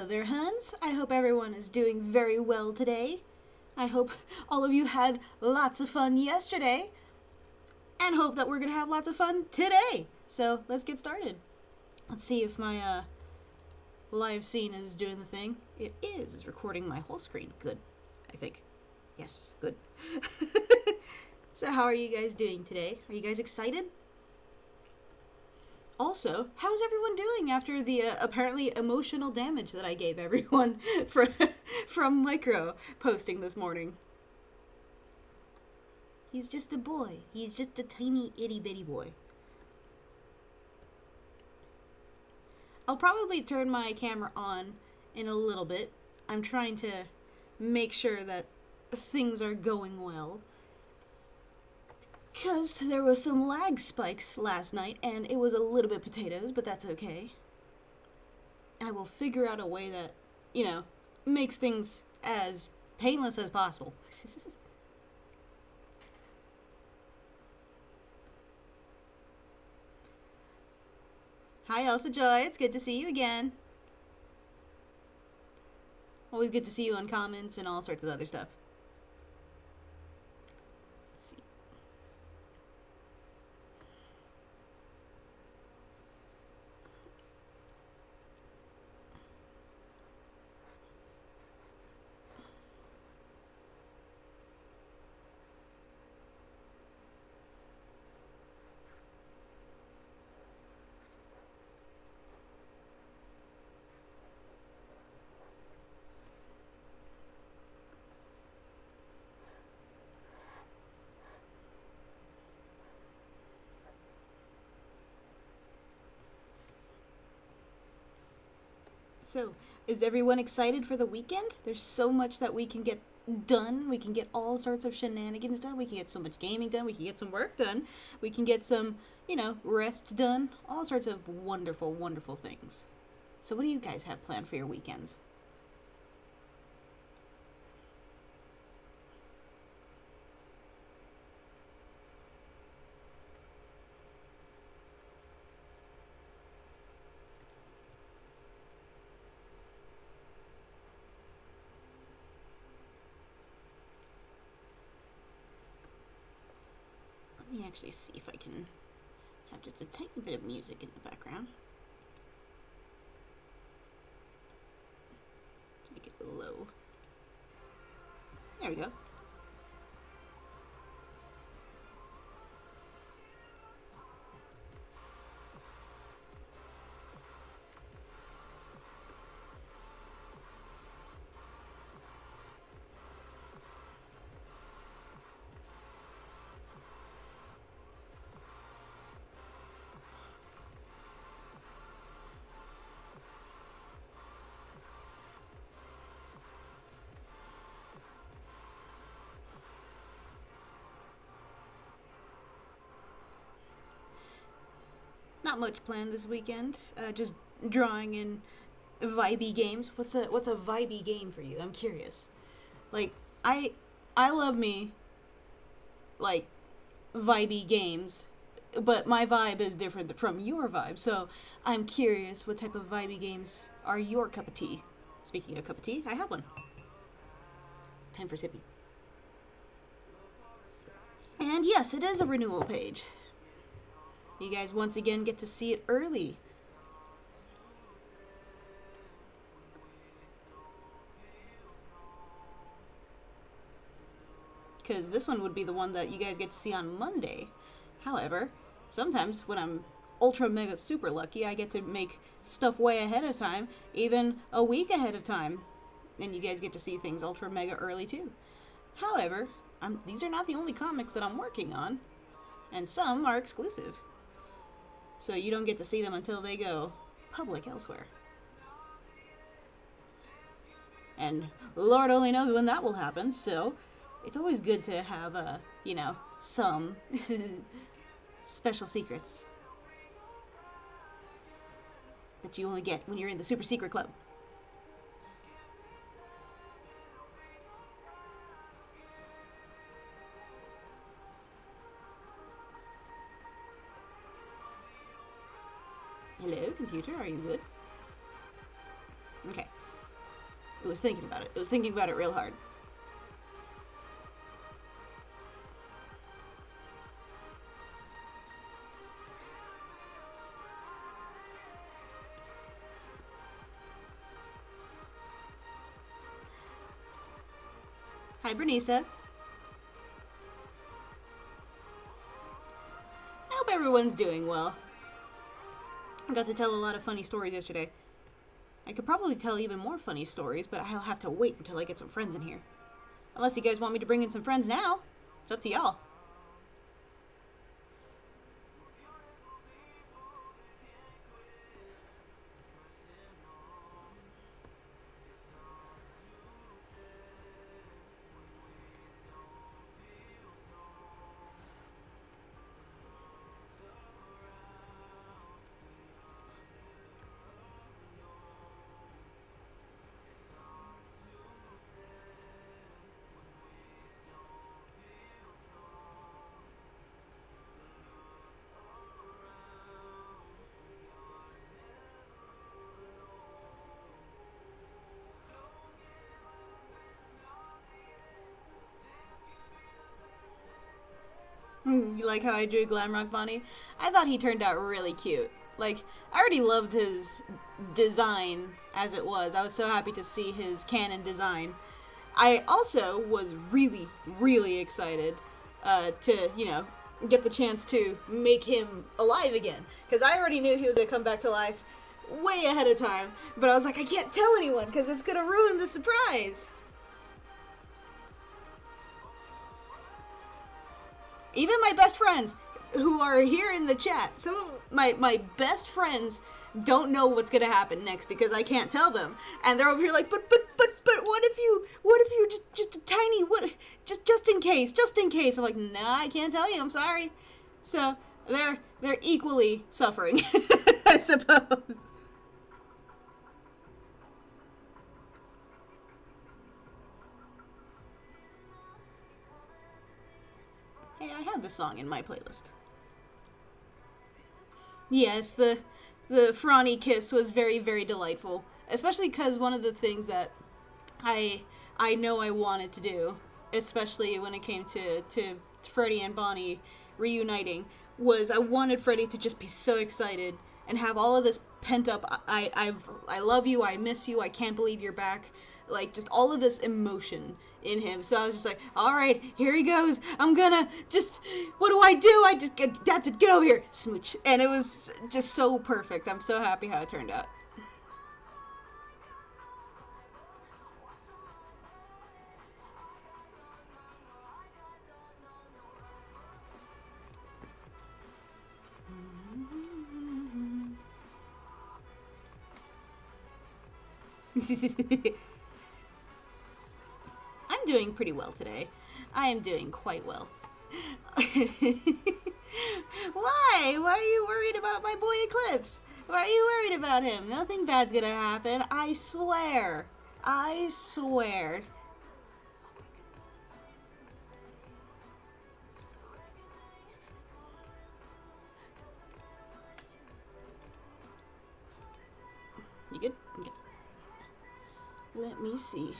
Hello there, Huns. I hope everyone is doing very well today. I hope all of you had lots of fun yesterday, and hope that we're going to have lots of fun today. So let's get started. Let's see if my live scene is doing the thing. It is. It's recording my whole screen. Good, I think. Yes, good. So how are you guys doing today? Are you guys excited? Also, how's everyone doing after the apparently emotional damage that I gave everyone from Micro posting this morning? He's just a boy. He's just a tiny itty bitty boy. I'll probably turn my camera on in a little bit. I'm trying to make sure that things are going well. Because there was some lag spikes last night, and it was a little bit potatoes, but that's okay. I will figure out a way that, makes things as painless as possible. Hi, Elsa Joy. It's good to see you again. Always good to see you on comments and all sorts of other stuff. So, is everyone excited for the weekend? There's so much that we can get done. We can get all sorts of shenanigans done. We can get so much gaming done. We can get some work done. We can get some, rest done. All sorts of wonderful, wonderful things. So what do you guys have planned for your weekends? Let me actually see if I can have just a tiny bit of music in the background. To make it low. There we go. Not much planned this weekend. Just drawing in vibey games. What's a vibey game for you? I'm curious. Like I love me like vibey games, but my vibe is different from your vibe. So I'm curious, what type of vibey games are your cup of tea? Speaking of cup of tea, I have one. Time for sippy. And yes, it is a renewal page. You guys once again get to see it early. Because this one would be the one that you guys get to see on Monday. However, sometimes when I'm ultra mega super lucky, I get to make stuff way ahead of time, even a week ahead of time. And you guys get to see things ultra mega early too. However, these are not the only comics that I'm working on, and some are exclusive. So you don't get to see them until they go public elsewhere. And Lord only knows when that will happen, so it's always good to have, some special secrets that you only get when you're in the Super Secret Club. Hello, computer, are you good? Okay. It was thinking about it. It was thinking about it real hard. Hi, Bernisa. I hope everyone's doing well. I got to tell a lot of funny stories yesterday. I could probably tell even more funny stories, but I'll have to wait until I get some friends in here. Unless you guys want me to bring in some friends now. It's up to y'all. You like how I drew Glamrock Bonnie? I thought he turned out really cute. Like, I already loved his design as it was. I was so happy to see his canon design. I also was really, really excited to, you know, get the chance to make him alive again. Because I already knew he was going to come back to life way ahead of time. But I was like, I can't tell anyone because it's going to ruin the surprise. Even my best friends who are here in the chat, some of my best friends don't know what's gonna happen next because I can't tell them, and they're over here like, but what if you're just a tiny, just in case. I'm like, nah, I can't tell you. I'm sorry. So they're equally suffering, I suppose. Hey, I have this song in my playlist. Yes, the Franny kiss was very, very delightful. Especially because one of the things that I know I wanted to do, especially when it came to Freddie and Bonnie reuniting, was I wanted Freddie to just be so excited and have all of this pent up, I love you, I miss you, I can't believe you're back. Like, just all of this emotion in him. So I was just like, alright, here he goes. I'm gonna just, what do? I just, that's it, get over here, smooch. And it was just so perfect. I'm so happy how it turned out. I'm doing pretty well today. I am doing quite well. Why? Why are you worried about my boy Eclipse? Why are you worried about him? Nothing bad's gonna happen. I swear. I swear. You good? Okay. Let me see.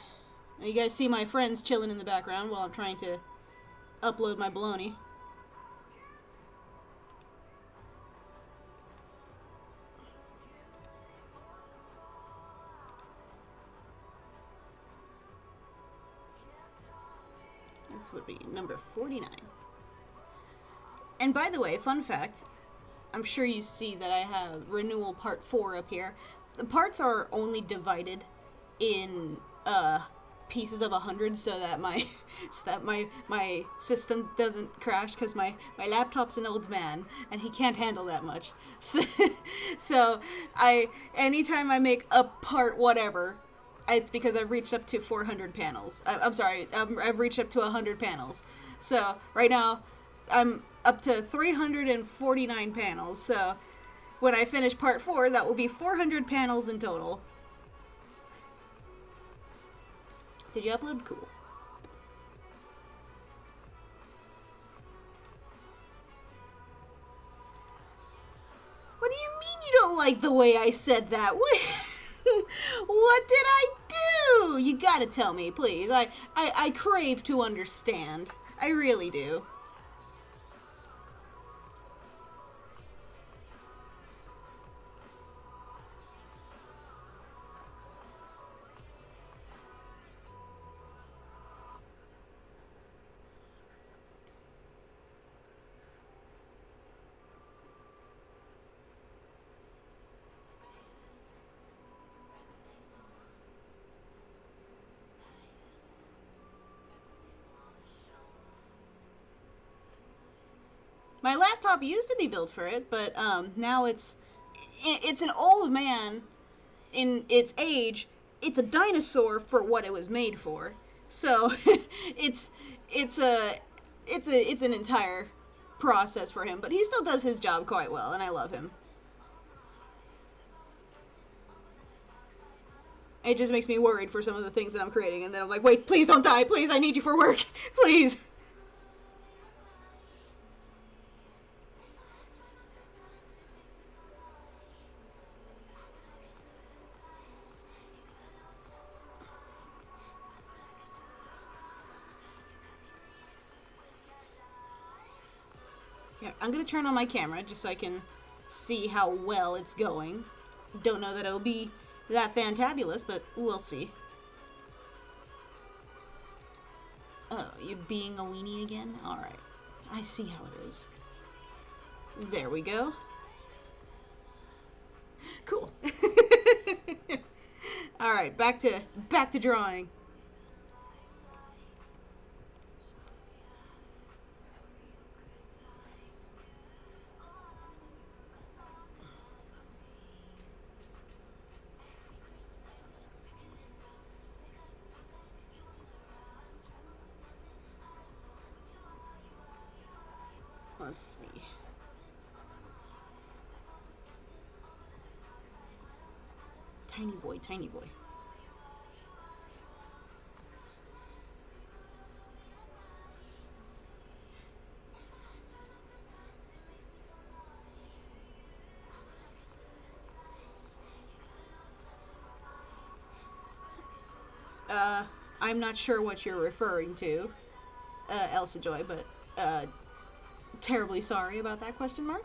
You guys see my friends chilling in the background while I'm trying to upload my baloney. This would be number 49. And by the way, fun fact, I'm sure you see that I have Renewal Part 4 up here. The parts are only divided in pieces of 100 so that my my system doesn't crash, because my laptop's an old man and he can't handle that much. So anytime I make a part whatever, it's because I've reached up to 400 panels. I'm sorry, I've reached up to 100 panels. So right now I'm up to 349 panels. So when I finish part 4, that will be 400 panels in total. Did you upload? Cool. What do you mean you don't like the way I said that? What did I Ooh, you gotta tell me, please. I crave to understand. I really do. My laptop used to be built for it, but now it's an old man in its age. It's a dinosaur for what it was made for. So it's it's a it's an entire process for him, but he still does his job quite well, and I love him. It just makes me worried for some of the things that I'm creating, and then I'm like, wait, please don't die, please, I need you for work, please. Yeah, I'm gonna turn on my camera just so I can see how well it's going. Don't know that it'll be that fantabulous, but we'll see. Oh, you being a weenie again? Alright. I see how it is. There we go. Cool. Alright, back to drawing. Let's see. Tiny boy, tiny boy. I'm not sure what you're referring to, Elsa Joy, but, terribly sorry about that question mark.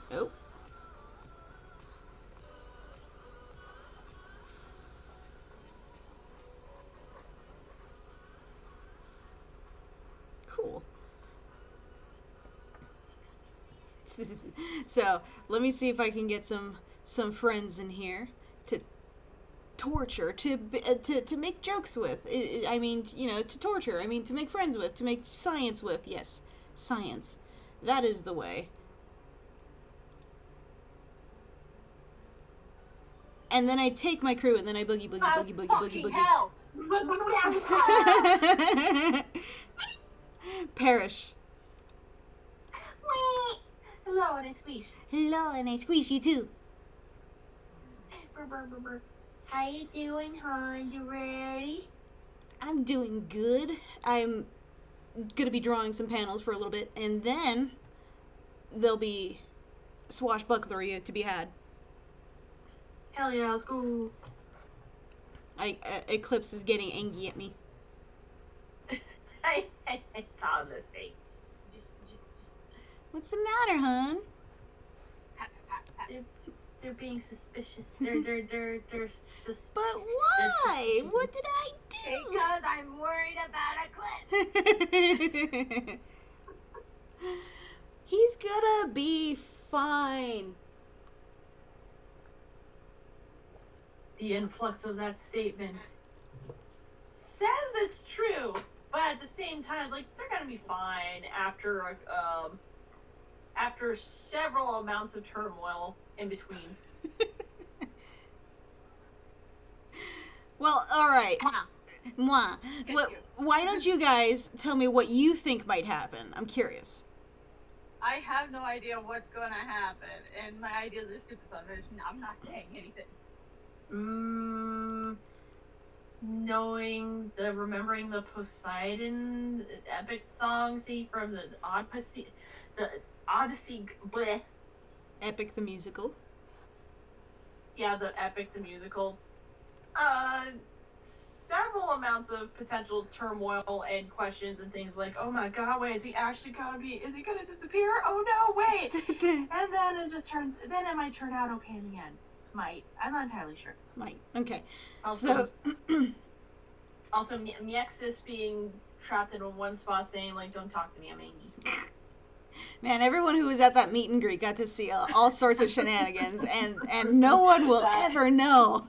Oh. Cool. So, let me see if I can get some friends in here to torture, to make jokes with. I mean, you know, to torture. I mean, to make friends with, to make science with. Yes, science. That is the way. And then I take my crew, and then I boogie, boogie, boogie, boogie, boogie, boogie. Hell. Perish. Hello, and I squeeze. Hello, and I squeeze you too. How you doing, hon? You ready? I'm doing good. I'm gonna be drawing some panels for a little bit, and then there'll be swashbucklery to be had. Hell yeah, let's go. Eclipse is getting angry at me. I saw the thing. Just. What's the matter, hon? They're being suspicious. They're suspicious. But why? What did I do? Because I'm worried about Eclipse. He's gonna be fine. The influx of that statement says it's true, but at the same time, it's like they're gonna be fine after several amounts of turmoil in between. Well, all right. Mwah. What, why don't you guys tell me what you think might happen? I'm curious. I have no idea what's going to happen, and my ideas are stupid, so I'm not saying anything. Remembering the Poseidon epic song thing from the Odyssey, bleh. Epic the musical. Yeah, the Epic the musical. Several amounts of potential turmoil and questions and things like, oh my god, wait, is he gonna disappear? Oh no, wait! And then it might turn out okay in the end. I'm not entirely sure. Might. Okay. Also, Miexis being trapped in one spot saying, like, don't talk to me, I'm angry. Man, everyone who was at that meet and greet got to see all sorts of shenanigans, and no one will ever know.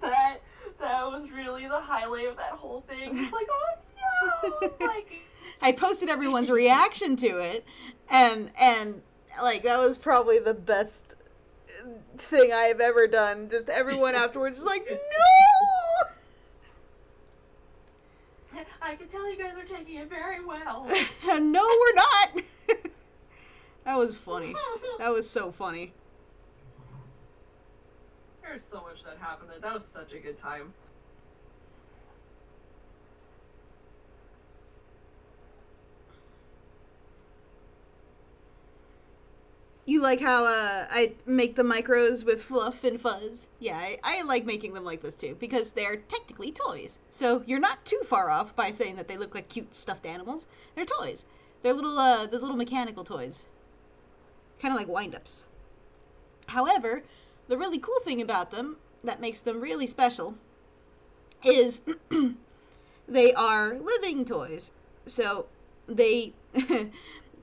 That was really the highlight of that whole thing. It's like, oh no! It's like, I posted everyone's reaction to it, and like that was probably the best thing I have ever done. Just everyone afterwards is like, no! I can tell you guys are taking it very well. No, we're not. That was funny. That was so funny. There's so much that happened. That was such a good time. You like how I make the micros with fluff and fuzz? Yeah, I like making them like this too, because they're technically toys. So you're not too far off by saying that they look like cute stuffed animals. They're toys. They're those little mechanical toys. Kind of like wind-ups. However, the really cool thing about them that makes them really special is they are living toys. So they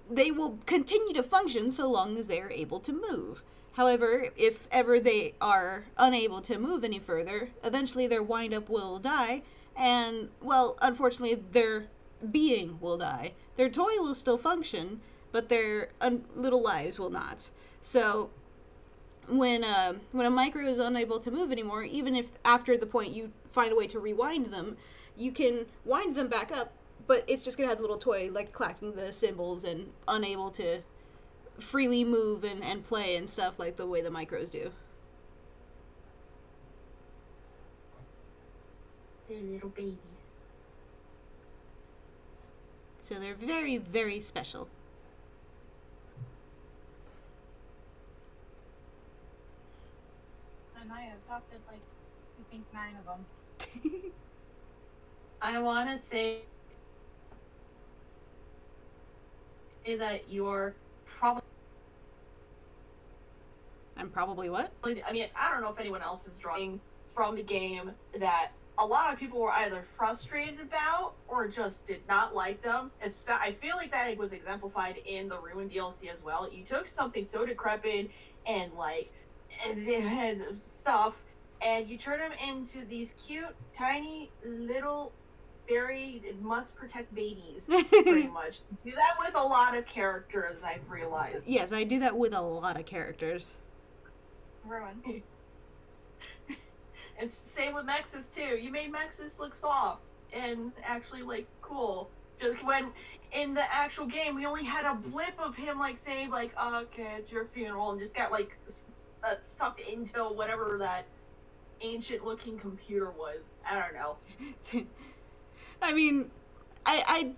they will continue to function so long as they are able to move. However, if ever they are unable to move any further, eventually their wind-up will die, and, well, unfortunately, their being will die. Their toy will still function, but their little lives will not. So when a micro is unable to move anymore, even if after the point you find a way to rewind them, you can wind them back up, but it's just going to have the little toy, like, clacking the cymbals and unable to freely move and play and stuff like the way the micros do. They're little babies. So they're very, very special. And I adopted, like, I think 9 of them. I want to say that you're probably... I'm probably what? I mean, I don't know if anyone else is drawing from the game that a lot of people were either frustrated about or just did not like them. I feel like that was exemplified in the Ruin DLC as well. You took something so decrepit and, like, and stuff, and you turn them into these cute, tiny, little, very must-protect babies, pretty much. Do that with a lot of characters, I've realized. Yes, I do that with a lot of characters. Ruin. And same with Mexis, too. You made Mexis look soft and actually, like, cool. Just when in the actual game, we only had a blip of him, like, saying, like, oh, okay, it's your funeral, and just got, like, sucked into whatever that ancient-looking computer was. I don't know. I mean, I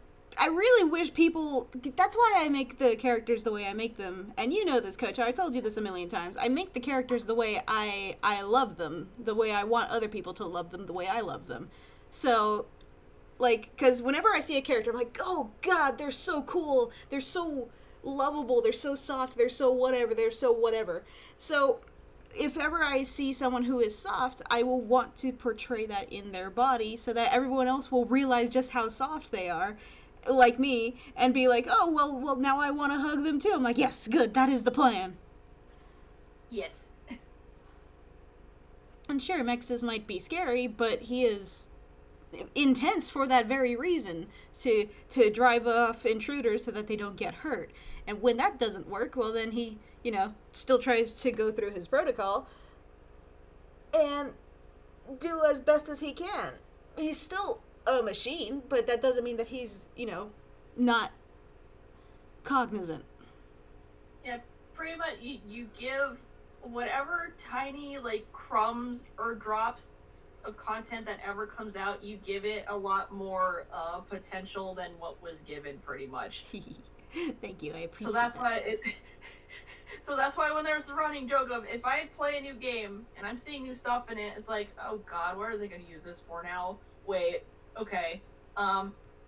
really wish people... That's why I make the characters the way I make them. And you know this, Coach. I told you this a million times. I make the characters the way I love them. The way I want other people to love them the way I love them. So, like, because whenever I see a character, I'm like, oh, God, they're so cool. They're so lovable. They're so soft. They're so whatever. They're so whatever. So... if ever I see someone who is soft, I will want to portray that in their body so that everyone else will realize just how soft they are, like me, and be like, oh, well, now I want to hug them too. I'm like, yes, good, that is the plan. Yes. And sure, Mexis might be scary, but he is intense for that very reason, to drive off intruders so that they don't get hurt. And when that doesn't work, well, then he... still tries to go through his protocol. And do as best as he can. He's still a machine, but that doesn't mean that he's, not cognizant. Yeah, pretty much you give whatever tiny like crumbs or drops of content that ever comes out, you give it a lot more potential than what was given, pretty much. Thank you, I appreciate So that's that. why it. So that's why when there's the running joke of if I play a new game and I'm seeing new stuff in it, it's like, oh god, what are they going to use this for now? Wait, okay,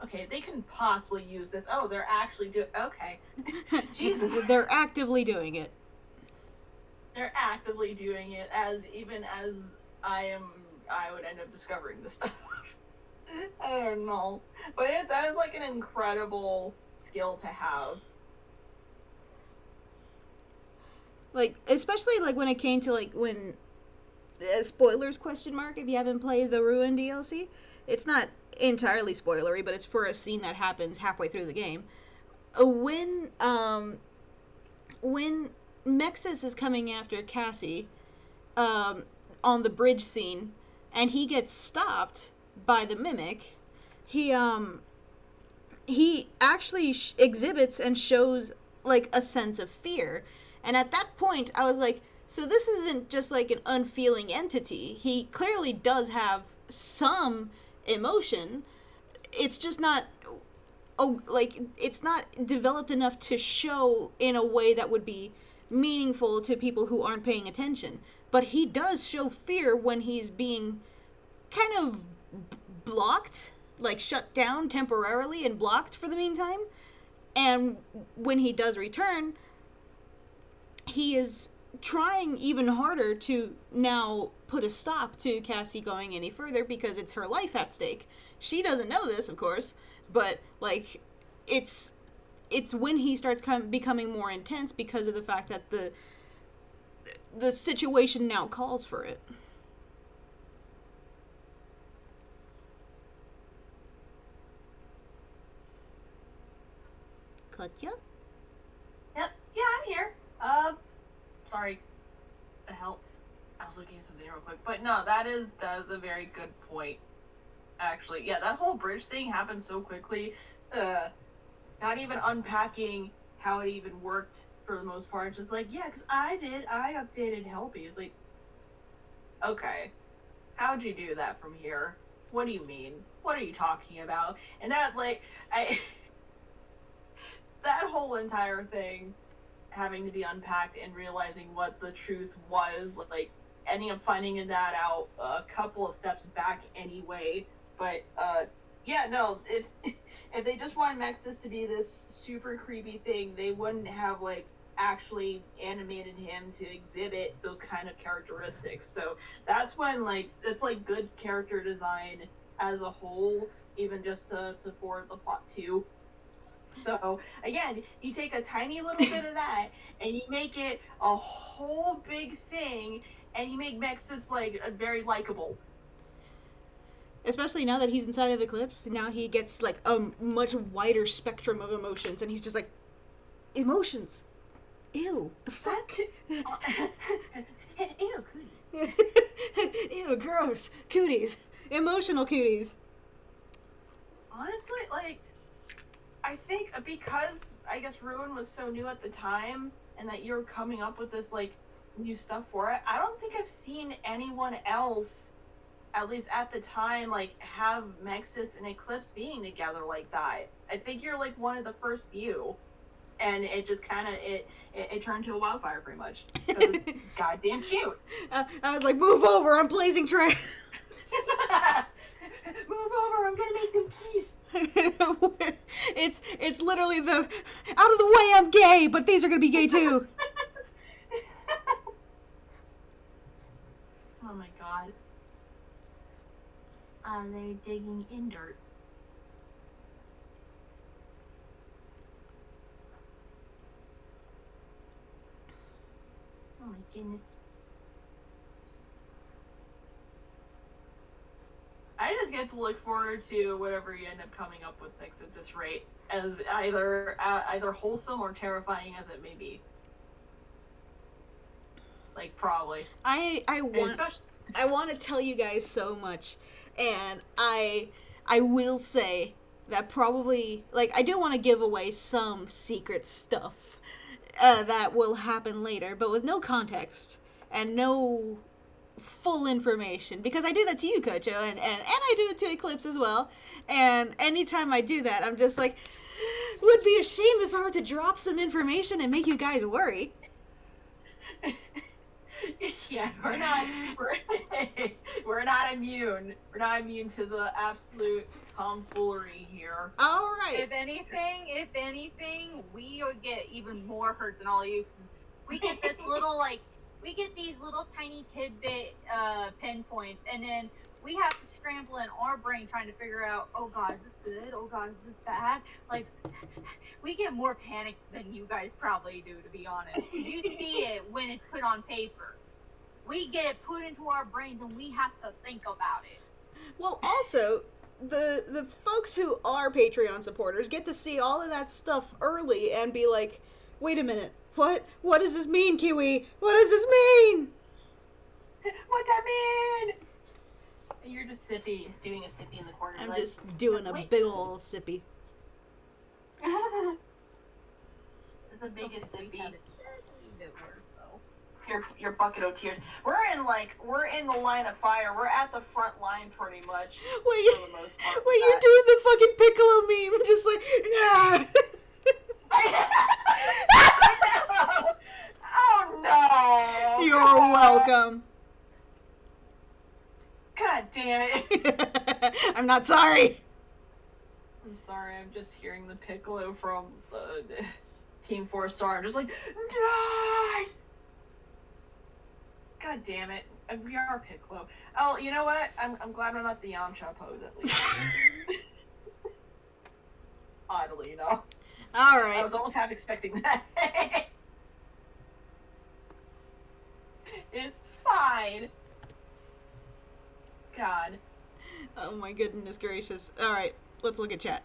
okay, they can possibly use this. Oh, they're actually okay. Jesus, They're actively doing it. they're actively doing it even as I would end up discovering this stuff. I don't know, but that is like an incredible skill to have. Like, especially like when it came to like when spoilers question mark if you haven't played the Ruin DLC. It's not entirely spoilery, but it's for a scene that happens halfway through the game. When Mexis is coming after Cassie on the bridge scene, and he gets stopped by the mimic, he actually exhibits and shows like a sense of fear. And at that point, I was like, so this isn't just like an unfeeling entity. He clearly does have some emotion. It's just not, it's not developed enough to show in a way that would be meaningful to people who aren't paying attention. But he does show fear when he's being kind of blocked, like shut down temporarily and blocked for the meantime. And when he does return, he is trying even harder to now put a stop to Cassie going any further because it's her life at stake. She doesn't know this, of course, but like it's when he starts becoming more intense because of the fact that the situation now calls for it. Katya? Yep. Yeah, I'm here. Sorry. The hell? I was looking at something real quick. But no, that is a very good point. Actually, yeah, that whole bridge thing happened so quickly. Not even unpacking how it even worked for the most part. Just like, yeah, because I updated Helpy. It's like, okay, how'd you do that from here? What do you mean? What are you talking about? And that, like, that whole entire thing having to be unpacked and realizing what the truth was, like, ending up finding that out a couple of steps back anyway. But yeah, no, if they just wanted Mexis to be this super creepy thing, they wouldn't have like actually animated him to exhibit those kind of characteristics. So that's when like it's like good character design as a whole, even just to forward the plot too. So again, you take a tiny little bit of that and you make it a whole big thing, and you make Mexis like a very likable. Especially now that he's inside of Eclipse, now he gets like a much wider spectrum of emotions, and he's just like, emotions. Ew, the fuck? Ew, cooties. Ew, gross. Cooties. Emotional cooties. Honestly, like, I think because I guess Ruin was so new at the time, and that you're coming up with this like new stuff for it, I don't think I've seen anyone else, at least at the time, like have Mexis and Eclipse being together like that. I think you're like one of the first few, and it just kind of it turned to a wildfire pretty much. It was goddamn cute. I was like, move over, I'm blazing trails. Move over, I'm gonna make them keys. It's literally the out of the way, I'm gay, but these are gonna be gay too. Oh my god. Are they digging in dirt? Oh my goodness. I just get to look forward to whatever you end up coming up with next at this rate, as either wholesome or terrifying as it may be. Like, probably. I want I want to tell you guys so much, and I will say that probably, like, I do want to give away some secret stuff that will happen later, but with no context and no full information, because I do that to you, Kocho, and I do it to Eclipse as well, and anytime I do that, I'm just like, it would be a shame if I were to drop some information and make you guys worry. Yeah, we're not immune. We're not immune to the absolute tomfoolery here. All right. If anything, we would get even more hurt than all you. 'Cause we get this little we get these little tiny tidbit pinpoints, and then we have to scramble in our brain trying to figure out, oh god, is this good? Oh god, is this bad? Like, we get more panic than you guys probably do, to be honest. You see it when it's put on paper. We get it put into our brains, and we have to think about it. Well, also, the folks who are Patreon supporters get to see all of that stuff early and be like, wait a minute, what does this mean, Kiwi? What does this mean? What that mean? You're just sippy, doing a sippy in the corner. I'm like, just doing a wait. big ol' sippy. The biggest sippy. Have it just a wee bit worse, though. Your bucket of tears. We're in the line of fire. We're at the front line pretty much. Wait, For the most part. wait, you're doing the fucking Piccolo meme, just like, yeah. Oh no! You're Come on. welcome. God damn it! I'm not sorry. I'm sorry. I'm just hearing the Piccolo from Team 4 Star. I'm just like, die! God damn it! We are Piccolo. Oh, you know what? I'm glad we're not the Yamcha pose at least. Oddly enough. All I right. was almost half expecting that. It's fine. God. Oh my goodness gracious. All right, let's look at chat.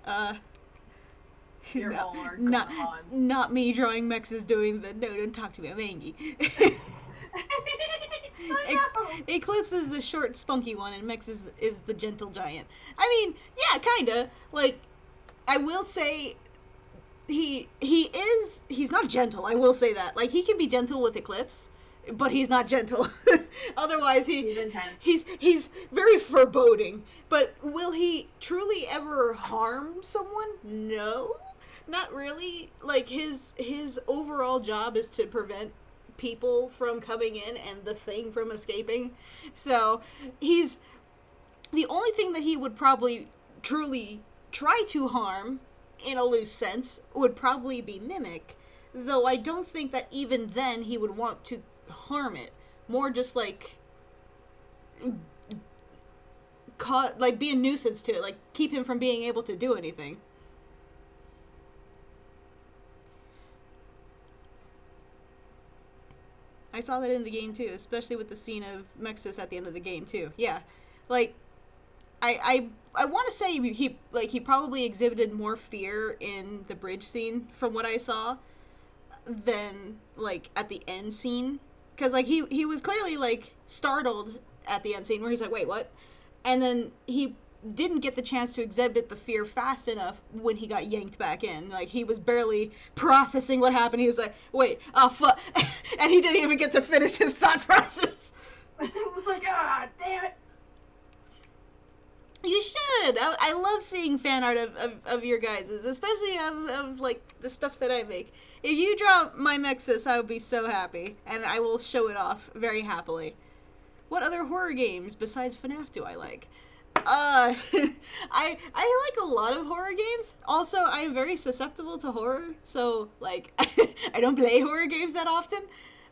You're no, all our not Gohans. not me drawing Mexes doing the no, don't talk to me, I'm Angie. Eclipse is the short, spunky one, and Mex is the gentle giant. I mean, yeah, kinda. Like, I will say, he's not gentle. I will say that. Like, he can be gentle with Eclipse, but he's not gentle. Otherwise, He's intense. he's very foreboding. But will he truly ever harm someone? No, not really. Like, his overall job is to prevent people from coming in and the thing from escaping. So he's the only thing that he would probably truly try to harm in a loose sense would probably be Mimic, though I don't think that even then he would want to harm it. More just like be a nuisance to it, like keep him from being able to do anything. I saw that in the game too, especially with the scene of Mexis at the end of the game too. Yeah, like I want to say he probably exhibited more fear in the bridge scene from what I saw than like at the end scene, because like he was clearly like startled at the end scene where he's like, wait, what? And then he didn't get the chance to exhibit the fear fast enough when he got yanked back in. Like, he was barely processing what happened. He was like, wait, oh, fuck. And he didn't even get to finish his thought process. It was like, ah, damn it. You should. I love seeing fan art of your guys's, especially of, like, the stuff that I make. If you draw my Mexis, I would be so happy, and I will show it off very happily. What other horror games besides FNAF do I like? I like a lot of horror games. Also, I am very susceptible to horror, so, like, I don't play horror games that often.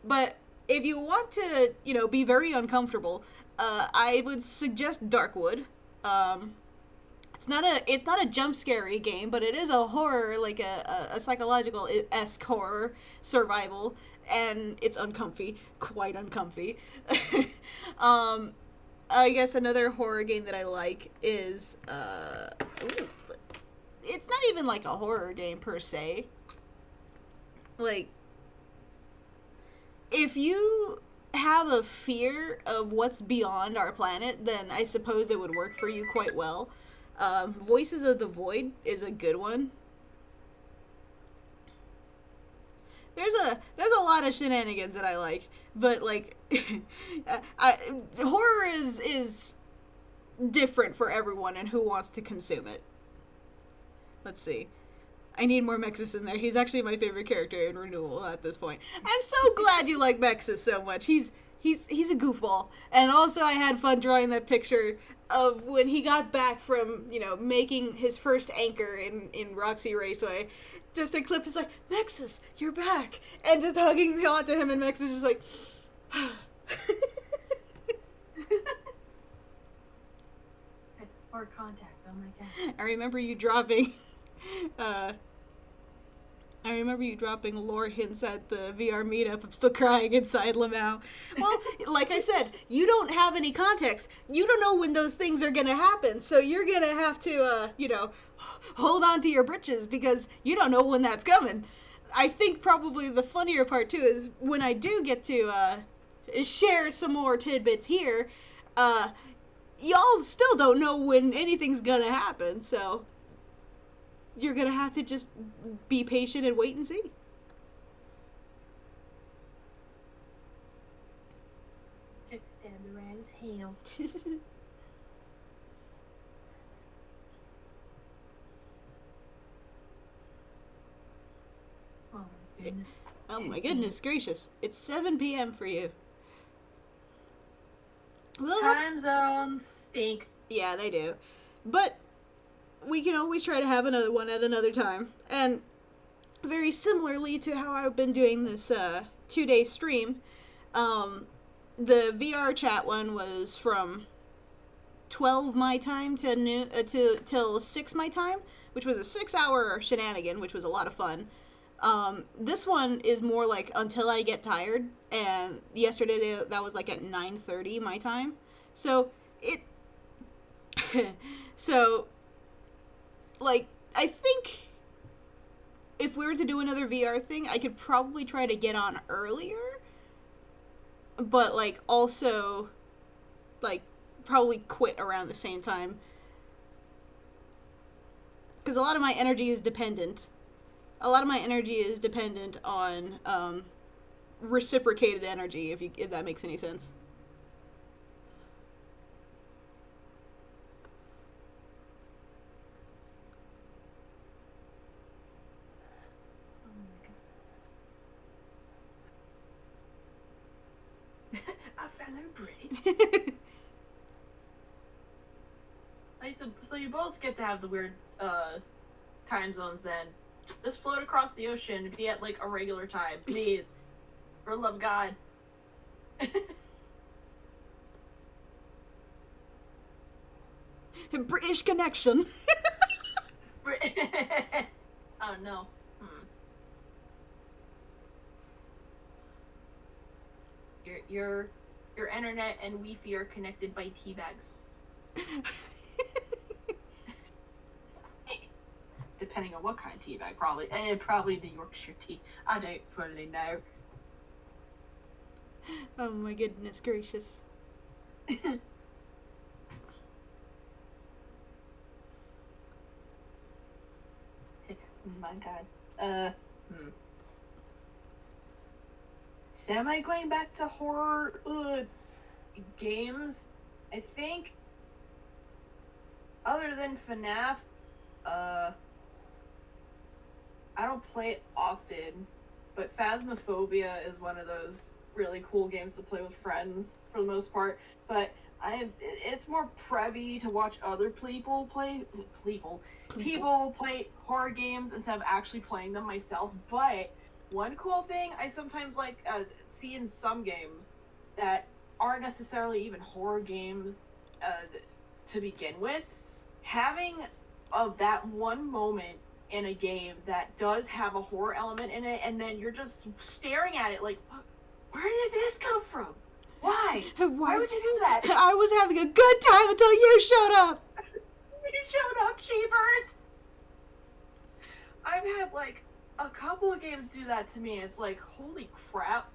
But if you want to, you know, be very uncomfortable, I would suggest Darkwood. It's not a jump scary game, but it is a horror, like a psychological-esque horror survival, and it's uncomfy, quite uncomfy. I guess another horror game that I like is, it's not even like a horror game per se. Like, if you have a fear of what's beyond our planet, then I suppose it would work for you quite well. Voices of the Void is a good one. There's a lot of shenanigans that I like, but like, horror is different for everyone and who wants to consume it. Let's see. I need more Mexus in there. He's actually my favorite character in Renewal at this point. I'm so glad you like Mexus so much. He's a goofball. And also I had fun drawing that picture of when he got back from, making his first anchor in Roxy Raceway. Just a clip is like, Mexus, you're back. And just hugging me onto him, and Mexus just like, Or contact, oh my god. I remember you dropping lore hints at the VR meetup. I'm still crying inside, Lamau. Well, like I said, you don't have any context. You don't know when those things are gonna happen, so you're gonna have to, hold on to your britches because you don't know when that's coming. I think probably the funnier part, too, is when I do get to, share some more tidbits here, y'all still don't know when anything's gonna happen, so you're gonna have to just be patient and wait and see. As hell. Oh my goodness. Oh my goodness gracious. It's 7 p.m. for you. Time zones stink. Yeah, they do. But we can always try to have another one at another time. And very similarly to how I've been doing this 2-day stream, the VR chat one was from 12 my time to till 6 my time, which was a 6-hour shenanigan, which was a lot of fun. This one is more like until I get tired, and yesterday that was like at 9:30 my time. So like, I think if we were to do another VR thing, I could probably try to get on earlier, but like also like probably quit around the same time, because a lot of my energy is dependent on reciprocated energy, if that makes any sense. A fellow Brit. So you both get to have the weird time zones then. Just float across the ocean and be at like a regular time, please. For the love of God. British connection. Oh no. Your internet and Wi-Fi are connected by tea bags. Depending on what kind of tea bag, probably the Yorkshire tea. I don't fully know. Oh my goodness gracious. My god. So am I going back to horror games? I think other than FNAF, I don't play it often, but Phasmophobia is one of those really cool games to play with friends for the most part. But it's more prevy to watch other people play horror games instead of actually playing them myself. But one cool thing I sometimes like see in some games that aren't necessarily even horror games to begin with, having that one moment in a game that does have a horror element in it, and then you're just staring at it like, where did this come from? Why? Why would you do that? I was having a good time until you showed up. You showed up, cheapers. I've had like a couple of games do that to me. It's like, holy crap.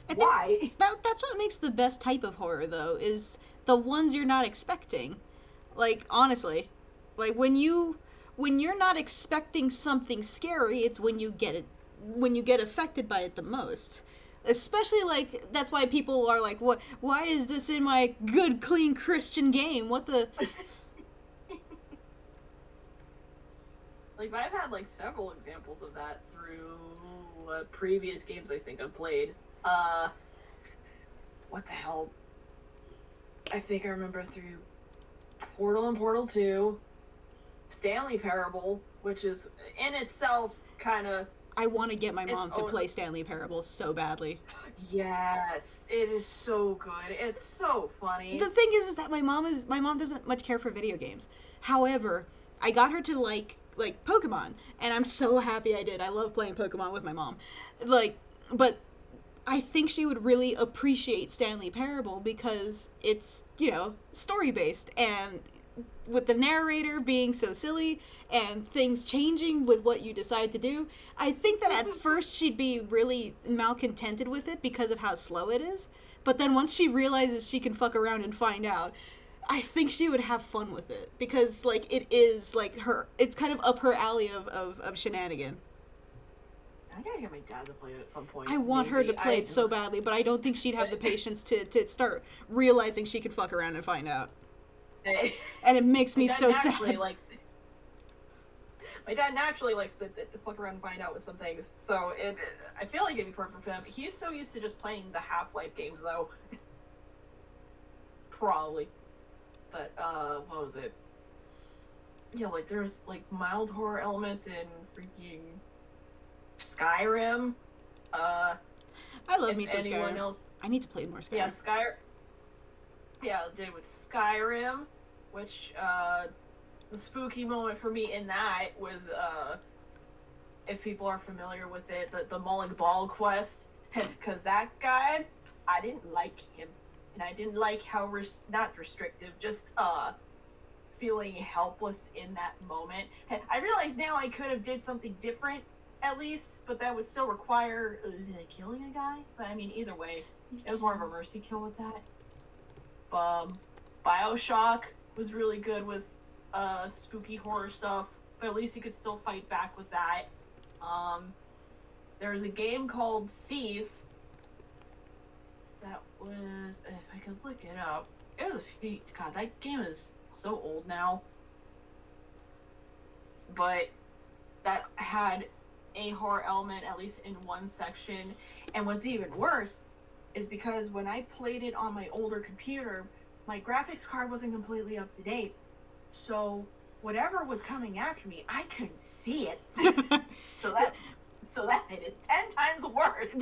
I think Why? that's what makes the best type of horror, though, is the ones you're not expecting. Like, honestly, like when you're not expecting something scary, it's when you get affected by it the most. Especially, like, that's why people are like, what? Why is this in my good, clean Christian game? What the? Like, I've had like several examples of that through previous games I think I've played. What the hell? I think I remember through Portal and Portal 2, Stanley Parable, which is in itself kind of. I want to get my mom to own- play Stanley Parable so badly. Yes, it is so good. It's so funny. The thing is that my mom doesn't much care for video games. However, I got her to like Pokemon, and I'm so happy I did. I love playing Pokemon with my mom. Like, but I think she would really appreciate Stanley Parable because it's, you know, story based, and with the narrator being so silly and things changing with what you decide to do, I think that at first she'd be really malcontented with it because of how slow it is. But then once she realizes she can fuck around and find out, I think she would have fun with it because, like, it is like it's kind of up her alley of shenanigan. I gotta get my dad to play it at some point. I want her to play it so badly, but I don't think she'd have the patience to start realizing she can fuck around and find out. And it makes me so sad. My dad naturally likes to fuck around and find out with some things, so I feel like it'd be perfect for him. He's so used to just playing the Half-Life games, though. Probably. But, what was it? Yeah, like, there's, like, mild horror elements in freaking Skyrim. I love me some anyone Skyrim. else... I need to play more Skyrim. Yeah, Yeah, I did with Skyrim, which, the spooky moment for me in that was, if people are familiar with it, the Mullig Ball quest, because that guy, I didn't like him, and I didn't like how, not restrictive, just, feeling helpless in that moment. I realize now I could have did something different, at least, but that would still require, killing a guy? But, I mean, either way, it was more of a mercy kill with that. BioShock was really good with spooky horror stuff, but at least you could still fight back with that. There was a game called Thief that was, if I could look it up, it was God, that game is so old now, but that had a horror element, at least in one section. And what's even worse is because when I played it on my older computer, my graphics card wasn't completely up to date. So whatever was coming after me, I couldn't see it. so that made it 10 times worse.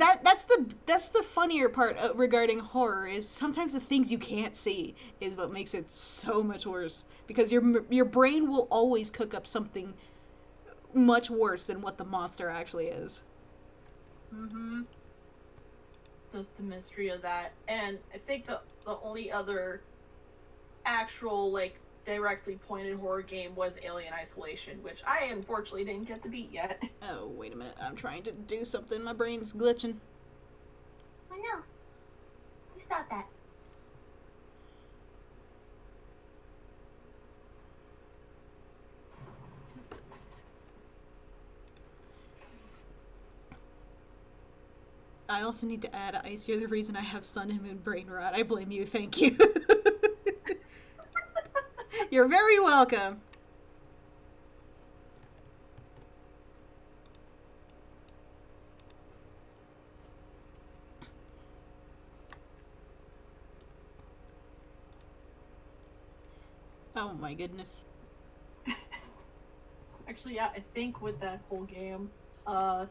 That's the funnier part regarding horror, is sometimes the things you can't see is what makes it so much worse, because your brain will always cook up something much worse than what the monster actually is. Mm-hmm. Just the mystery of that. And I think the only other actual, like, directly pointed horror game was Alien Isolation, which I unfortunately didn't get to beat yet. Oh, wait a minute. I'm trying to do something. My brain's glitching. Oh no. Please stop that. I also need to add, Ice, you're the reason I have sun and moon brain rot. I blame you. Thank you. You're very welcome. Oh my goodness. Actually, yeah, I think with that whole game, the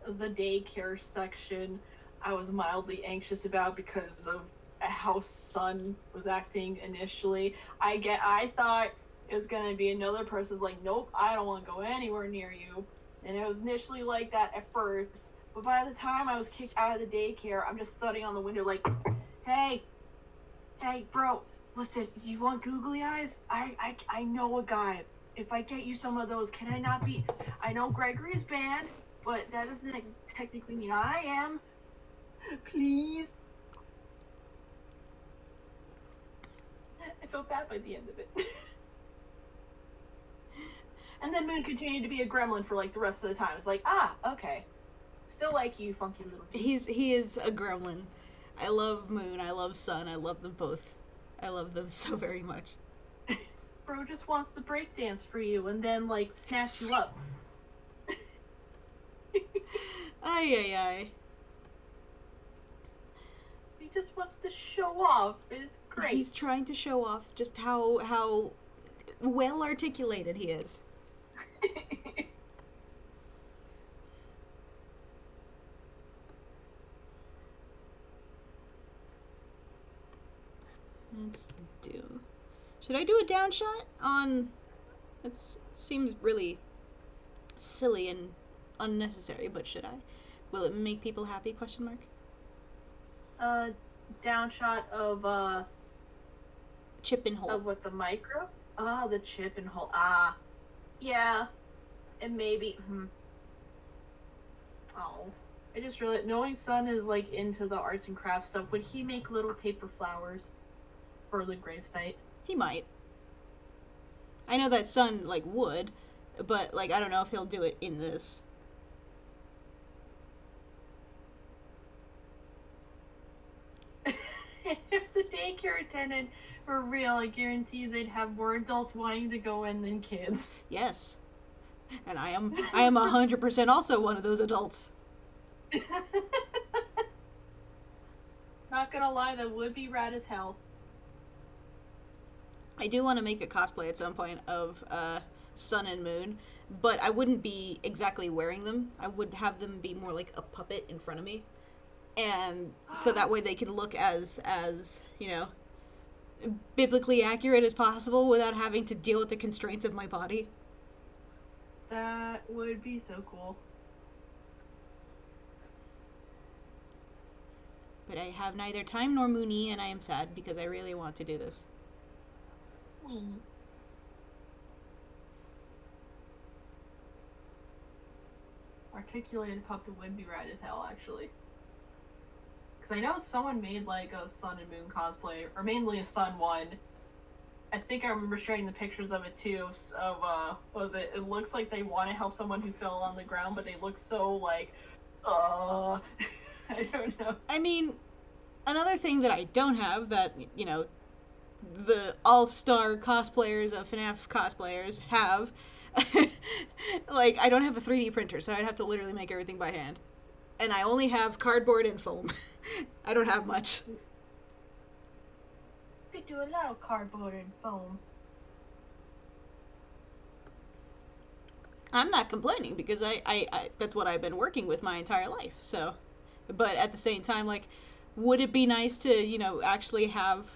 daycare section I was mildly anxious about because of how Sun was acting initially. I thought it was gonna be another person like, nope, I don't want to go anywhere near you. And it was initially like that at first, but by the time I was kicked out of the daycare, I'm just standing on the window like, hey, bro, listen, you want googly eyes? I know a guy. If I get you some of those, can I not be? I know Gregory is banned, but that doesn't technically mean I am. Please. I felt bad by the end of it. And then Moon continued to be a gremlin for like the rest of the time. It's like, okay. Still like you, funky little dude. He is a gremlin. I love Moon, I love Sun, I love them both. I love them so very much. Bro just wants to break dance for you and then like snatch you up. Ay. He just wants to show off. It's great. He's trying to show off just how well articulated he is. Let's do. Should I do a down shot on? It seems really silly and unnecessary, but should I? Will it make people happy? Question mark. Down shot of Chip and hole. of what, the micro? The chip and hole. Yeah. And maybe Oh. I just realized, knowing Sun is like into the arts and crafts stuff, would he make little paper flowers for the gravesite? He might. I know that Sun like would, but like I don't know if he'll do it in this. If the daycare attendant were real, I guarantee they'd have more adults wanting to go in than kids. Yes. And I am 100% also one of those adults. Not gonna lie, that would be rad as hell. I do want to make a cosplay at some point of Sun and Moon, but I wouldn't be exactly wearing them. I would have them be more like a puppet in front of me. And so that way they can look as you know, biblically accurate as possible without having to deal with the constraints of my body. That would be so cool. But I have neither time nor Mooney, and I am sad because I really want to do this. Articulated puppet would be rad as hell, actually. Because I know someone made like a Sun and Moon cosplay, or mainly a Sun one. I think I remember sharing the pictures of it too. Of what was it? It looks like they want to help someone who fell on the ground, but they look so like, I don't know. I mean, another thing that I don't have that, you know, the all-star cosplayers of FNAF cosplayers have, like, I don't have a 3D printer, so I'd have to literally make everything by hand. And I only have cardboard and foam. I don't have much. You could do a lot of cardboard and foam. I'm not complaining because I that's what I've been working with my entire life. So, but at the same time, like, would it be nice to, you know, actually have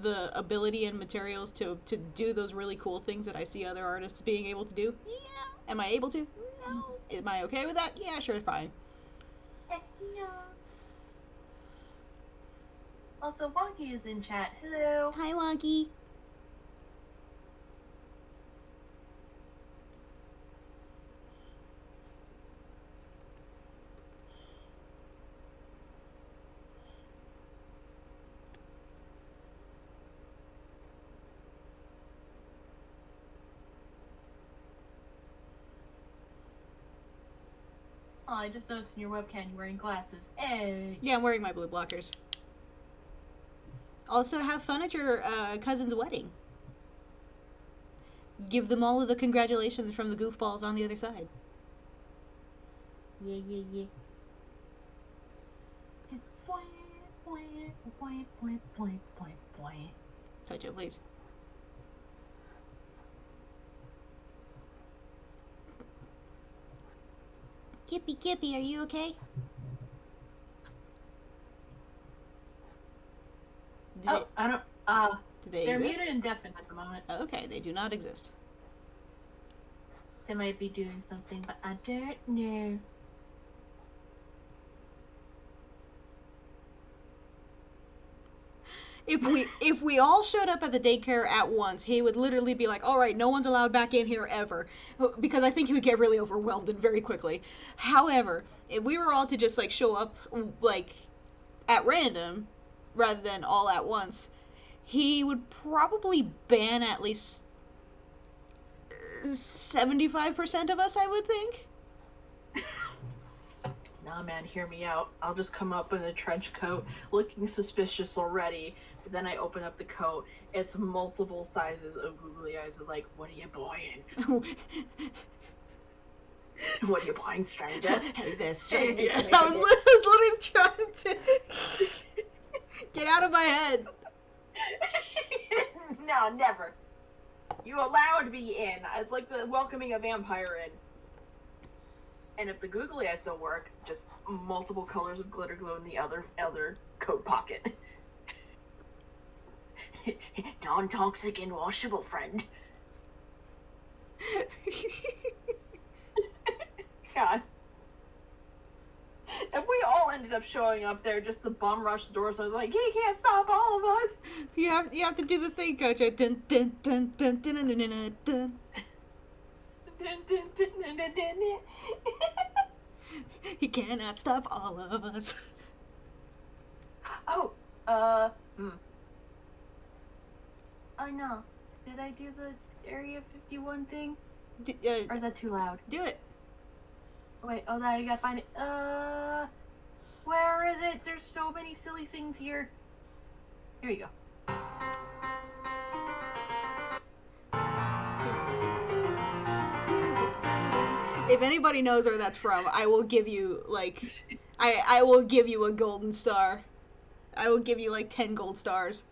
the ability and materials to do those really cool things that I see other artists being able to do? Yeah. Am I able to? No. Am I okay with that? Yeah, sure, fine. No. Also, Wonky is in chat. Hello. Hi, Wonky. Oh, I just noticed in your webcam you're wearing glasses. Hey. Yeah, I'm wearing my blue blockers. Also, have fun at your cousin's wedding. Give them all of the congratulations from the goofballs on the other side. Yeah. Touch it, please. Kippy, are you okay? I don't. Do they They're exist? muted indefinite at the moment. Okay, they do not exist. They might be doing something, but I don't know. If we all showed up at the daycare at once, he would literally be like, all right, no one's allowed back in here ever. Because I think he would get really overwhelmed and very quickly. However, if we were all to just like show up like at random rather than all at once, he would probably ban at least 75% of us, I would think. Nah, man, hear me out. I'll just come up in a trench coat, looking suspicious already. But then I open up the coat. It's multiple sizes of googly eyes. It's like, what are you buying? What are you buying, stranger? Hey there, stranger. I was literally trying to get out of my head. No, never. You allowed me in. It's like the welcoming a vampire in. And if the googly eyes don't work, just multiple colors of glitter glue in the other coat pocket. Non-toxic and washable, friend. God. If we all ended up showing up there just to bum rush the doors, I was like, he can't stop all of us. You have to do the thing, Coach. Dun, dun, dun, dun, dun, dun, dun, dun. He cannot stop all of us. Oh, Oh no. Did I do the Area 51 thing? Or is that too loud? Do it. Wait, oh, that I gotta find it. Where is it? There's so many silly things here. Here you go. If anybody knows where that's from, I will give you, like, I will give you a golden star. I will give you, like, 10 gold stars.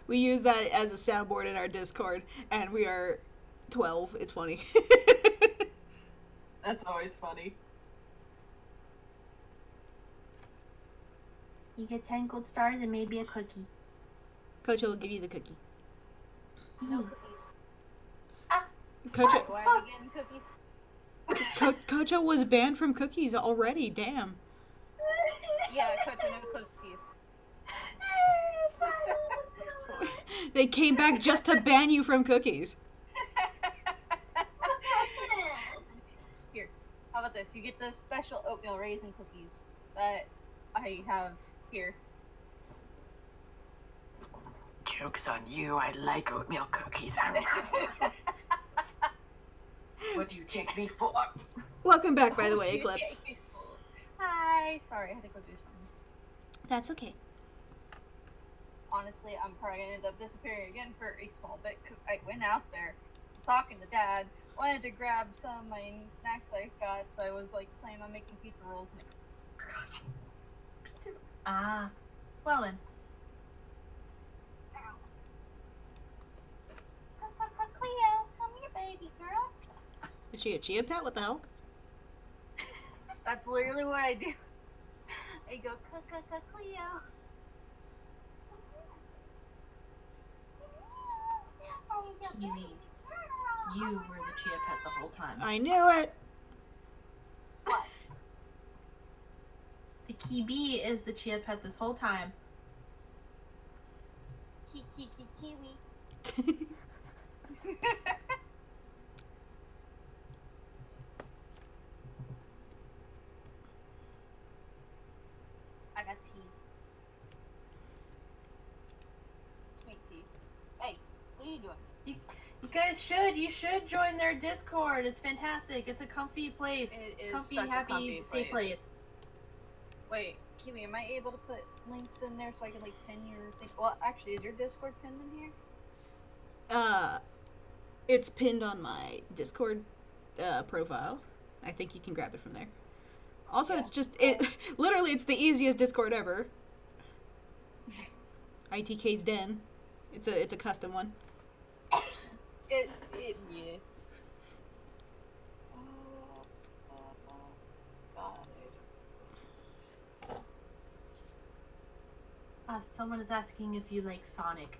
We use that as a soundboard in our Discord, and we are 12. It's funny. That's always funny. You get 10 gold stars and maybe a cookie. Coach will give you the cookie. No cookies. Coach, Why are we getting cookies? Kocho was banned from cookies already. Damn. Yeah, Coach, no cookies. They came back just to ban you from cookies. Here, how about this? You get the special oatmeal raisin cookies that I have here. Joke's on you, I like oatmeal cookies. What do you take me for? Welcome back, by the Oh, way, dude, Eclipse. Hi. Sorry, I had to go do something. That's okay. Honestly, I'm probably gonna end up disappearing again for a small bit because I went out there, was talking to Dad, wanted to grab some of my snacks I got, so I was like planning on making pizza rolls and I forgot. Ah, well then. Cleo, come here, baby girl. Is she a chia pet? What the hell? That's literally what I do. I go, Cleo. Kiwi, you were the chia pet the whole time. I knew it. The Kiwi is the chia pet this whole time. Kiwi. I got tea. Sweet tea. Hey, what are you doing? You should join their Discord. It's fantastic. It's a comfy place. It is comfy, such a happy, comfy safe place. place. Wait, Kiwi, am I able to put links in there so I can like pin your thing? Well, actually, is your Discord pinned in here? It's pinned on my Discord profile. I think you can grab it from there. Also, Yeah. it's just literally it's the easiest Discord ever. ITK's Den. It's a custom one. Yeah. God. Someone is asking if you like Sonic.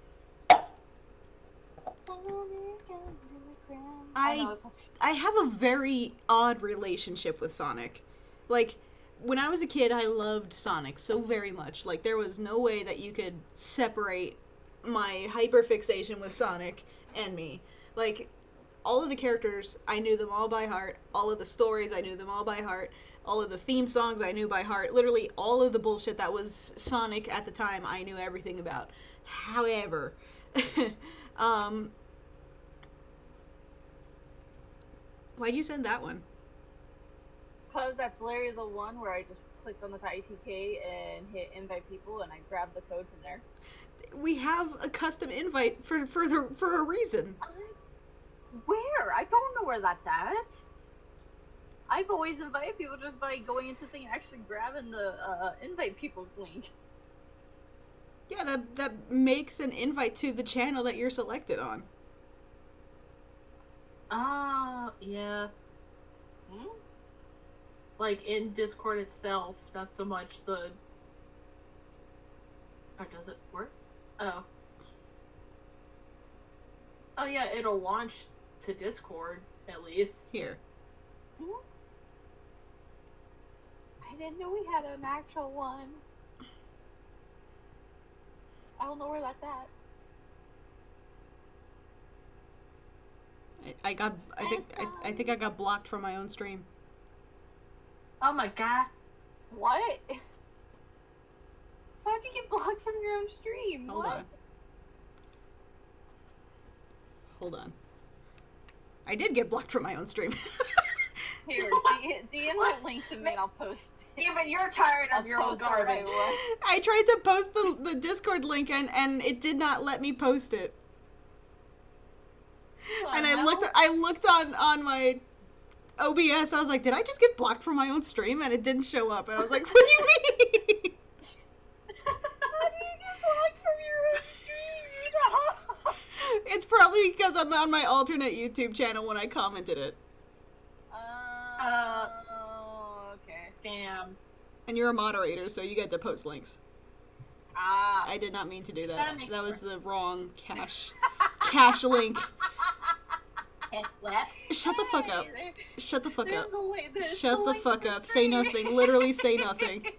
I have a very odd relationship with Sonic. Like, when I was a kid, I loved Sonic so very much. Like, there was no way that you could separate my hyperfixation with Sonic and me. Like, all of the characters, I knew them all by heart. All of the stories, I knew them all by heart. All of the theme songs, I knew by heart. Literally, all of the bullshit that was Sonic at the time, I knew everything about. However, why'd you send that one? Because that's literally the one where I just clicked on the ITK and hit invite people, and I grabbed the code from there. We have a custom invite for a reason. Where? I don't know where that's at. I've always invited people just by going into the thing and actually grabbing the invite people link. Yeah, that makes an invite to the channel that you're selected on. Yeah. Like, in Discord itself, not so much the... Or does it work? Oh. Oh yeah, it'll launch to Discord, at least. Here. I didn't know we had an actual one. I don't know where that's at. I think I got blocked from my own stream. Oh my god. What? How'd you get blocked from your own stream? Hold what? on. Hold on. I did get blocked from my own stream. Here, DM the link to me and I'll post it. Even you're tired of your own post it garbage. right away. I tried to post the Discord link and it did not let me post it. And I looked on my OBS. I was like, did I just get blocked from my own stream? And it didn't show up. And I was like, what do you mean? How do you get blocked from your own stream? It's probably because I'm on my alternate YouTube channel when I commented it. Okay. Damn. And you're a moderator, so you get to post links. Ah. I did not mean to do that. That makes That was sense. the wrong cash link. What? Shut the fuck up. Shut the fuck There's up. the way- there's Shut the link fuck to up. Say stream. nothing. Literally say nothing. I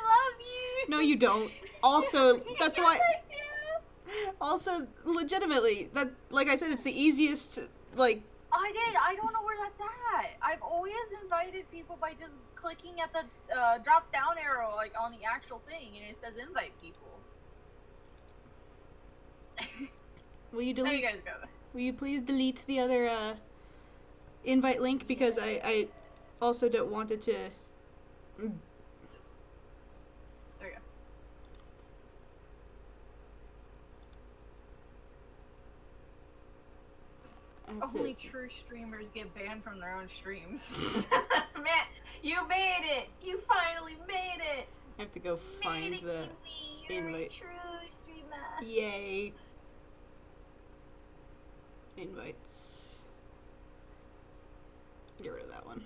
love you. No, you don't. Also, that's why. Yes, I do. Also, legitimately, that, like I said, it's the easiest, like, I don't know where that's at. I've always invited people by just clicking at the drop down arrow, like on the actual thing, and it says invite people. will you There you delete, guys go. will you please delete the other, invite link, because I also don't want it to, There you go. I have to- Only true streamers get banned from their own streams. Man, you made it! You finally made it! I have to go find Made it, the, Kiwi. You're a invite. true streamer. yay, invites, get rid of that one.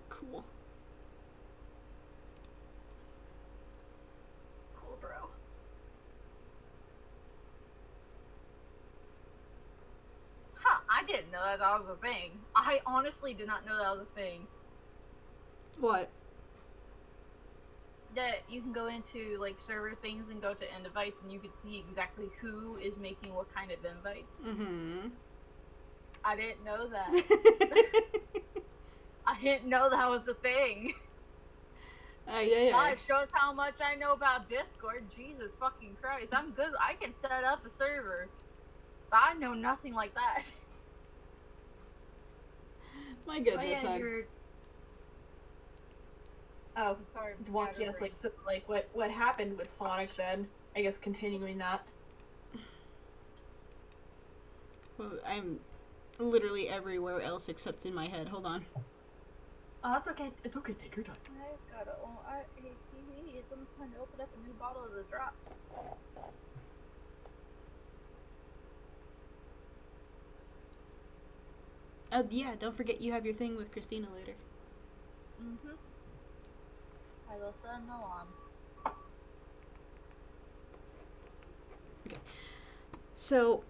Cool. Cool, bro. Huh, I didn't know that was a thing. I honestly did not know that was a thing. What? That you can go into like server things and go to invites and you can see exactly who is making what kind of invites. Mm-hmm. I didn't know that. I didn't know that was a thing. Yeah. God, it shows how much I know about Discord. Jesus fucking Christ. I'm good. I can set up a server. But I know nothing like that. My Oh goodness, yeah, hon. you're... Oh, I'm sorry. well, yes, like, so, like, what happened with Sonic then? I guess continuing that. Well, I'm literally everywhere else except in my head. Hold on. Oh, that's okay. It's okay. Take your time. I've got hey, Kiwi, it's almost time to open up a new bottle of the drop. Oh, yeah, don't forget you have your thing with Christina later. Mm-hmm. I will send the alarm. So,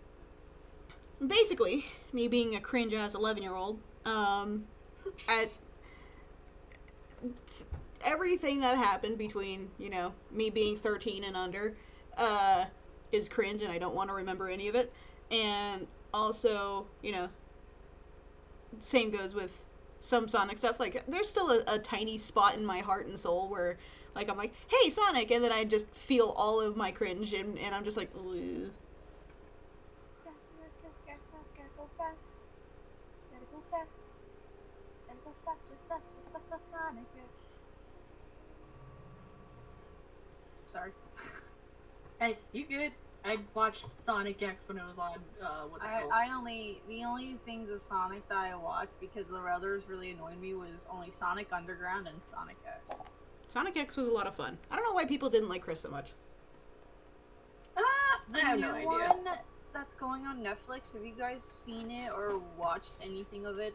basically, me being a cringe-ass 11-year-old, at everything that happened between, me being 13 and under is cringe, and I don't want to remember any of it. And also, same goes with some Sonic stuff. Like, there's still a tiny spot in my heart and soul where, like, I'm like, hey, Sonic, and then I just feel all of my cringe, and I'm just like, ugh. Gotta go fast. Gotta go fast. Gotta go faster, Sonic. Sorry. Hey, you good? I watched Sonic X when it was on, The only things of Sonic that I watched because the others really annoyed me was only Sonic Underground and Sonic X. Sonic X was a lot of fun. I don't know why people didn't like Chris so much. The I have new no idea. one that's going on Netflix, have you guys seen it or watched anything of it?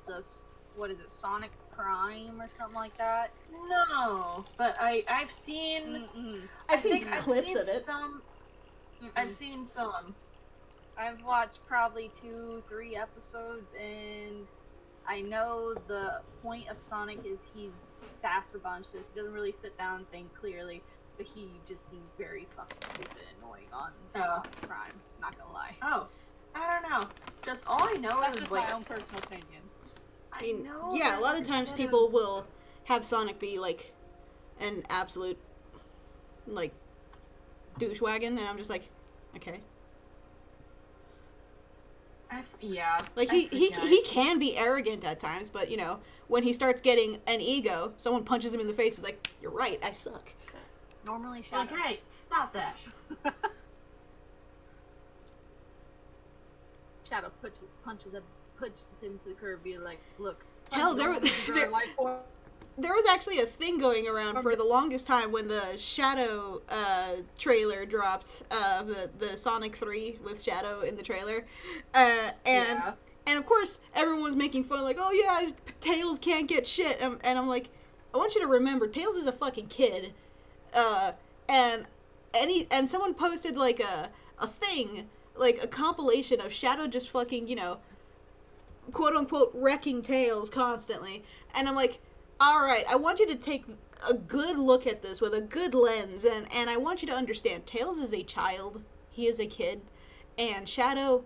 What is it, Sonic Prime or something like that? No, but I've seen... I've seen think clips of it. I've seen some. I've watched probably 2-3 episodes, and I know the point of Sonic is he's fast for bunches. He doesn't really sit down and think clearly, but he just seems very fucking stupid and annoying on Sonic Prime. Not gonna lie. Oh, I don't know. Just all I know That's is just like my own personal opinion. I mean, know yeah, a there's lot like of times set people will have Sonic be, like, an absolute, like, douchewaggon, and I'm just like, okay. Like, he can be arrogant at times, but, when he starts getting an ego, someone punches him in the face, he's like, you're right, I suck. Normally, Shadow. Okay, stop that. Shadow punches him to the curb, be like, look. Hell, there was actually a thing going around for the longest time when the Shadow trailer dropped, the Sonic 3 with Shadow in the trailer, and of course everyone was making fun, like, oh yeah, Tails can't get shit, and I'm like, I want you to remember, Tails is a fucking kid, and someone posted like a thing, like a compilation of Shadow just fucking, quote unquote wrecking Tails constantly, and I'm like, alright, I want you to take a good look at this with a good lens, and I want you to understand, Tails is a child, he is a kid, and Shadow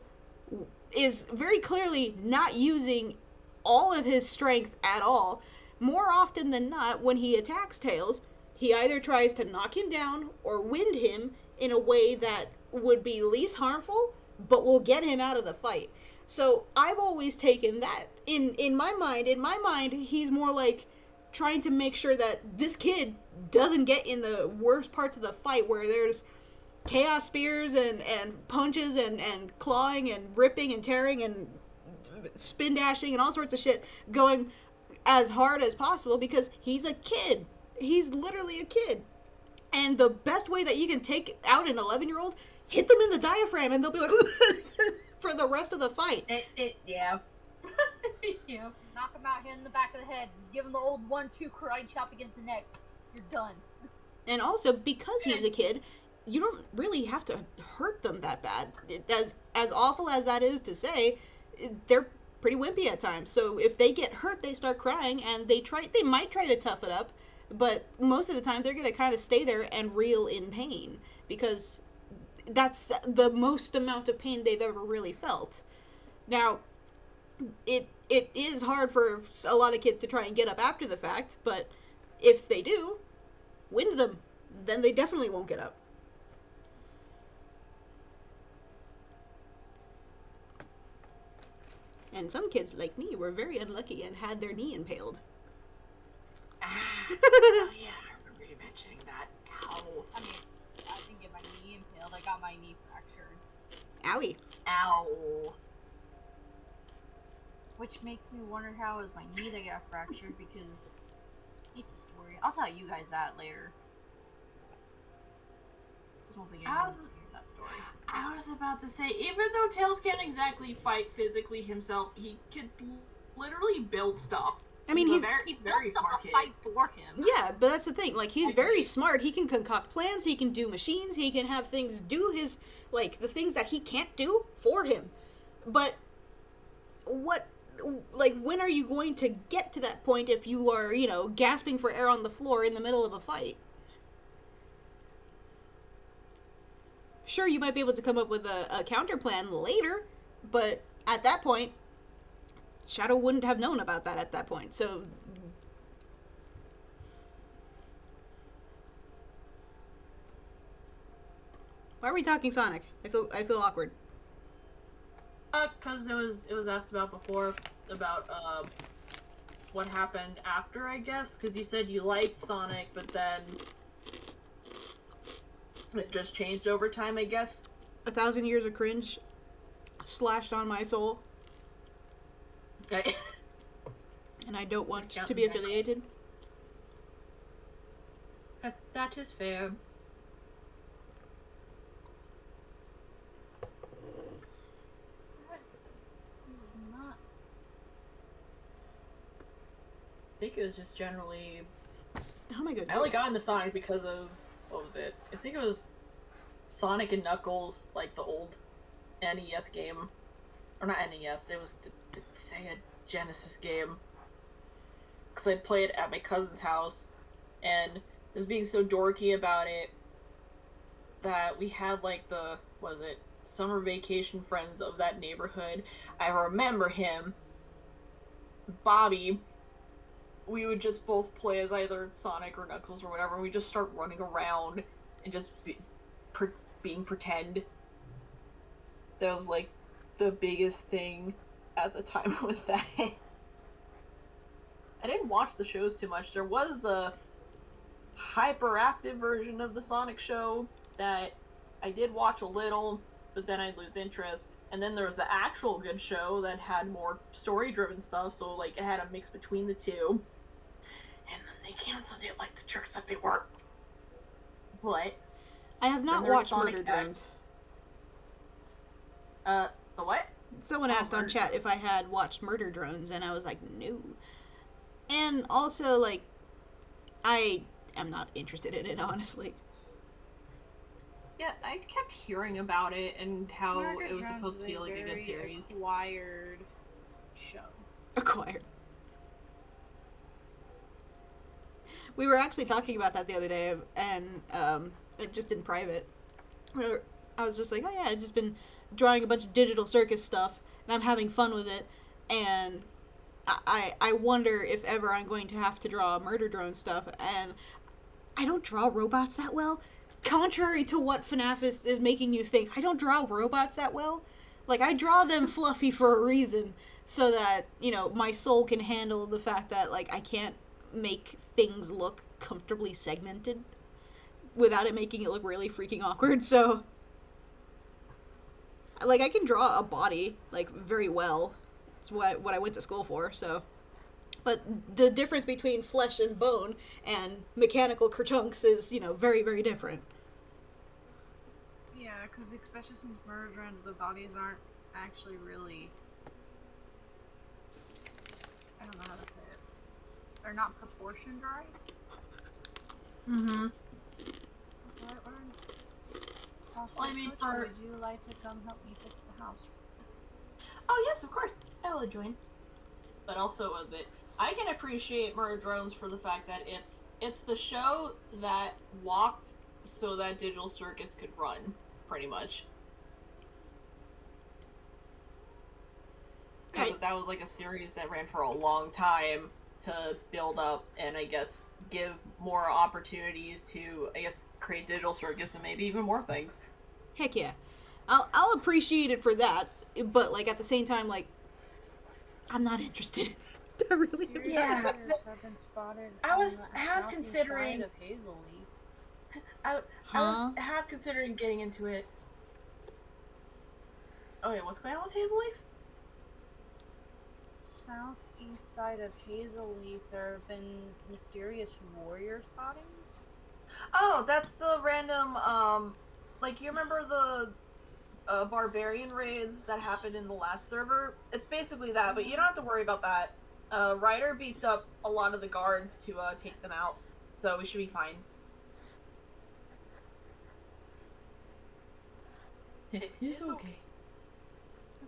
is very clearly not using all of his strength at all. More often than not, when he attacks Tails, he either tries to knock him down or wind him in a way that would be least harmful, but will get him out of the fight. So I've always taken that. In my mind, he's more like trying to make sure that this kid doesn't get in the worst parts of the fight where there's chaos spears and punches and clawing and ripping and tearing and spin dashing and all sorts of shit going as hard as possible, because he's a kid. He's literally a kid. And the best way that you can take out an 11-year-old, hit them in the diaphragm and they'll be like for the rest of the fight. Yeah. Yeah. Knock him out, hit him in the back of the head, give him the old 1-2 karate chop against the neck. You're done. And also, because he's a kid, you don't really have to hurt them that bad. As awful as that is to say, they're pretty wimpy at times. So if they get hurt, they start crying, and they might try to tough it up, but most of the time they're going to kind of stay there and reel in pain, because that's the most amount of pain they've ever really felt. Now, it is hard for a lot of kids to try and get up after the fact, but if they do, wind them, then they definitely won't get up. And some kids, like me, were very unlucky and had their knee impaled. Oh yeah, I remember you mentioning that. Ow. I mean, I didn't get my knee impaled, I got my knee fractured. Owie. Ow. Which makes me wonder how it was my knee that got fractured, because it's a story. I'll tell you guys that later. I don't think anyone wants to hear that story. I was about to say, even though Tails can't exactly fight physically himself, he could literally build stuff. I mean, He very built stuff smart to kid. fight for him. Yeah, but that's the thing. Like, he's very smart. He can concoct plans. He can do machines. He can have things do his, like, the things that he can't do for him. But what like, when are you going to get to that point if you are, you know, gasping for air on the floor in the middle of a fight? Sure, you might be able to come up with a counter plan later, but at that point, Shadow wouldn't have known about that at that point, so... Why are we talking Sonic? I feel awkward. Because it was asked about before, about, what happened after, I guess, because you said you liked Sonic, but then it just changed over time, I guess. 1,000 years of cringe slashed on my soul, Okay. and I don't want to be affiliated. That is fair. I think it was just generally... How am I gonna I only got into Sonic because of... What was it? I think it was Sonic and Knuckles, like the old NES game. Or not NES, it was the Sega Genesis game. Because I'd play it at my cousin's house, and was being so dorky about it that we had, like, the... What was it? Summer vacation friends of that neighborhood. I remember him. Bobby. We would just both play as either Sonic or Knuckles or whatever, and we just start running around and just being pretend. That was, like, the biggest thing at the time with that. I didn't watch the shows too much. There was the hyperactive version of the Sonic show that I did watch a little, but then I'd lose interest. And then there was the actual good show that had more story-driven stuff, so, like, it had a mix between the two. And then they canceled it like the jerks that they were. But I have not there's watched Sonic Murder Drones. the what? Someone asked on chat if I had watched Murder Drones, and I was like, no. And also, like, I am not interested in it, honestly. Yeah, I kept hearing about it and how Murder it was Drones supposed to be is a like a good very series. Acquired show. Acquired. We were actually talking about that the other day, and just in private, where I was just like, oh yeah, I've just been drawing a bunch of Digital Circus stuff, and I'm having fun with it, and I wonder if ever I'm going to have to draw Murder Drone stuff, and I don't draw robots that well. Contrary to what FNAF is making you think, I don't draw robots that well. Like, I draw them fluffy for a reason, so that, you know, my soul can handle the fact that, like, I can't make things look comfortably segmented without it making it look really freaking awkward, so... Like, I can draw a body, like, very well. It's what I went to school for, so... But the difference between flesh and bone and mechanical kerchunks is, you know, very, very different. Yeah, because especially since Murder Drones, the bodies aren't actually really... I don't know how to say it. They're not proportioned right. Mm-hmm. Well, I mean, for... would you like to come help me fix the house? Oh yes, of course. I will join. But also, was it? I can appreciate Murder Drones for the fact that it's the show that walked so that Digital Circus could run, pretty much. That was like a series that ran for a long time to build up and I guess give more opportunities to, I guess, create Digital Circus and maybe even more things. Heck yeah. I'll appreciate it for that, but, like, at the same time, like, I'm not interested. I really am. Yeah. Have been spotted I was on the half southeast considering- side of Hazelleaf. I was half considering getting into it. Oh wait, what's going on with Hazelleaf? Southeast side of Hazelleaf, there have been mysterious warrior spottings. Oh, that's the random, like, you remember the barbarian raids that happened in the last server? It's basically that, but you don't have to worry about that. Ryder beefed up a lot of the guards to, take them out, so we should be fine. It's okay.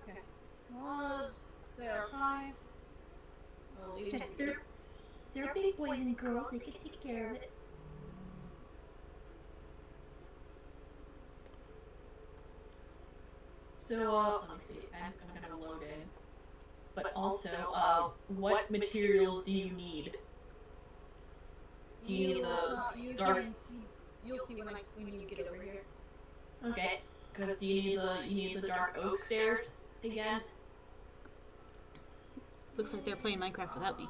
Okay. Was They are fine. We'll leave Check them. they're big boys and girls. They can take care of it. So, let me see. I'm gonna load in. But also, what materials do you need? Do you need the dark? You'll see when you get over here. Okay. Because do you need the dark oak stairs again? Looks like they're playing Minecraft without me.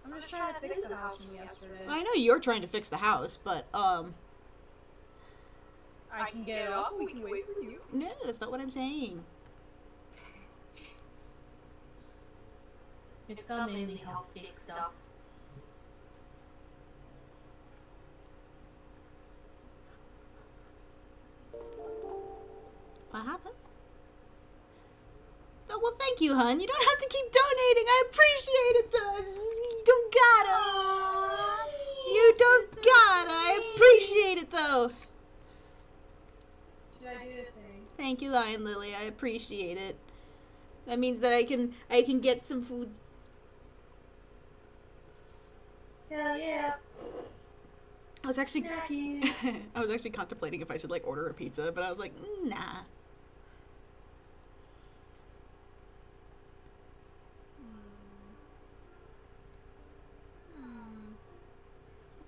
I'm just trying to fix the house from yesterday. I know you're trying to fix the house, but I can get it up. We can wait for you. no, that's not what I'm saying. It's all mainly help fix stuff. What happened? Oh, well, thank you, hun. You don't have to keep donating. I appreciate it, though. You don't gotta. You don't gotta. I appreciate it, though. Should I do a thing? Thank you, Lion Lily. I appreciate it. That means that I can get some food. Hell yeah. I was actually Snackies. I was actually contemplating if I should like order a pizza, but I was like, nah.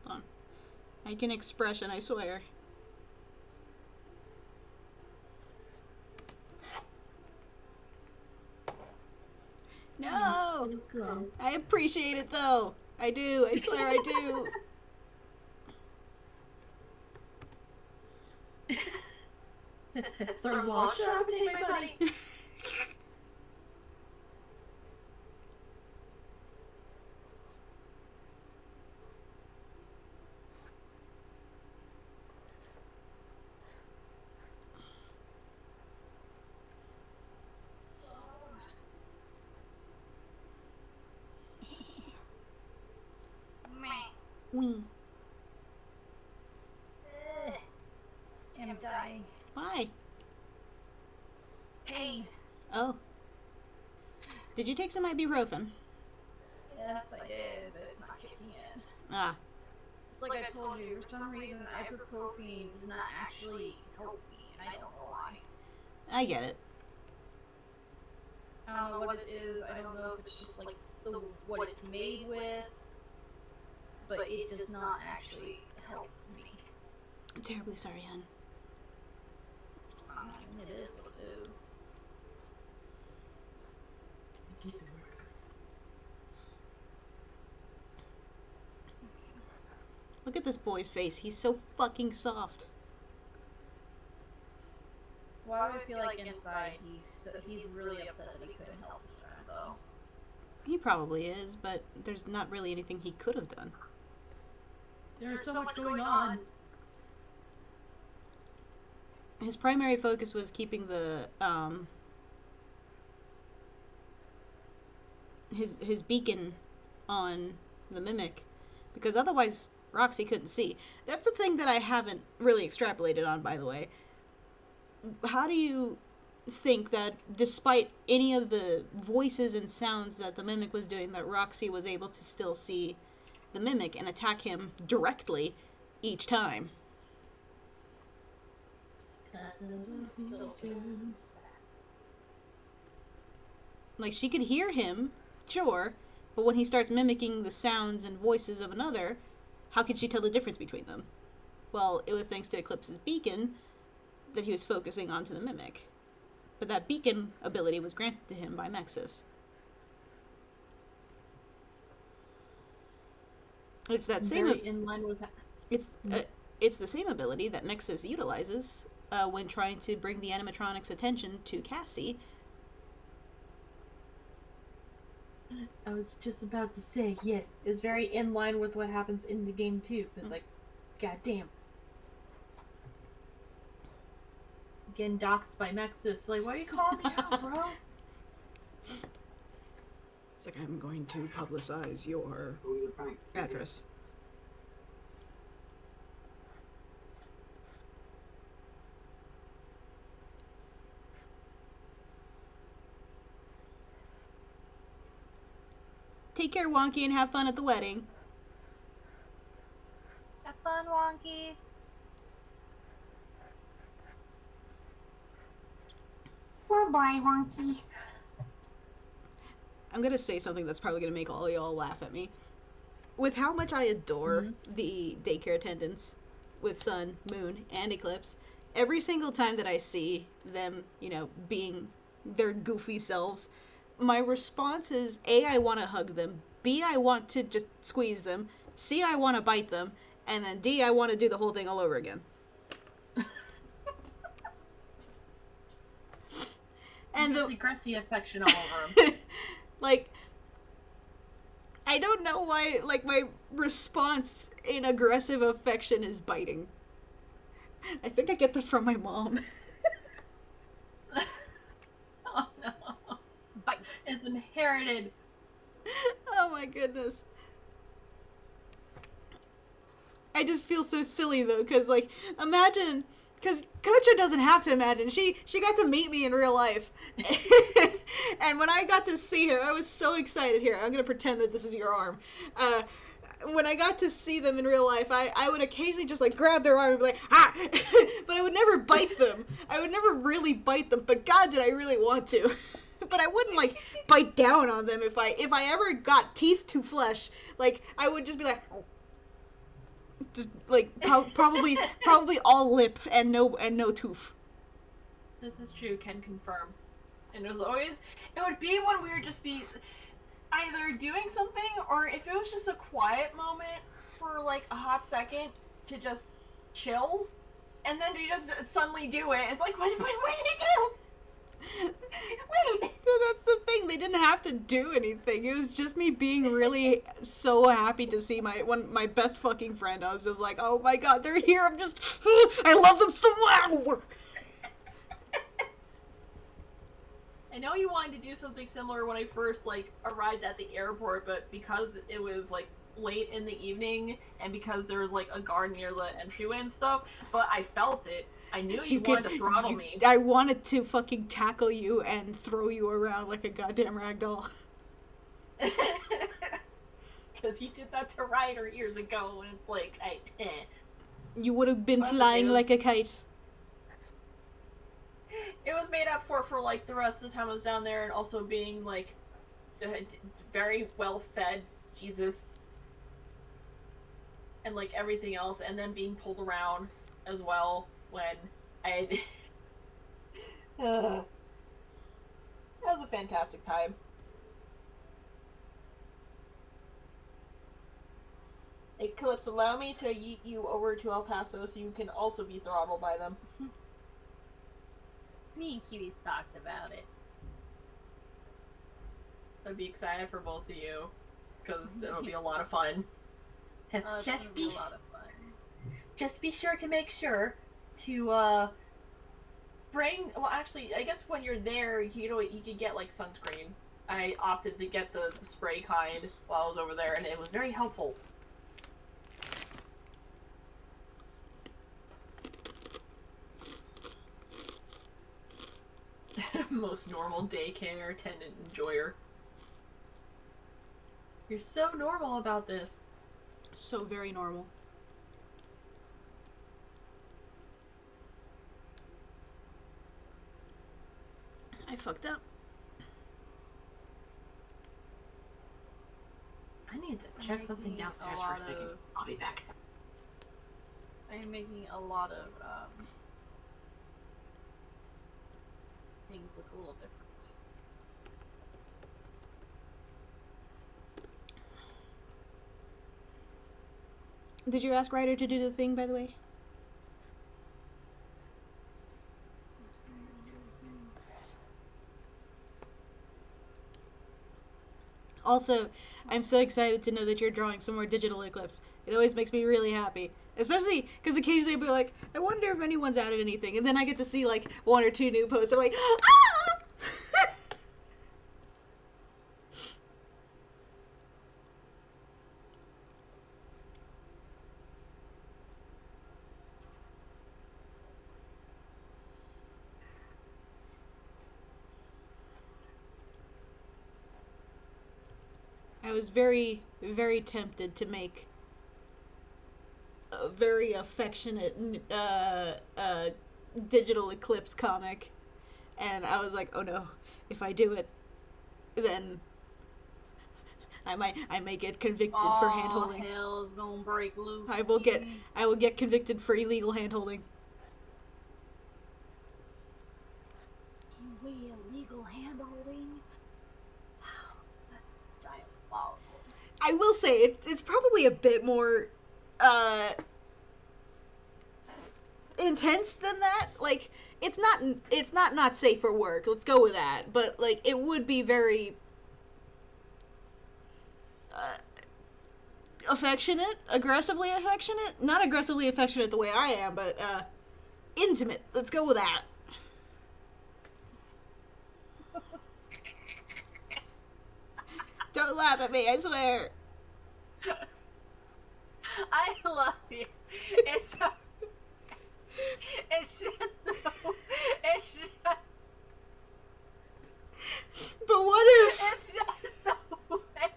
Hold on. I can expression, I swear. No! I appreciate it though. I do. I swear I do. Throws wall. Shut up, take my money. Wee. I'm dying. Why? Pain. Oh. Did you take some ibuprofen? Yes, I did, but it's not kicking in. Ah. It's like I told you, for some reason ibuprofen does not actually help me, and I don't know why. I get it. I don't know what it is. I don't know if it's just like what it's made with, but it does not actually help me. I'm terribly sorry, hon. It's fine. It is what it is. Get to work. Look at this boy's face. He's so fucking soft. Why do I feel like inside he's really upset that he couldn't help his friend though? He probably is, but there's not really anything he could have done. There's so much going on. His primary focus was keeping the his beacon on the mimic, because otherwise Roxy couldn't see. That's a thing that I haven't really extrapolated on, by the way. How do you think that despite any of the voices and sounds that the mimic was doing, that Roxy was able to still see the mimic and attack him directly each time? Like, she could hear him, sure, but when he starts mimicking the sounds and voices of another, how could she tell the difference between them? Well, it was thanks to Eclipse's beacon that he was focusing onto the mimic. But that beacon ability was granted to him by Mexis. It's that same. Very in line with that. It's the same ability that Mexis utilizes when trying to bring the animatronic's attention to Cassie. I was just about to say, yes, it's very in line with what happens in the game too, because like, goddamn. Getting doxxed by Mexis, like, why are you calling me out, bro? It's like, I'm going to publicize your address. Take care, Wonky, and have fun at the wedding. Have fun, Wonky. Goodbye, Wonky. I'm gonna say something that's probably gonna make all of y'all laugh at me. With how much I adore the daycare attendants with Sun, Moon, and Eclipse, every single time that I see them, you know, being their goofy selves, my response is A, I want to hug them, B, I want to just squeeze them, C, I want to bite them, and then D, I want to do the whole thing all over again. And the aggressive affection all over him. like, I don't know why, like, my response in aggressive affection is biting. I think I get that from my mom. Oh no. Bite. It's inherited. Oh my goodness. I just feel so silly though, because like, imagine, because Kocha doesn't have to imagine. She got to meet me in real life. And when I got to see her, I was so excited. Here, I'm going to pretend that this is your arm. When I got to see them in real life, I would occasionally just like grab their arm and be like, ah! But I would never bite them. I would never really bite them, but God, did I really want to. But I wouldn't like bite down on them if I ever got teeth to flesh. Like, I would just be like, just like probably all lip and no tooth. This is true, can confirm. And it would be when we would just be either doing something, or if it was just a quiet moment for like a hot second to just chill, and then to just suddenly do it. It's like, what did you do? Wait! So that's the thing. They didn't have to do anything. It was just me being really so happy to see my best fucking friend. I was just like, oh my God, they're here. I'm just, I love them so much. I know you wanted to do something similar when I first like arrived at the airport, but because it was like late in the evening and because there was like a guard near the entryway and stuff, but I felt it. I knew you wanted to throttle me. I wanted to fucking tackle you and throw you around like a goddamn ragdoll. Because you did that to Ryder years ago, and it's like, You would have been Well, flying okay. like a kite. It was made up for like the rest of the time I was down there, and also being like very well fed, Jesus, and like everything else, and then being pulled around as well when I. That was a fantastic time. Eclipse, allow me to yeet you over to El Paso so you can also be throttled by them. Me and Kiwi's talked about it. I'd be excited for both of you, because it'll be a lot of fun. It's gonna be a lot of fun. Just be sure to make sure to bring. Well, actually, I guess when you're there, you know, you could get like sunscreen. I opted to get the spray kind while I was over there, and it was very helpful. Most normal daycare attendant enjoyer. You're so normal about this. So very normal. I fucked up. I need to check something downstairs for a second. I'll be back. I'm making a lot of things look a little different. Did you ask Ryder to do the thing, by the way? Also, I'm so excited to know that you're drawing some more digital Eclipse. It always makes me really happy. Especially because occasionally I'll be like, I wonder if anyone's added anything. And then I get to see like one or two new posts. I'm like, ah! I was very, very tempted to make a very affectionate digital eclipse comic, and I was like, oh no, if I do it, then I may get convicted for handholding. Hell's gonna break loose. I will get convicted for illegal handholding. We illegal handholding? Wow, that's diabolical. I will say it's probably a bit more intense than that. Like, it's not safe for work. Let's go with that. But like, it would be very affectionate, aggressively affectionate. Not aggressively affectionate the way I am, but intimate. Let's go with that. Don't laugh at me, I swear. I love you. It's just But what if it's just the way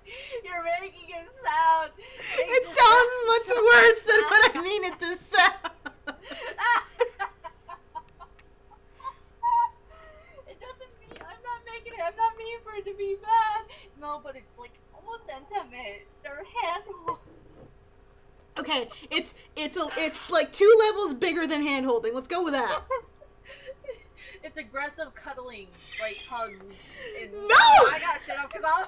you're making it sound. it sounds much worse than what I mean it to sound? It doesn't mean I'm not meaning for it to be bad. No, but it's like almost intimate. They're handhold. Okay, it's like 2 levels bigger than hand holding. Let's go with that. It's aggressive cuddling, like hugs. And No! I got shit up because I'm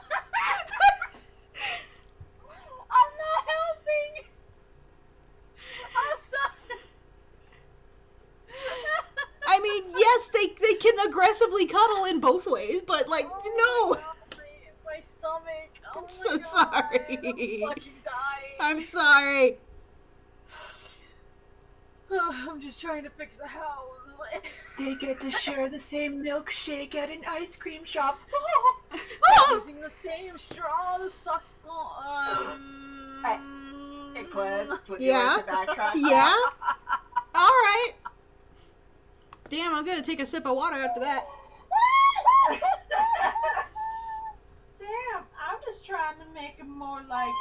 not helping. I'm sorry. I mean, yes, they can aggressively cuddle in both ways, but like, no. My stomach. Oh I'm my so God. sorry. I'm fucking dying. I'm sorry. I'm just trying to fix a house. They get to share the same milkshake at an ice cream shop. Using the same straw to suck on. Eclipse. Would Yeah. you like to backtrack? Yeah. All right. Damn, I'm gonna take a sip of water after that. Damn, I'm just trying to make it more like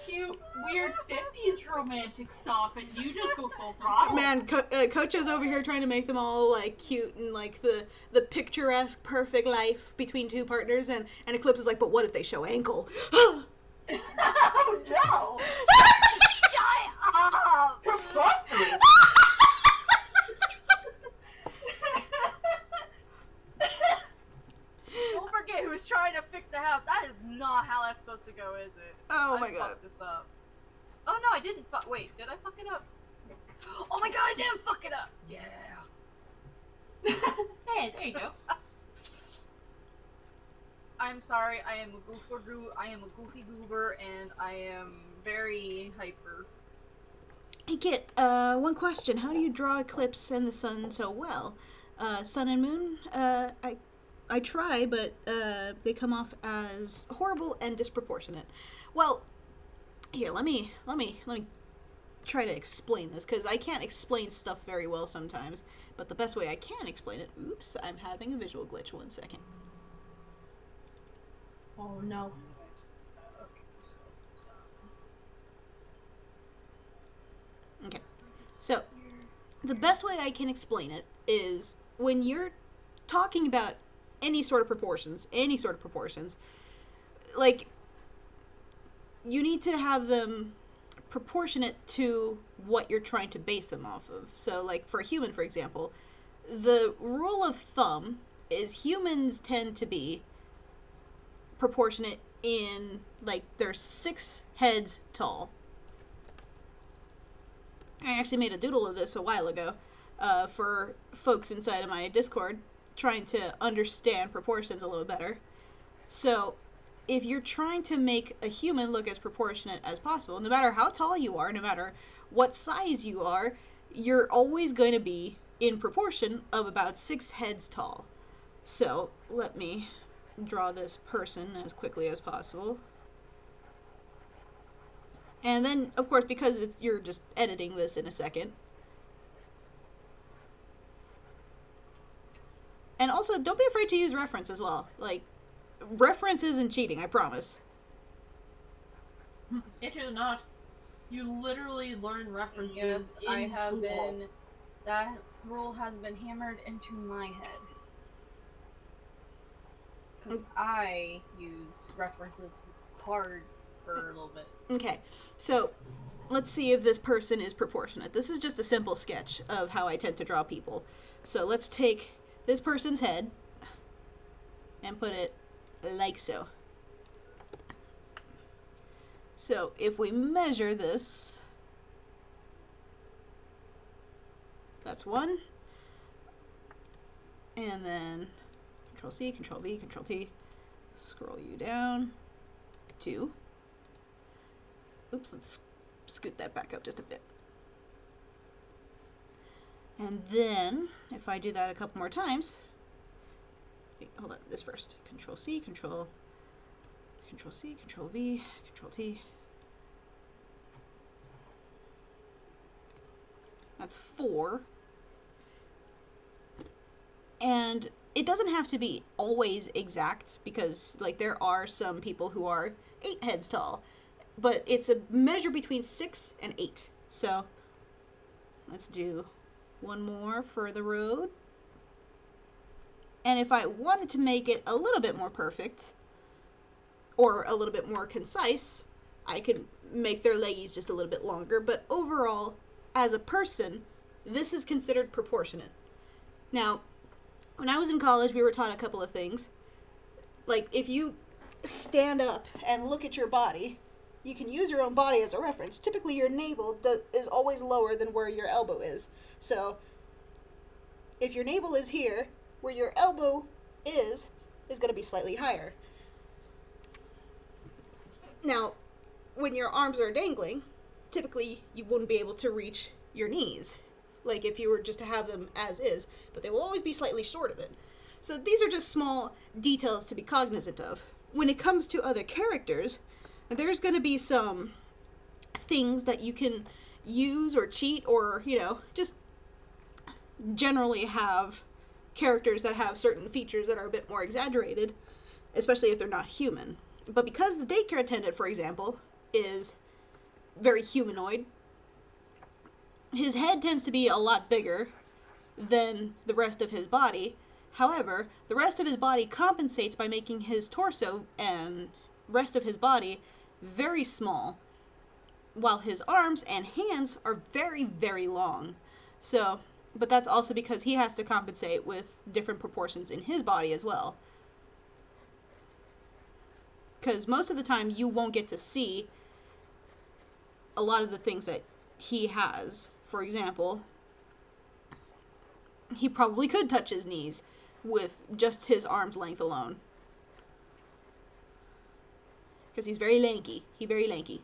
cute, weird 50s romantic stuff, and you just go full throttle. Man, Coach is over here trying to make them all like cute and like the picturesque, perfect life between 2 partners, and Eclipse is like, but what if they show ankle? Oh no! Shut up! Preposterous! Don't forget who's trying to fix the house. That is not how that's supposed to go, is it? Oh I my god. fucked this up. Oh no, I didn't. Wait, did I fuck it up? Oh my god, I didn't fuck it up. Yeah. Hey, there you go. I'm sorry. I am a goofy goober, and I am very hyper. Hey Kit, one question. How do you draw Eclipse and the sun so well? Sun and moon, I try, but they come off as horrible and disproportionate. Well, here, let me try to explain this, because I can't explain stuff very well sometimes, but the best way I can explain it... Oops, I'm having a visual glitch. 1 second. Oh no. Okay, so the best way I can explain it is when you're talking about any sort of proportions, like, you need to have them proportionate to what you're trying to base them off of. So, like, for a human, for example, the rule of thumb is humans tend to be proportionate in, like, they're 6 heads tall. I actually made a doodle of this a while ago for folks inside of my Discord trying to understand proportions a little better. So, if you're trying to make a human look as proportionate as possible, no matter how tall you are, no matter what size you are, you're always going to be in proportion of about 6 heads tall. So, let me draw this person as quickly as possible. And then, of course, because you're just editing this in a second. And also, don't be afraid to use reference as well. Like, reference isn't cheating, I promise. It is not. You literally learn references Yes, in I have school. been. That rule has been hammered into my head. Because I use references hard for a little bit. Okay, so let's see if this person is proportionate. This is just a simple sketch of how I tend to draw people. So let's take this person's head and put it like so. So if we measure this, that's 1. And then Control C, Control V, Control T, scroll you down, 2. Oops, let's scoot that back up just a bit. And then, if I do that a couple more times, wait, hold on, this first. Control C, Control C, Control V, Control T. That's 4. And it doesn't have to be always exact because, like, there are some people who are 8 heads tall. But it's a measure between 6 and 8. So let's do one more for the road. And if I wanted to make it a little bit more perfect, or a little bit more concise, I could make their leggies just a little bit longer. But overall, as a person, this is considered proportionate. Now, when I was in college, we were taught a couple of things. Like, if you stand up and look at your body, you can use your own body as a reference. Typically, your navel is always lower than where your elbow is. So, if your navel is here, where your elbow is going to be slightly higher. Now, when your arms are dangling, typically you wouldn't be able to reach your knees, like if you were just to have them as is, but they will always be slightly short of it. So these are just small details to be cognizant of. When it comes to other characters, there's going to be some things that you can use or cheat or, just generally have characters that have certain features that are a bit more exaggerated, especially if they're not human. But because the daycare attendant, for example, is very humanoid, his head tends to be a lot bigger than the rest of his body. However, the rest of his body compensates by making his torso and rest of his body very small, while his arms and hands are very, very long. So, but that's also because he has to compensate with different proportions in his body as well. Because most of the time you won't get to see a lot of the things that he has. For example, he probably could touch his knees with just his arm's length alone. Because he's very lanky. He's very lanky.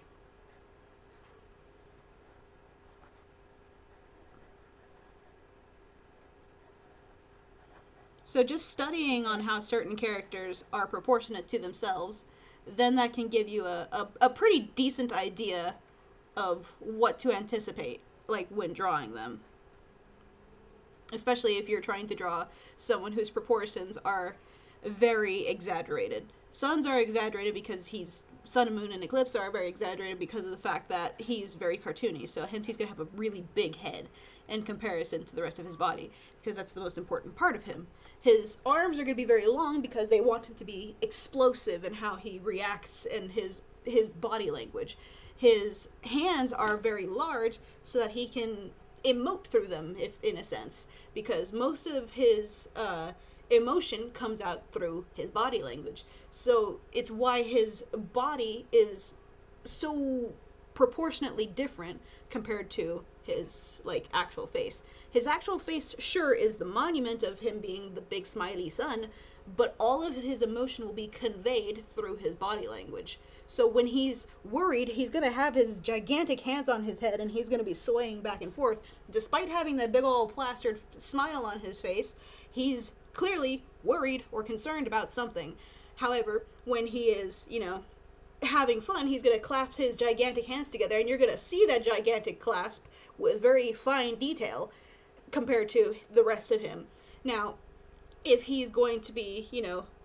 So just studying on how certain characters are proportionate to themselves, then that can give you a pretty decent idea of what to anticipate, like when drawing them. Especially if you're trying to draw someone whose proportions are very exaggerated. Sun's are exaggerated because Sun and Moon and Eclipse are very exaggerated because of the fact that he's very cartoony, so hence he's going to have a really big head in comparison to the rest of his body, because that's the most important part of him. His arms are going to be very long because they want him to be explosive in how he reacts and his body language. His hands are very large so that he can emote through them, if in a sense, because most of his emotion comes out through his body language. So it's why his body is so proportionately different compared to his actual face. His actual face sure is the monument of him being the big smiley sun, but all of his emotion will be conveyed through his body language. So when he's worried, he's going to have his gigantic hands on his head and he's going to be swaying back and forth. Despite having that big old plastered smile on his face, he's clearly worried or concerned about something. However, when he is, having fun, he's going to clasp his gigantic hands together, and you're going to see that gigantic clasp with very fine detail compared to the rest of him. Now, if he's going to be,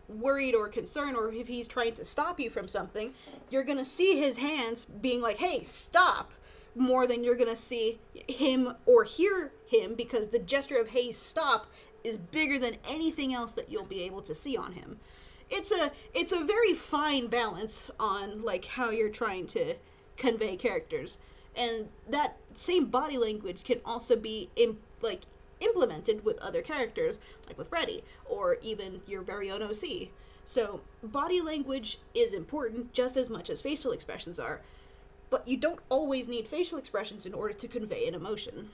worried or concerned, or if he's trying to stop you from something, you're going to see his hands being like, hey, stop, more than you're going to see him or hear him, because the gesture of, hey, stop, is bigger than anything else that you'll be able to see on him. It's a very fine balance on, like, how you're trying to convey characters. And that same body language can also be, implemented with other characters, like with Freddy, or even your very own OC. So, body language is important just as much as facial expressions are, but you don't always need facial expressions in order to convey an emotion.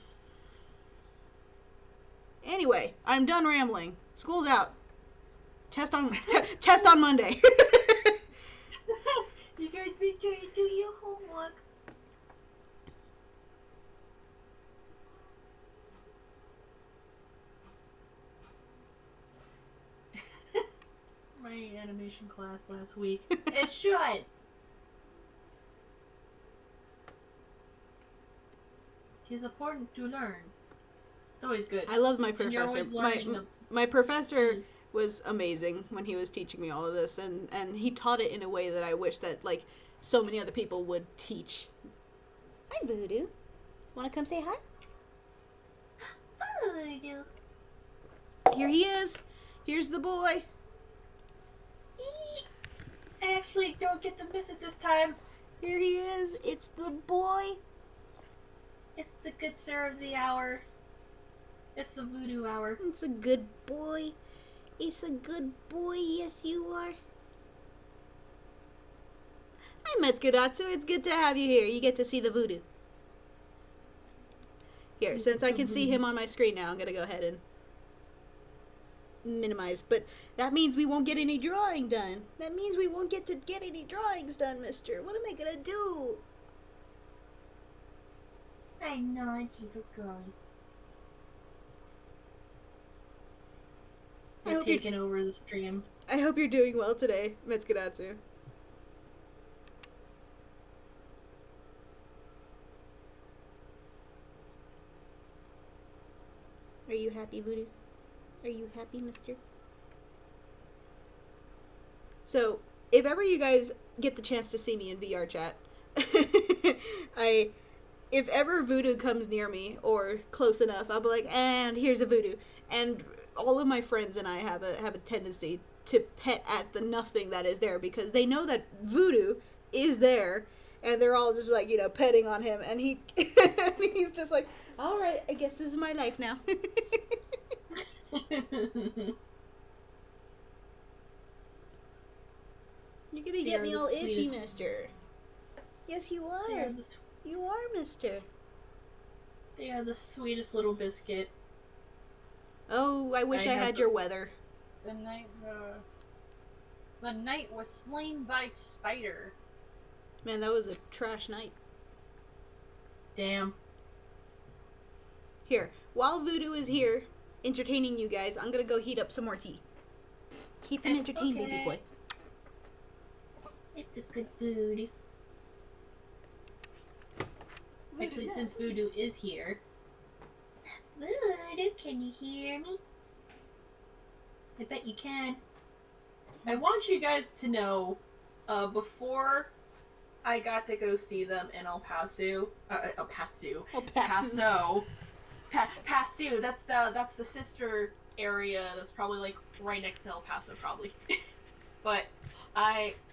Anyway, I'm done rambling. School's out. Test on Monday. You guys be sure you do your homework. My animation class last week. It should. It is important to learn. It's always good. I love my And you're professor. always learning My professor was amazing when he was teaching me all of this, and he taught it in a way that I wish that, like, so many other people would teach. Hi, Voodoo. Want to come say hi? Voodoo. Here he is. Here's the boy. I actually don't get to miss it this time. Here he is. It's the boy. It's the good sir of the hour. It's the voodoo hour. It's a good boy. It's a good boy. Yes, you are. Hi, Metsukudatsu. It's good to have you here. You get to see the voodoo. Here, since I can see him on my screen now, I'm going to go ahead and minimize. But that means we won't get any drawing done. That means we won't get any drawings done, mister. What am I going to do? I know, he's a girl. I I've hope you're- taken over the stream. I hope you're doing well today, Metsukudatsu. Are you happy, Voodoo? Are you happy, mister? So, if ever you guys get the chance to see me in VR chat, if ever Voodoo comes near me or close enough, I'll be like, and here's a Voodoo. And all of my friends and I have a tendency to pet at the nothing that is there, because they know that Voodoo is there, and they're all just like, petting on him, and he's just like, all right, I guess this is my life now. You're gonna They get are me the all itchy, sweetest- mister. Yes, you They are. are the, You are, mister. they are the sweetest little biscuit. Oh, I wish I I have had the- your weather. The knight was slain by spider. Man, that was a trash night. Damn. Here, while Voodoo is here, entertaining you guys, I'm gonna go heat up some more tea. Keep them entertained, baby Okay. boy. It's a good food. Actually, since Voodoo is here, Voodoo, can you hear me? I bet you can. I want you guys to know, before I got to go see them in El Paso, Paso. That's the sister area. That's probably like right next to El Paso, probably. But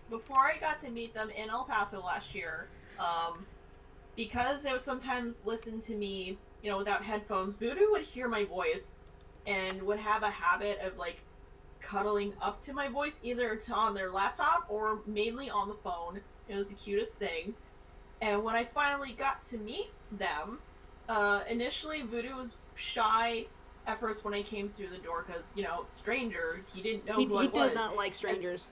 before I got to meet them in El Paso last year, because they would sometimes listen to me, without headphones, Voodoo would hear my voice and would have a habit of like cuddling up to my voice, either on their laptop or mainly on the phone. It was the cutest thing. And when I finally got to meet them, initially Voodoo was shy at first when I came through the door, because, stranger, he didn't know who I He was. does not like strangers.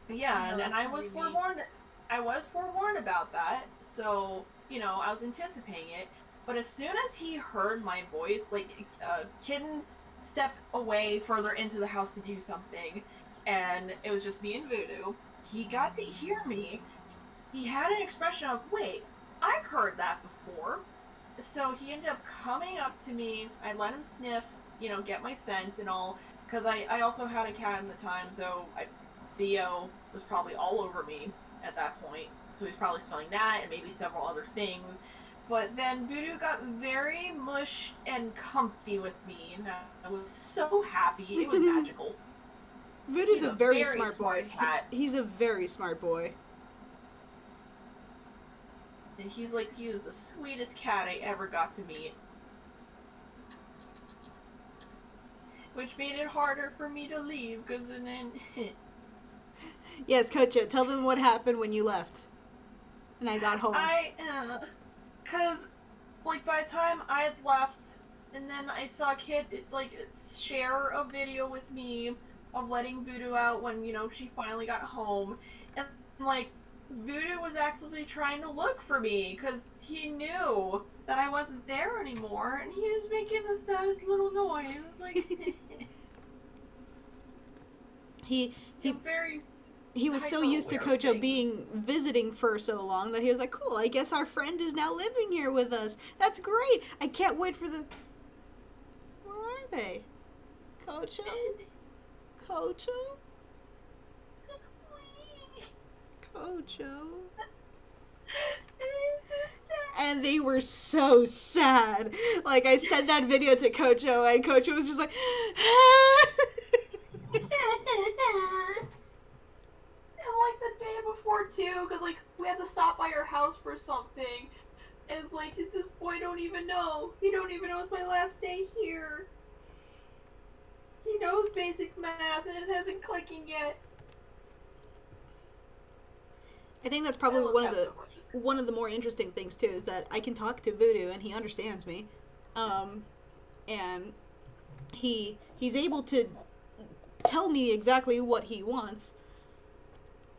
Yeah, No, and that's I was creepy. forewarned. I was forewarned about that, so I was anticipating it. But as soon as he heard my voice, like, Kitten stepped away further into the house to do something, and it was just me and Voodoo. He got to hear me. He had an expression of, "Wait, I've heard that before." So he ended up coming up to me. I let him sniff, get my scent and all. because I also had a cat at the time, so Theo was probably all over me at that point. So he's probably smelling that and maybe several other things. But then Voodoo got very mush and comfy with me, and I was so happy. It was magical. Voodoo's He's a very, very smart boy. cat. He's a very smart boy. And he is the sweetest cat I ever got to meet. Which made it harder for me to leave, because then... Yes, Kocha, tell them what happened when you left. And I got home. Because, like, by the time I had left, and then I saw Kit, share a video with me of letting Voodoo out when, she finally got home. And, like, Voodoo was actively trying to look for me, because he knew that I wasn't there anymore, and he was making the saddest little noise, like... He very... He was so used to Kojo being visiting for so long that he was like, cool, I guess our friend is now living here with us. That's great. I can't wait for the... Where are they? Kojo? Kojo? Kojo? And they were so sad. Like, I sent that video to Kojo, and Kojo was just like... The day before too, because we had to stop by your house for something. And it's like, this boy don't even know. He don't even know it's my last day here. He knows basic math and it hasn't clicking yet. I think that's probably one of the more interesting things too, is that I can talk to Voodoo and he understands me, and he's able to tell me exactly what he wants.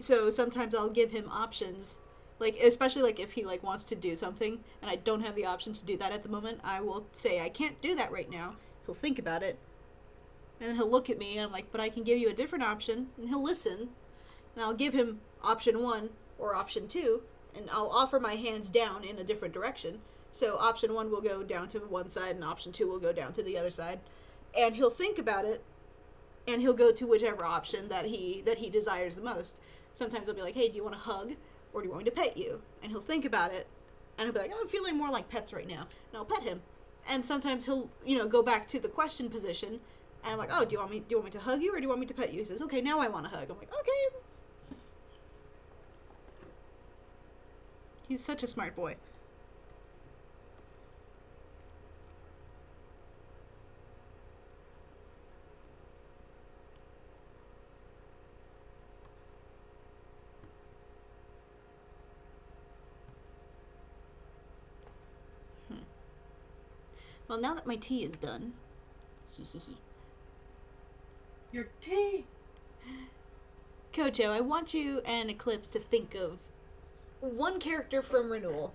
So sometimes I'll give him options, especially if he wants to do something and I don't have the option to do that at the moment. I will say I can't do that right now. He'll think about it, and then he'll look at me and I'm like, but I can give you a different option, and he'll listen, and I'll give him option 1 or option 2, and I'll offer my hands down in a different direction. So option 1 will go down to one side and option 2 will go down to the other side, and he'll think about it, and he'll go to whichever option that he desires the most. Sometimes I'll be like, hey, do you want a hug, or do you want me to pet you? And he'll think about it, and he'll be like, oh, I'm feeling more like pets right now, and I'll pet him. And sometimes he'll, go back to the question position, and I'm like, oh, do you want me to hug you, or do you want me to pet you? He says, okay, now I want a hug. I'm like, okay. He's such a smart boy. Well, now that my tea is done, Your tea! Kojo, I want you and Eclipse to think of one character from Renewal.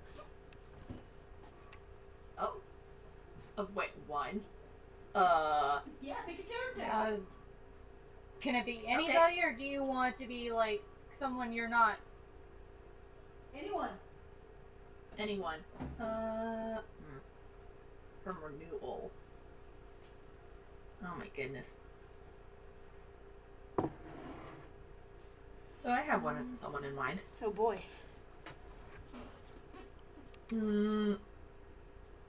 Oh. Wait, one? Yeah, pick a character. Can it be anybody, or do you want to be someone you're not? Anyone. Anyone. From Renewal. Oh my goodness. Oh, I have someone in mind. Oh boy.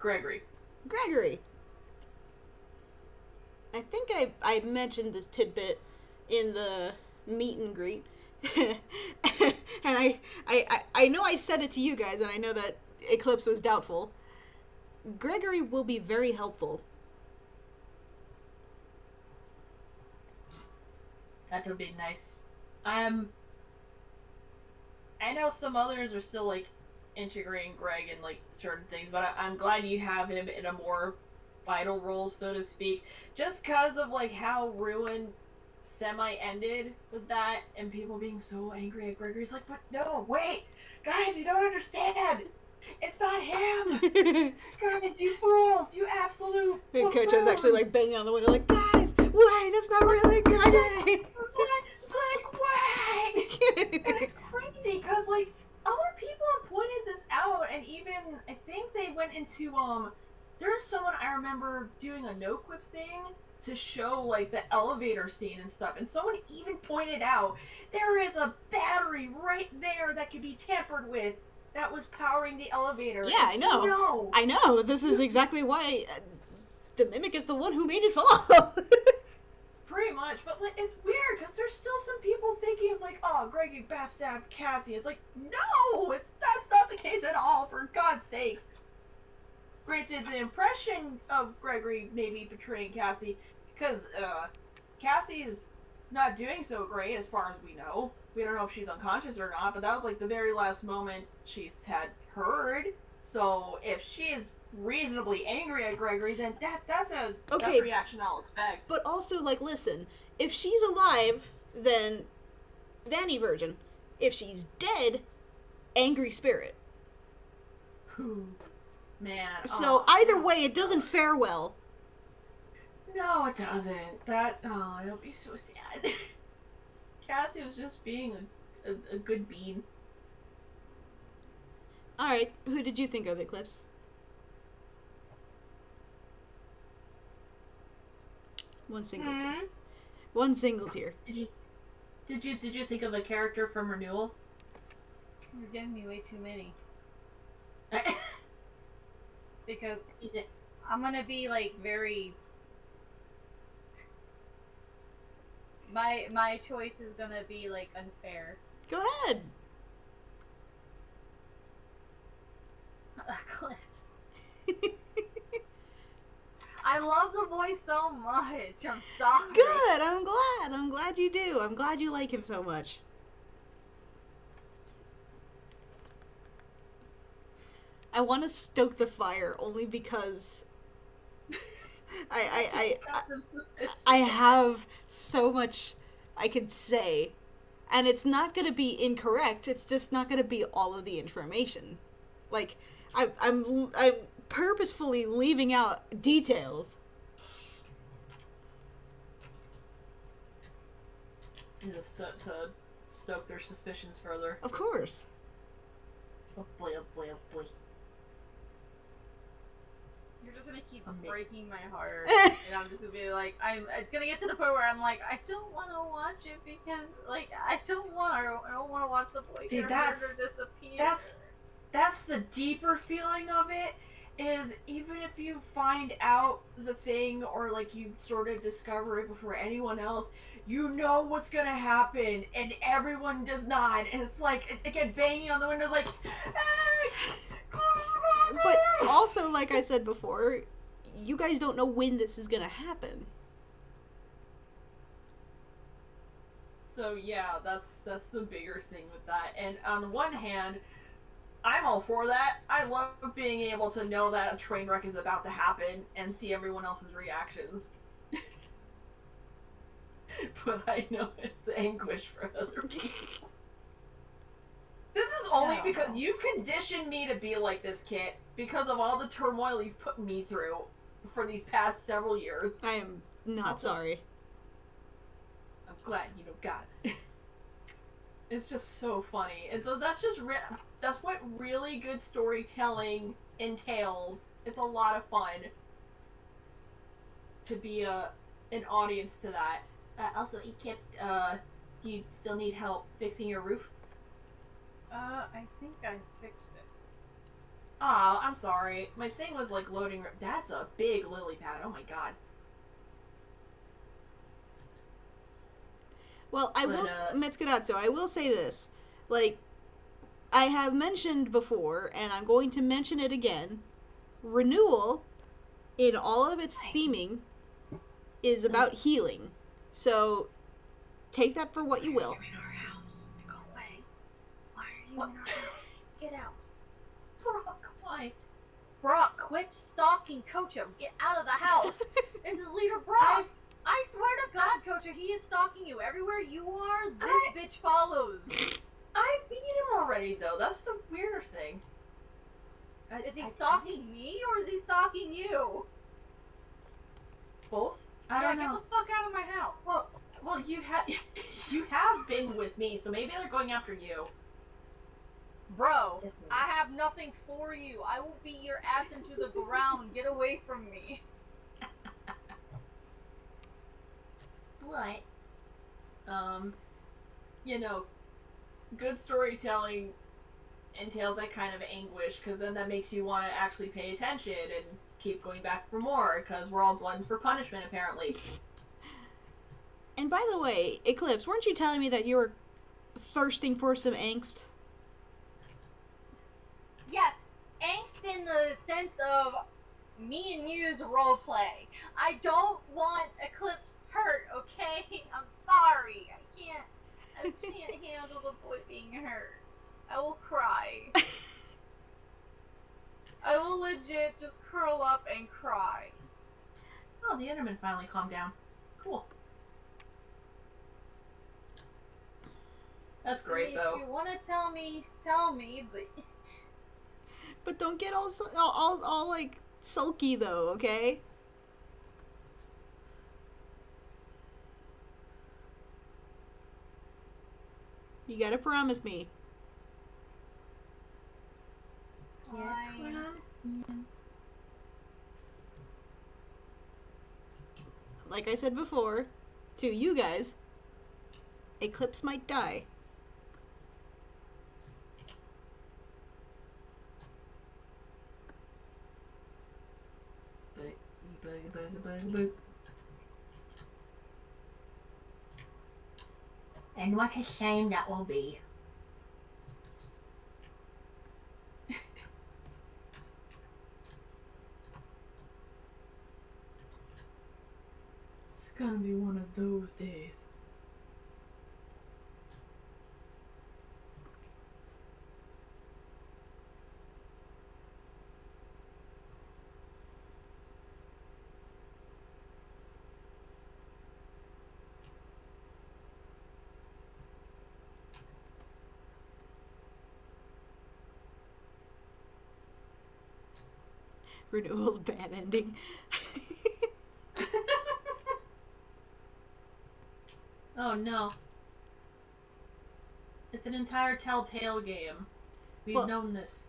Gregory. Gregory. I think I mentioned this tidbit in the meet and greet. And I know I said it to you guys, and I know that Eclipse was doubtful. Gregory will be very helpful. That would be nice. I know some others are still integrating Greg in certain things, but I'm glad you have him in a more vital role, so to speak, just because of how Ruin semi-ended with that, and people being so angry at Gregory. It's like, but no, wait, guys, you don't understand. It's not him! Guys, you fools! You absolute Kojo's actually banging on the window guys, wait, that's not really Gregory! It's wait! And it's crazy, because other people have pointed this out, and even, I think they went into, there's someone I remember doing a no clip thing to show like the elevator scene and stuff, and someone even pointed out there is a battery right there that could be tampered with that was powering the elevator. Yeah, I know. No. I know. This is exactly why the Mimic is the one who made it fall. Pretty much, but like, it's weird because there's still some people thinking it's like, oh, Gregory backstabbed Cassie. It's like, no, that's not the case at all. For God's sakes. Granted, the impression of Gregory maybe betraying Cassie, because Cassie's not doing so great as far as we know. We don't know if she's unconscious or not, but that was like the very last moment she's had heard. So if she's reasonably angry at Gregory, then that's a reaction I'll expect. But also, like, listen, if she's alive, then Vanny Virgin. If she's dead, Angry Spirit. Whew. Man. So either way, it doesn't fare well. No, it doesn't. It'll be so sad. Cassie was just being a good bean. Alright, who did you think of, Eclipse? One single tear. One single tear. Did you think of a character from Renewal? You're giving me way too many. Because I'm gonna be like very. My choice is gonna be like unfair. Go ahead. Eclipse. I love the voice so much. I'm sorry. Good. I'm glad. I'm glad you do. I'm glad you like him so much. I want to stoke the fire only because I have so much I could say, and it's not going to be incorrect. It's just not going to be all of the information. Like I'm purposefully leaving out details. Just to stoke their suspicions further. Of course. Oh boy, oh boy, oh boy. You're just gonna keep Okay. breaking my heart, and I'm just gonna be like, it's gonna get to the point where I'm like, I don't want to watch it because, like, I don't want to watch the boy See, get that's- hurt or disappear. That's the deeper feeling of it, is even if you find out the thing or like you sort of discover it before anyone else, you know what's gonna happen and everyone does not, and it's like again banging on the windows like But also, like I said before, you guys don't know when this is gonna happen. So yeah, that's the bigger thing with that. And on the one hand, I'm all for that. I love being able to know that a train wreck is about to happen and see everyone else's reactions. But I know it's anguish for other people. This is only because you've conditioned me to be like this, Kit, because of all the turmoil you've put me through for these past several years. I am not Also- sorry. I'm glad you got it. It's just so funny. That's what really good storytelling entails. It's a lot of fun to be an audience to that. Also, do you still need help fixing your roof? I think I fixed it. Aw, I'm sorry. My thing was like loading. That's a big lily pad. Oh my god. Well, I But, will, Mitsukuratsu, I will say this. Like, I have mentioned before, and I'm going to mention it again, Renewal, in all of its theming, is about healing. So, take that for what you will. You're in our house. Go away. Why are you What? in our house? Get out. Brock, why? Brock, quit stalking Kocho. Get out of the house. This is Leader Brock. I swear to God, Kocho, he is stalking you. Everywhere you are, this bitch follows. I beat him already, though. That's the weird thing. Is he stalking me or is he stalking you? Both? I Yeah, don't get know. the fuck out of my house. Well, you have been with me, so maybe they're going after you. Bro, I have nothing for you. I will beat your ass into the ground. Get away from me. What? You know, good storytelling entails that kind of anguish, because then that makes you want to actually pay attention and keep going back for more, because we're all gluttons for punishment, apparently. And by the way, Eclipse, weren't you telling me that you were thirsting for some angst? Yes, angst in the sense of me and you's roleplay. I don't want Eclipse hurt, okay? I'm sorry. I can't handle the boy being hurt. I will cry. I will legit just curl up and cry. Oh, the Enderman finally calmed down. Cool. That's great, I mean, though. If you want to tell me, but... But don't get all like sulky though, okay? You gotta promise me. Fine. Like I said before, to you guys, Eclipse might die. And what a shame that will be. It's gonna be one of those days. Renewal's bad ending. Oh no. It's an entire Telltale game. We've Well- known this.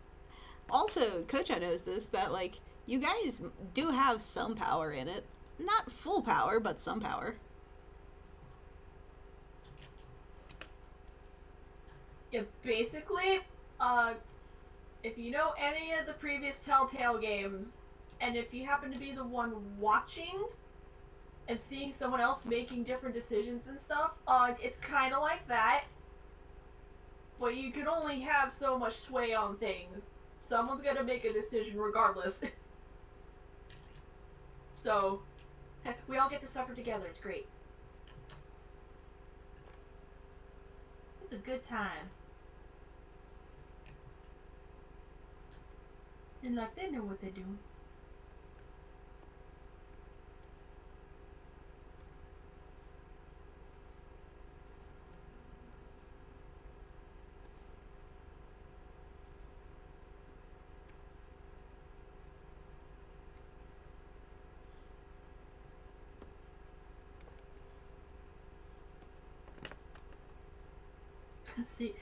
Also, Kocha knows this, that, like, you guys do have some power in it. Not full power, but some power. Yeah, basically, if you know any of the previous Telltale games, and if you happen to be the one watching and seeing someone else making different decisions and stuff, it's kind of like that. But you can only have so much sway on things. Someone's gonna make a decision regardless. So, we all get to suffer together. It's great. It's a good time. And like, they know what they're doing.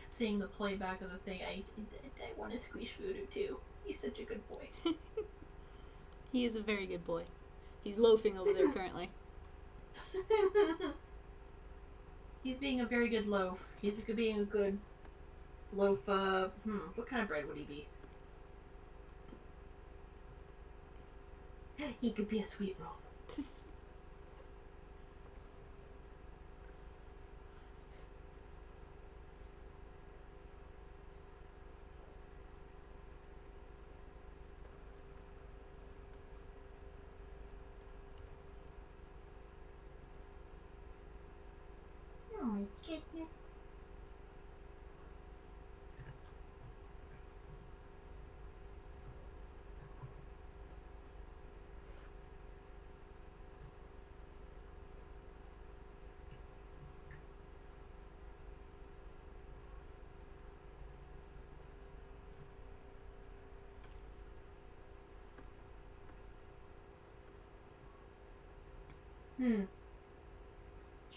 Seeing the playback of the thing, I want to squeeze Voodoo too. He's such a good boy. He is a very good boy. He's loafing over there currently. He's being a very good loaf. He's being a good loaf of... what kind of bread would he be? He could be a sweet roll. Oh my goodness.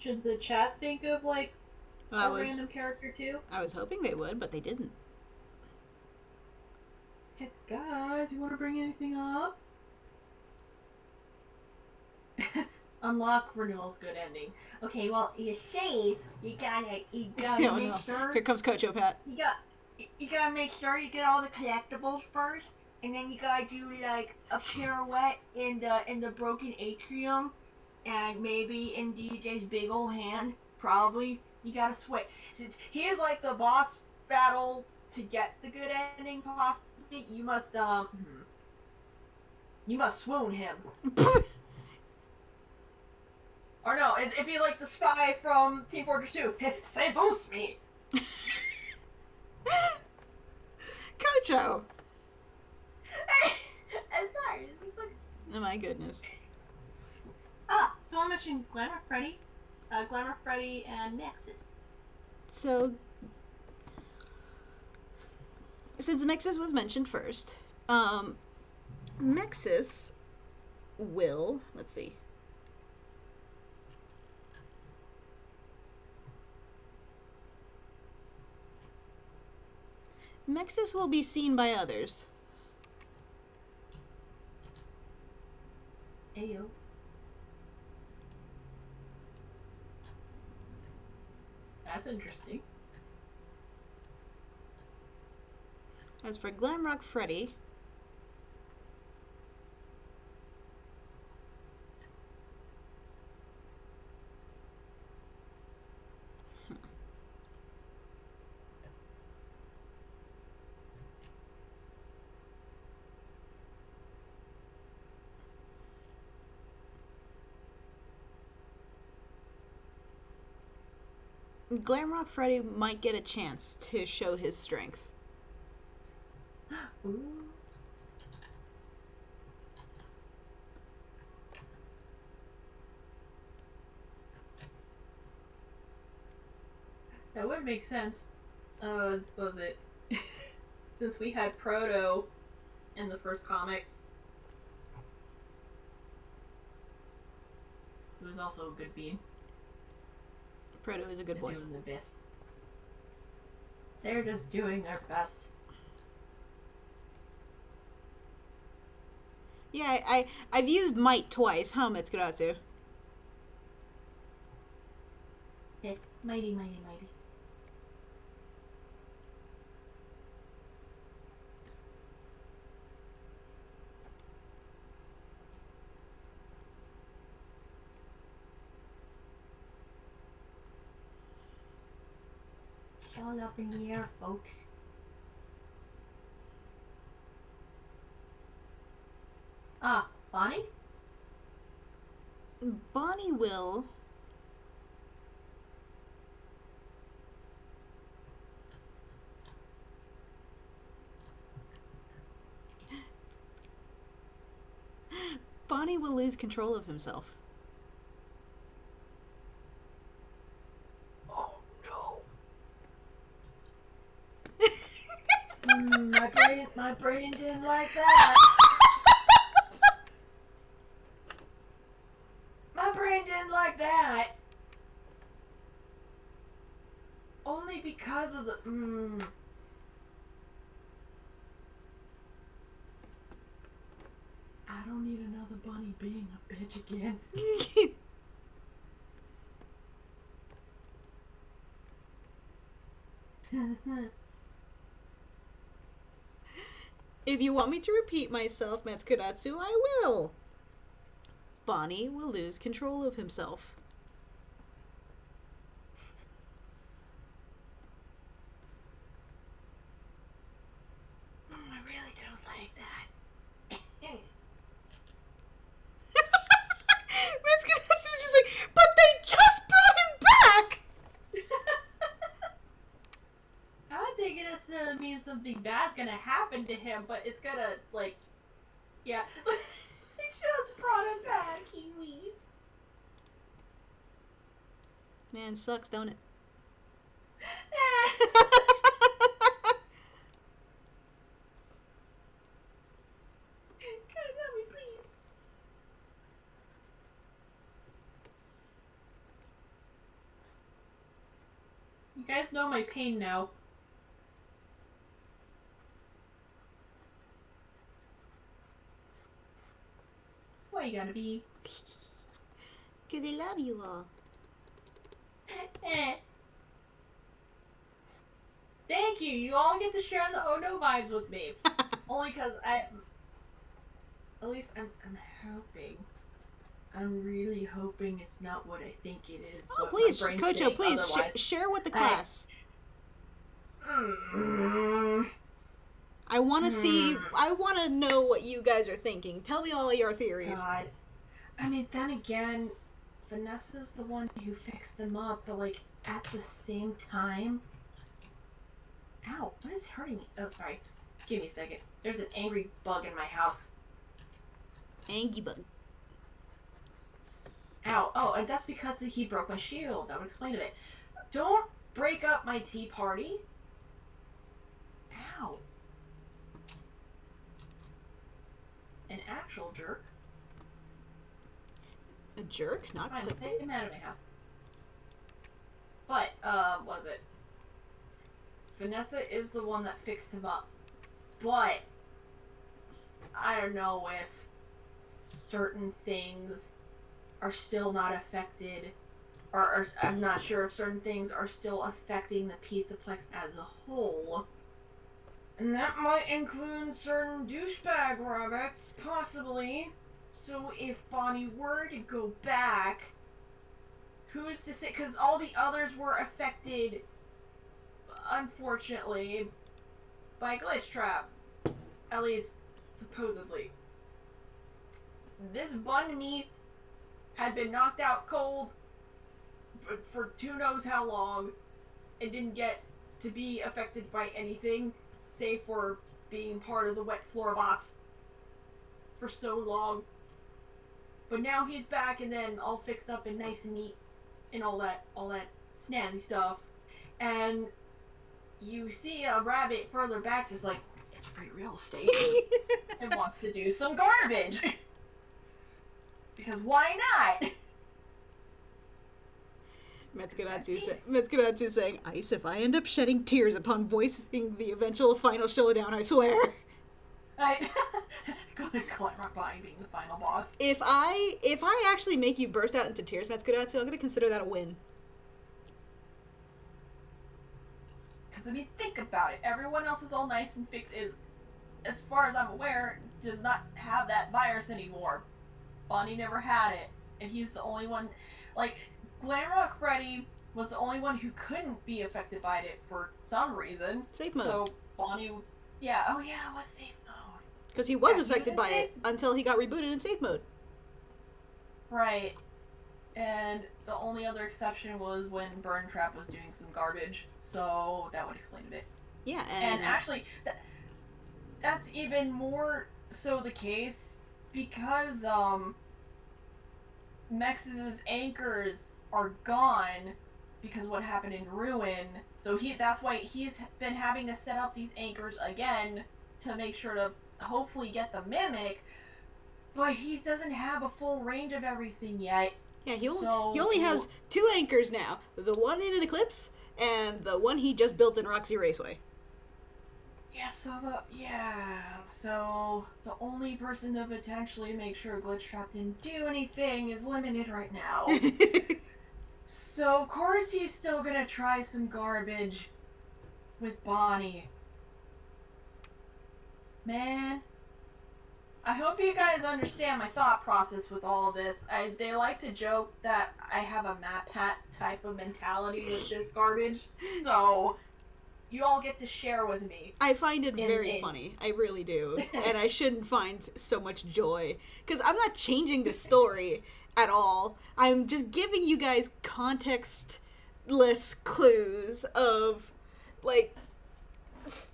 Should the chat think of, like, I a was random character too? hoping they would, but they didn't. Guys, you want to bring anything up? Unlock renewal's good ending. Okay, well, you see, you gotta Oh, make no. sure Here comes Coach Opat. you gotta make sure you get all the collectibles first, and then you gotta do like a pirouette in the broken atrium, and maybe in DJ's big old hand. Probably you gotta switch. He is like the boss battle to get the good ending. Possibly you must swoon him. Or no, it'd be like the spy from Team Fortress 2. Seduce me! Coach O! Sorry. Oh my goodness. Someone mentioned Glamour Freddy. Glamour Freddy and Nexus. So, since Mexus was mentioned first, Mexus will, let's see. Mexus will be seen by others. Ayo. That's interesting. As for Glamrock Freddy, Glamrock Freddy might get a chance to show his strength. Ooh. That would make sense. What was it? Since we had Proto in the first comic, who was also a good being. Proto is a good They're boy. doing their best. They're just doing their best. Yeah, I've used Might twice, huh, Mitsukuratsu? Mighty, mighty, mighty. It's all up in the air, folks. Bonnie? Bonnie will. Bonnie will lose control of himself. Oh no. My brain didn't like that. My brain didn't like that. Only because of the I don't need another bunny being a bitch again. If you want me to repeat myself, Matsukuratsu, I will. Bonnie will lose control of himself. I really don't like that. Matsukuratsu's just like, but they just brought him back! I would think it necessarily means something bad's gonna happen to him, but it's gonna, like, yeah. They just brought him back, Kiwi. Man, sucks, don't it? Guys, help me, please. You guys know my pain now. you gotta be? Because I love you all. Thank you. You all get to share in the Oh No vibes with me. Only because at least I'm hoping. I'm really hoping it's not what I think it is. Oh, but my please, brain's Kocho, saying please otherwise. share with the class. Mm. I want to see, I want to know what you guys are thinking. Tell me all of your theories. God. I mean, then again, Vanessa's the one who fixed them up, but like at the same time. Ow, what is hurting me? Oh, sorry. Give me a second. There's an angry bug in my house. Angie bug. Ow. Oh, and that's because he broke my shield. That would explain a bit. Don't break up my tea party. Ow. An actual jerk. A jerk? Not Fine, Clippy? stay him out of my house. But, was it? Vanessa is the one that fixed him up. But, I don't know if certain things are still not affected, or I'm not sure if certain things are still affecting the Pizzaplex as a whole. And that might include certain douchebag rabbits, possibly. So if Bonnie were to go back, who's to say? Because all the others were affected, unfortunately, by Glitch Trap. At least, supposedly. This bunny had been knocked out cold for who knows how long, and didn't get to be affected by anything, save for being part of the wet floor bots for so long. But now he's back and then all fixed up and nice and neat and all that snazzy stuff. And you see a rabbit further back just like, it's free real estate and wants to do some garbage. Because why not? Metsukaratsu saying, Ice, if I end up shedding tears upon voicing the eventual final showdown, I swear. I go to Glamrock Bonnie being the final boss. If I actually make you burst out into tears, Metsukaratsu, I'm gonna consider that a win. Because I mean, think about it. Everyone else is all nice and fixed. Is, as far as I'm aware, does not have that virus anymore. Bonnie never had it, and he's the only one. Like, Glamrock Freddy was the only one who couldn't be affected by it for some reason. Safe mode. So Bonnie, yeah, oh yeah, it was safe mode. Because he was Yeah, affected in by safe- it until he got rebooted in safe mode. Right. And the only other exception was when Burn Trap was doing some garbage, so that would explain a bit. Yeah, And actually, that's even more so the case because Mex's anchors are gone because of what happened in Ruin. So that's why he's been having to set up these anchors again to make sure to hopefully get the Mimic. But he doesn't have a full range of everything yet. yeah, he so- only has 2 anchors now. The one in an Eclipse and the one he just built in Roxy Raceway. Yeah, so the only person to potentially make sure Glitch Trap didn't do anything is limited right now. So of course he's still gonna try some garbage with Bonnie. Man, I hope you guys understand my thought process with all of this. They like to joke that I have a Matt Pat type of mentality with this garbage, so you all get to share with me. I find it very funny. I really do. And I shouldn't find so much joy. Because I'm not changing the story at all. I'm just giving you guys contextless clues of, like,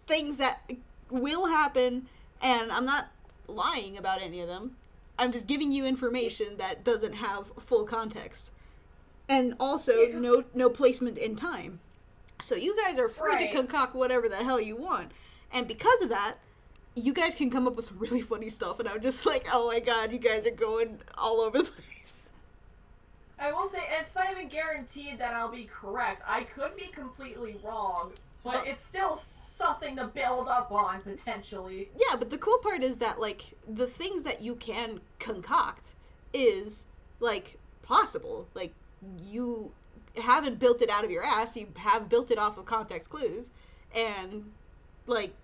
things that will happen. And I'm not lying about any of them. I'm just giving you information that doesn't have full context. And also, no placement in time. So you guys are free to Right. concoct whatever the hell you want. And because of that, you guys can come up with some really funny stuff. And I'm just like, oh my god, you guys are going all over the place. I will say, it's not even guaranteed that I'll be correct. I could be completely wrong, but Well- it's still something to build up on, potentially. Yeah, but the cool part is that, like, the things that you can concoct is like possible. Like, you haven't built it out of your ass, you have built it off of context clues. And like,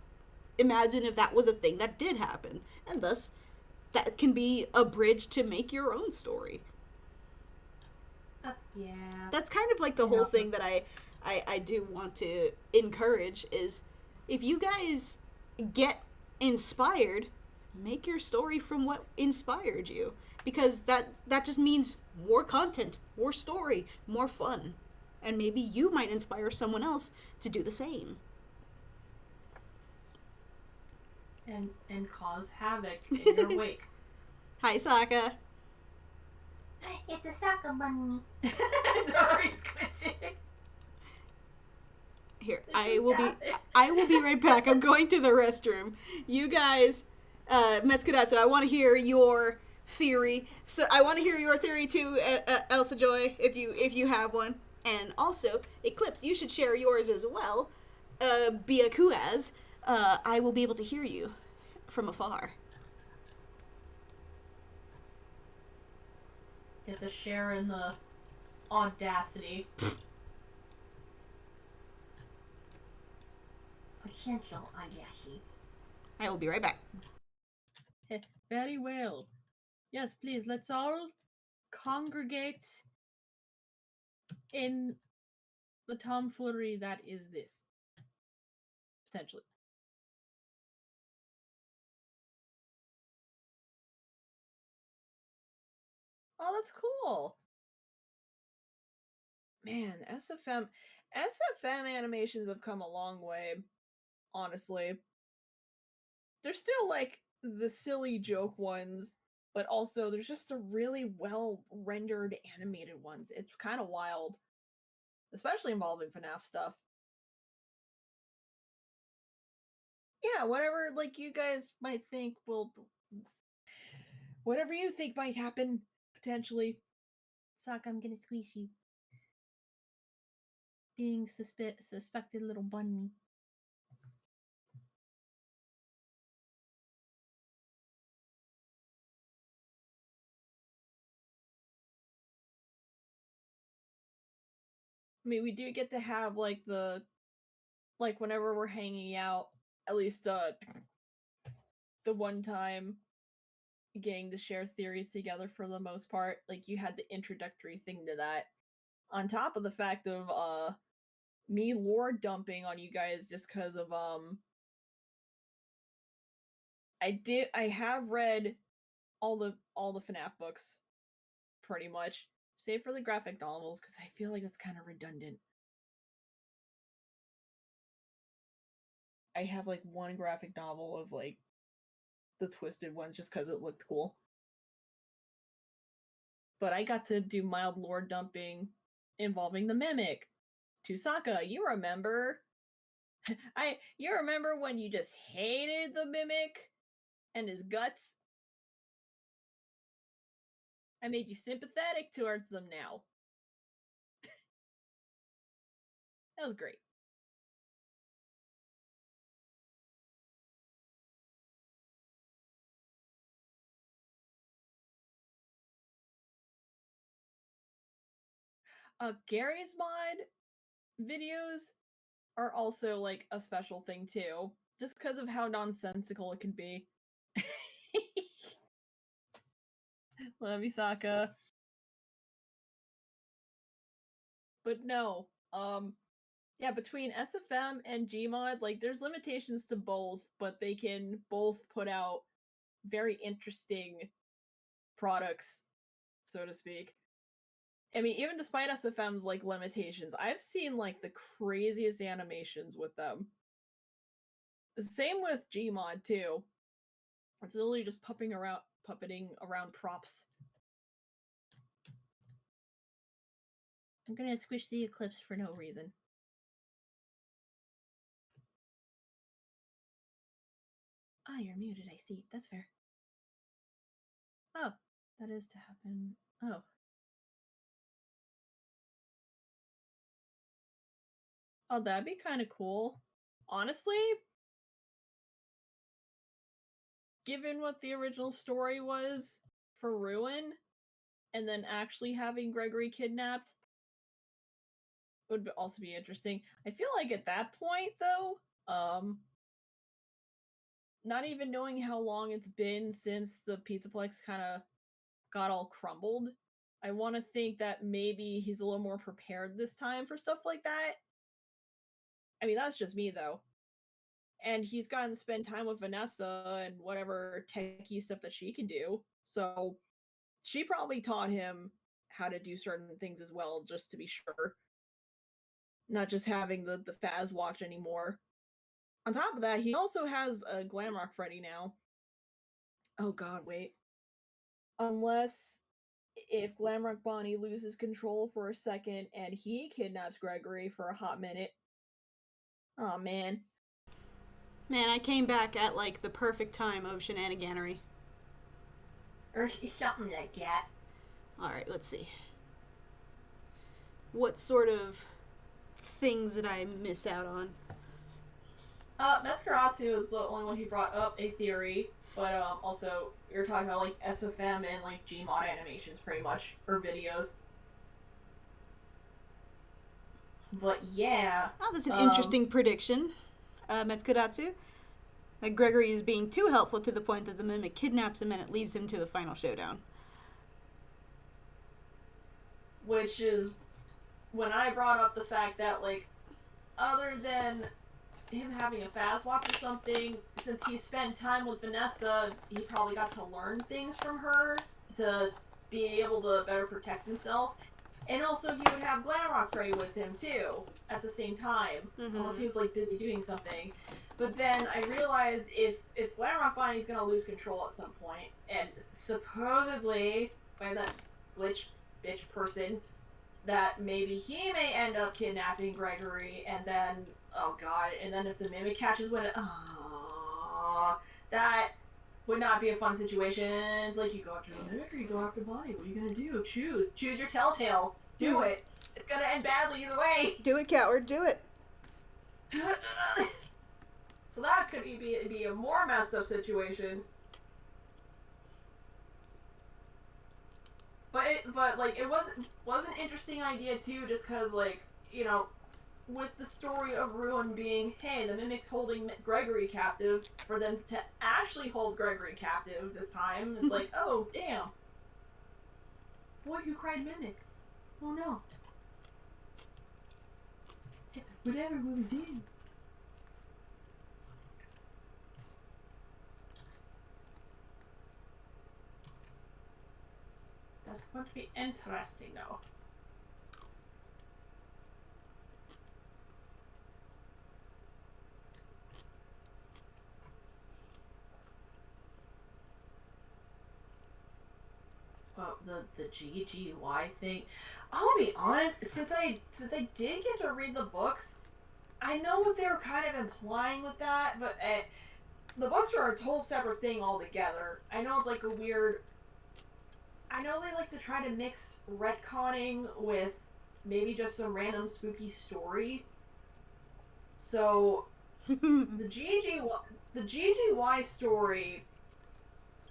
imagine if that was a thing that did happen, and thus that can be a bridge to make your own story. Yeah. That's kind of like the whole thing that I do want to encourage is, if you guys get inspired, make your story from what inspired you, because that just means more content, more story, more fun, and maybe you might inspire someone else to do the same. And cause havoc in your wake. Hi, Sokka. It's a soccer bunny. Dory's quitting. Here, I will be right back. I'm going to the restroom. You guys, Metsukadatsu, I want to hear your theory. So I want to hear your theory too, Elsa Joy, if you have one. And also, Eclipse, you should share yours as well. Byakuaz, I will be able to hear you from afar. Get to share in the audacity. Potential audacity. I will be right back. Very well. Yes, please, let's all congregate in the tomfoolery that is this. Potentially. Oh, that's cool. Man, SFM animations have come a long way, honestly. They're still like the silly joke ones, but also there's just a really well rendered animated ones. It's kind of wild, especially involving FNAF stuff. Yeah, whatever like you guys might think will, whatever you think might happen potentially. Sock, I'm gonna squeeze you. Being suspected little bunny. I mean, we do get to have like whenever we're hanging out, at least the one time getting to share theories together for the most part, like you had the introductory thing to that. On top of the fact of me lore dumping on you guys just because of I have read all the FNAF books pretty much, save for the graphic novels because I feel like it's kind of redundant. I have like one graphic novel of like the twisted ones just because it looked cool. But I got to do mild lore dumping involving the Mimic. Tusaka, you remember? You remember when you just hated the Mimic and his guts? I made you sympathetic towards them now. That was great. Gary's mod videos are also like a special thing too, just because of how nonsensical it can be. Love you, Sokka. But no, yeah, between SFM and Gmod, like there's limitations to both, but they can both put out very interesting products, so to speak. I mean, even despite SFM's like limitations, I've seen like the craziest animations with them. Same with Gmod too. It's literally just puppeting around props. I'm gonna squish the Eclipse for no reason. Ah, you're muted, I see. That's fair. Oh, that is to happen. Oh. Oh, that'd be kind of cool. Honestly, given what the original story was for Ruin, and then actually having Gregory kidnapped would also be interesting. I feel like at that point, though, not even knowing how long it's been since the Pizzaplex kind of got all crumbled, I want to think that maybe he's a little more prepared this time for stuff like that. I mean, that's just me, though. And he's gotten to spend time with Vanessa and whatever techie stuff that she can do. So she probably taught him how to do certain things as well, just to be sure. Not just having the Faz watch anymore. On top of that, he also has a Glamrock Freddy now. Oh god, wait. Unless if Glamrock Bonnie loses control for a second and he kidnaps Gregory for a hot minute. Oh man. Man, I came back at like the perfect time of shenaniganery. Or something like that. Alright, let's see. What sort of things did I miss out on? Mescaratsu is the only one who brought up a theory, but also you're talking about like SFM and like Gmod animations pretty much, or videos. But yeah. Oh, that's an interesting prediction, Metsukuratsu. That Gregory is being too helpful to the point that the Mimic kidnaps him and it leads him to the final showdown. Which is when I brought up the fact that, like, other than him having a fast watch or something, since he spent time with Vanessa, he probably got to learn things from her to be able to better protect himself. And also he would have Glamrock Freddy with him too, at the same time, unless he was like busy doing something. But then I realized if Glamrock Bonnie's gonna lose control at some point, and supposedly by that glitch bitch person, that maybe he may end up kidnapping Gregory, and then, oh god, and then if the Mimic catches wind, that would not be a fun situation. It's like, you go after the Mimic or you go after Bonnie. What are you gonna do? Choose your telltale. Do it. It's gonna end badly either way. Do it, coward, do it. So that could be a more messed up situation. But like it was an interesting idea too, just because, like, you know, with the story of Ruin being, hey, the Mimic's holding Gregory captive, for them to actually hold Gregory captive this time, it's like, oh damn, boy who cried Mimic. Oh no. Whatever will we do? That's going to be interesting, though. Well, the GGY thing. I'll be honest. Since I did get to read the books, I know what they were kind of implying with that, but the books are a whole separate thing altogether. I know it's like a weird. I know they like to try to mix retconning with maybe just some random spooky story. So the GGY story,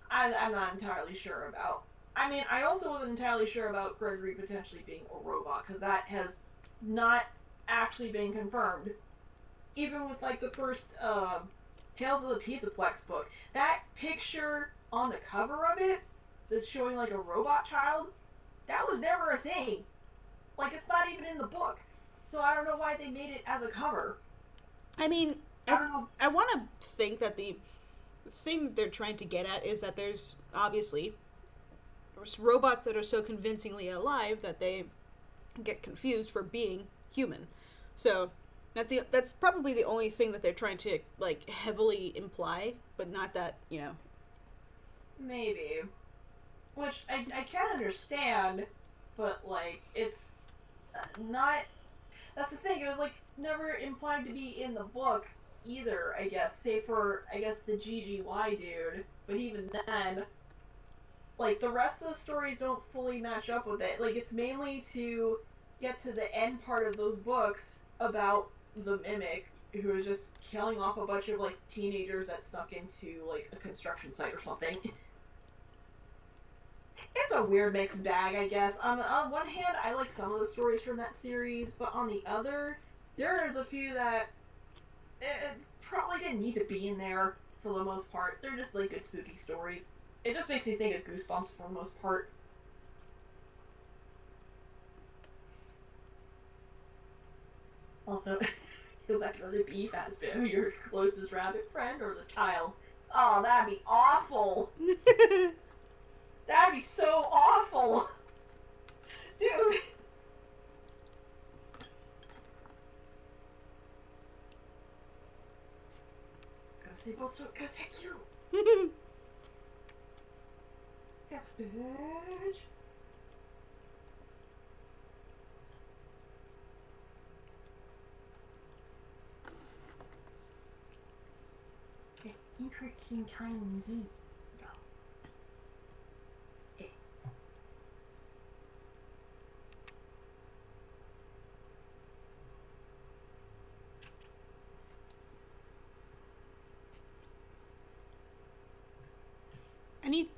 I'm not entirely sure about. I mean, I also wasn't entirely sure about Gregory potentially being a robot, because that has not actually been confirmed. Even with like the first Tales of the Pizzaplex book, that picture on the cover of it that's showing like a robot child, that was never a thing. Like, it's not even in the book. So I don't know why they made it as a cover. I mean, I don't know. I want to think that the thing they're trying to get at is that there's obviously robots that are so convincingly alive that they get confused for being human. So that's probably the only thing that they're trying to like heavily imply, but not that, you know. Maybe. Which I can understand, but like it's not. That's the thing. It was like never implied to be in the book either. I guess, save for the GGY dude. But even then, like the rest of the stories don't fully match up with it. Like it's mainly to get to the end part of those books about the Mimic, who was just killing off a bunch of like teenagers that snuck into like a construction site or something. It's a weird mixed bag, I guess. On one hand, I like some of the stories from that series, but on the other, there's a few that probably didn't need to be in there for the most part. They're just like good spooky stories. It just makes you think of Goosebumps for the most part. Also, go back to the beef aspect. Your closest rabbit friend or the child? Oh, that'd be awful. That'd be so awful, dude. Go see both because they're cute. Yeah, bitch. Interesting tiny geek. I need.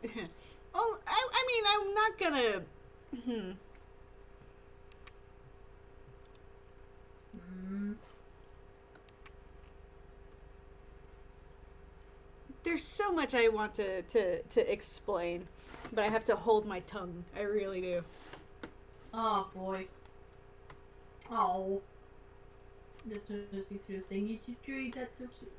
Oh, I mean, I'm not gonna. There's so much I want to explain, but I have to hold my tongue. I really do. Oh boy. Oh. Just noticing through the thing you tree. That's so cute.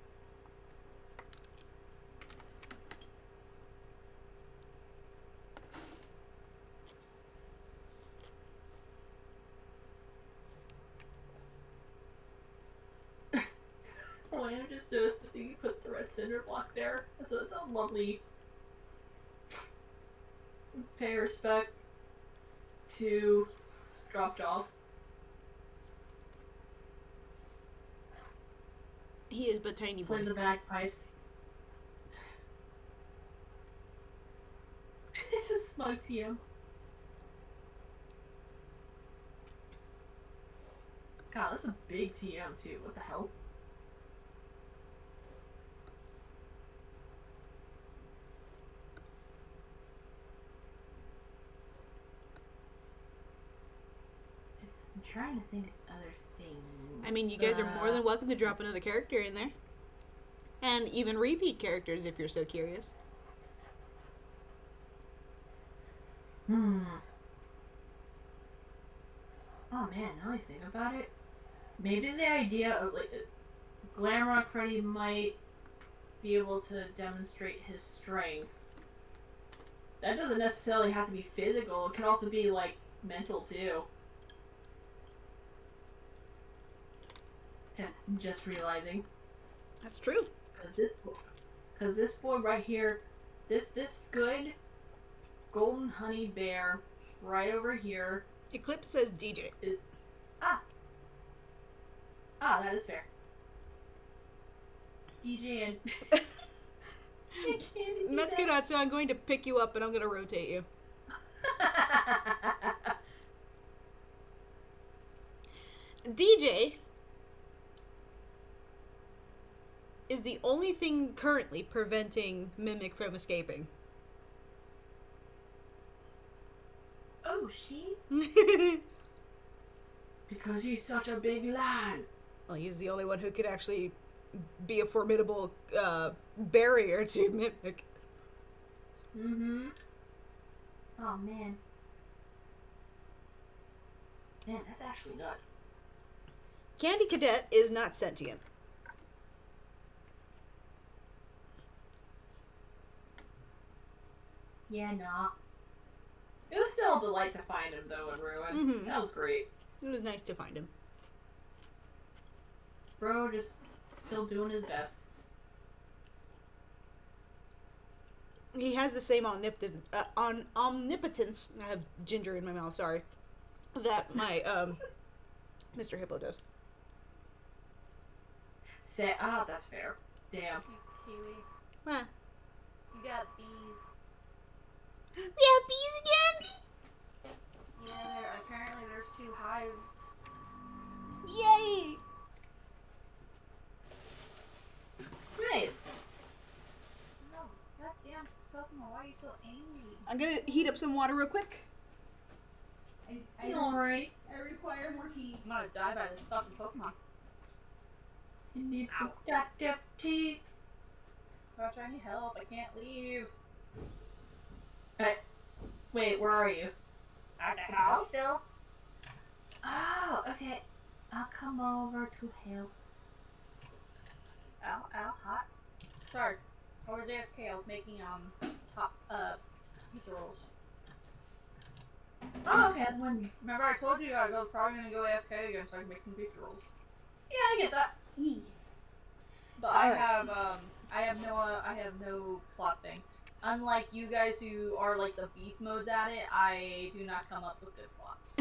Oh, I'm just noticing you put the red cinder block there. That's a lovely pay respect to dropped off. He is but tiny boy. Play the bagpipes. It's a smug TM. God, that's a big TM too. What the hell? I'm trying to think of other things. I mean, you guys are more than welcome to drop another character in there. And even repeat characters if you're so curious. Oh man, now I think about it. Maybe the idea of like Glamrock Freddy might be able to demonstrate his strength. That doesn't necessarily have to be physical. It can also be like mental too. Yeah, I'm just realizing. That's true. Cause this boy right here, this good golden honey bear right over here Eclipse says DJ. is that is fair. DJ and Let's get out, so I'm going to pick you up and I'm going to rotate you. DJ is the only thing currently preventing Mimic from escaping. Oh, she? Because he's such a big lad. Well, he's the only one who could actually be a formidable barrier to Mimic. Mm-hmm. Oh, man. Man, that's actually nuts. Candy Cadet is not sentient. Yeah, nah. It was still a delight to find him, though, in Ruin. Mhm. That was great. It was nice to find him. Bro just still doing his best. He has the same omnipotence. I have ginger in my mouth, sorry. That my Mr. Hippo does. That's fair. Damn. Kiwi, Huh. you got bees. We have bees again? Yeah, apparently there's 2 hives. Yay! Nice. No, goddamn Pokemon, why are you so angry? I'm gonna heat up some water real quick. Alright. I require more tea. I'm gonna die by this fucking Pokemon. You need some goddamn tea. Gosh, I need help. I can't leave. Wait, where are you? At the house still? Oh, okay. I'll come over to help. Ow, ow, hot. Sorry. I was AFK. I was making hot pizza rolls. Oh, okay, that's one. Remember I told you I was probably gonna go AFK again so I can make some pizza rolls. Yeah, I get that. But Alright. I have no plot thing. Unlike you guys who are like the beast modes at it, I do not come up with good plots.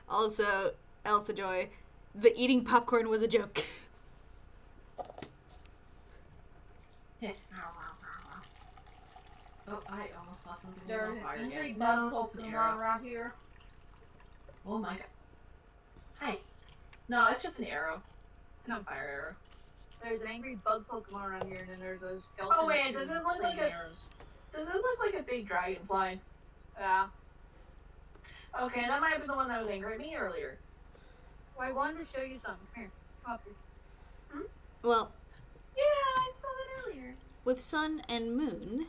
Also, Elsa Joy, the eating popcorn was a joke. Oh, I almost thought something was There on fire are again. angry No, bug it's an Pokemon arrow. around here. Oh my god. Hi. No, it's just an arrow. It's a fire arrow. There's an angry bug Pokemon around here, and then there's a skeleton. Oh, wait, with does two it look like flaming a- arrows. Does it look like a big dragonfly? Yeah. Okay, that might have been the one that was angry at me earlier. Well, I wanted to show you something. Here, come up here. Well, Yeah, I saw that earlier. with Sun and Moon,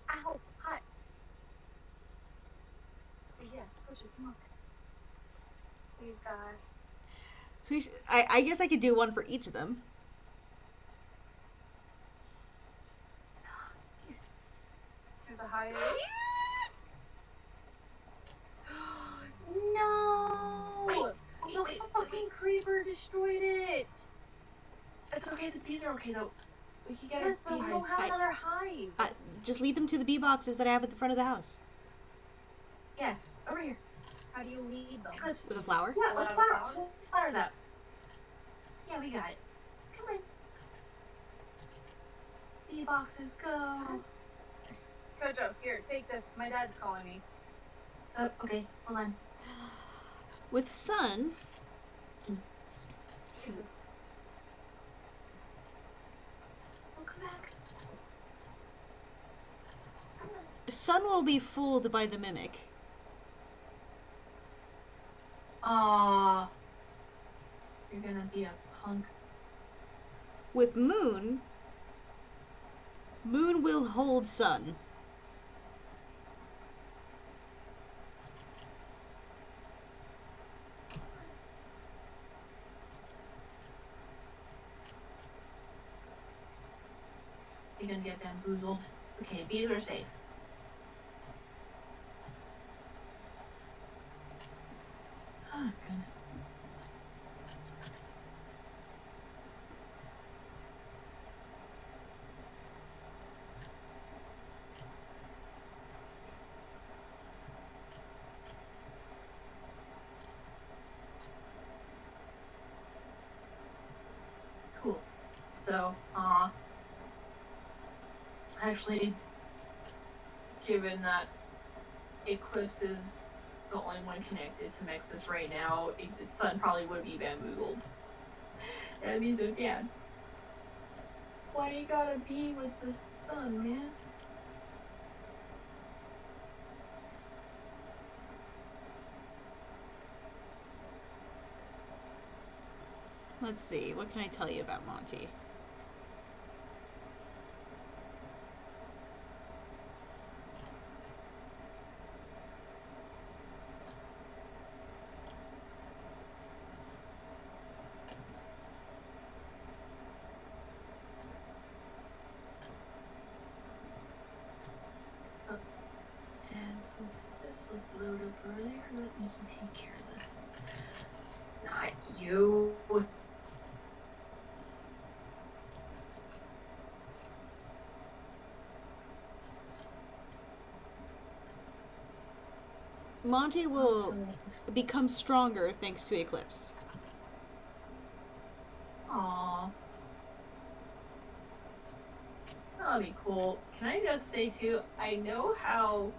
Ow, hot. Yeah, push it, come on. You die. I guess I could do one for each of them. There's a high. No! The fucking creeper destroyed it! It's okay, the bees are okay though. We can get Yes, a but bee we don't hive. have another hive. Just lead them to the bee boxes that I have at the front of the house Over here. How do you lead them? Let's, with a flower. yeah, Let let's out flower. flowers? Let's flowers out. Yeah, we got it. Come on. Bee boxes, go. Kojo, here, take this. My dad's calling me. Oh, okay, hold on. With Sun, Take this. Oh, come back. Sun will be fooled by the mimic. Aw. You're gonna be a punk. With Moon, Moon will hold Sun. You're gonna get bamboozled. Okay, bees are safe. Oh, goodness. Cool. So, actually, given that Eclipse is the only one connected to Mexus right now, its Sun probably would be bamboozled. That means it's bad. Why you gotta be with the Sun, man? Let's see, what can I tell you about Monty? And since this was blowed up earlier, let me take care of this. Not you. Monty will become stronger thanks to Eclipse. Aww. That'll be cool. Can I just say too, I know how,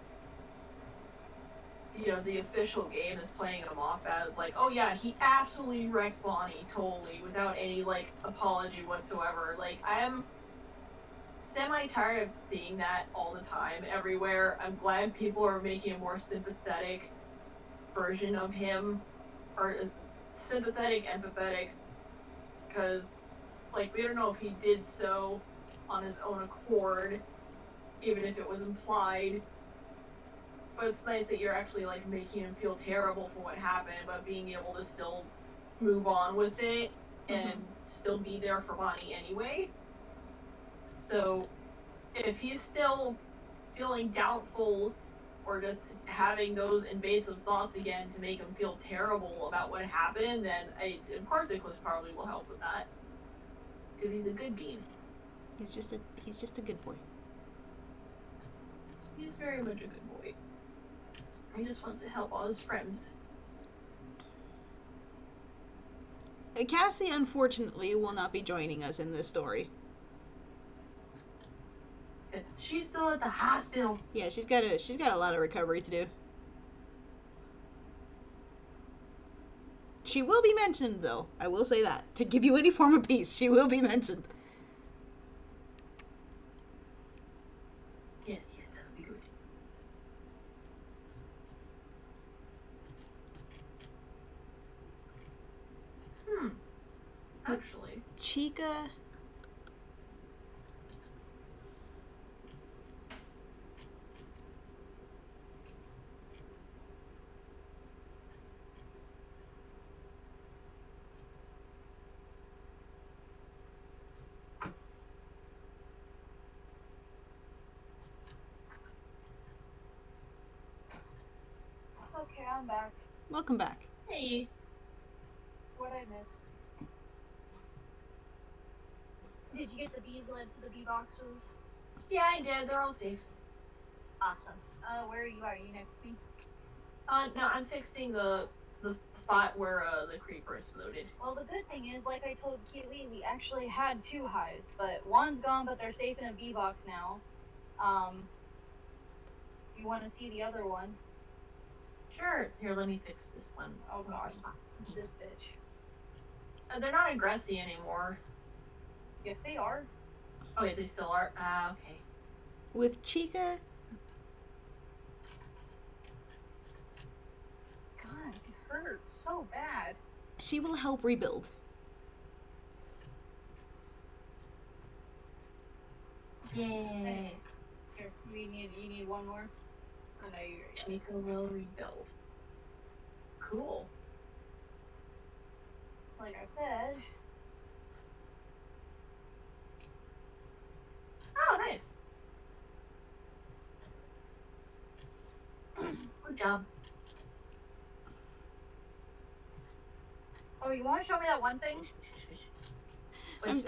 you know, the official game is playing him off as like, oh yeah, he absolutely wrecked Bonnie totally without any like apology whatsoever. Like semi-tired of seeing that all the time, everywhere. I'm glad people are making a more sympathetic version of him, or sympathetic, empathetic, because, like, we don't know if he did so on his own accord, even if it was implied. But it's nice that you're actually, like, making him feel terrible for what happened, but being able to still move on with it and still be there for Bonnie anyway. So, if he's still feeling doubtful or just having those invasive thoughts again to make him feel terrible about what happened, then of course Nicholas probably will help with that. Because he's a good bean. He's just a good boy. He's very much a good boy. He just wants to help all his friends. Cassie, unfortunately, will not be joining us in this story. She's still at the hospital. Yeah, she's got a lot of recovery to do. She will be mentioned, though. I will say that. To give you any form of peace, she will be mentioned. Yes, that'll be good. Actually. Chica... Okay, I'm back. Welcome back. Hey. What I missed? Did you get the bees led to the bee boxes? Yeah, I did. They're all safe. Awesome. Where are you? Are you next to me? No, I'm fixing the spot where the creeper exploded. Well, the good thing is, like I told Kiwi, we actually had 2 hives, but one's gone, but they're safe in a bee box now. You want to see the other one? Sure. Here, let me fix this one. Oh gosh, it's this bitch. They're not aggressive anymore. Yes, they are. Oh, yeah, they still are. Okay. With Chica, God, it hurts so bad. she will help rebuild. Yay. Anyways, here, you need one more. I know you're. Chica will rebuild. Cool. Like I said. Oh, nice. Good job. Oh, you want to show me that one thing?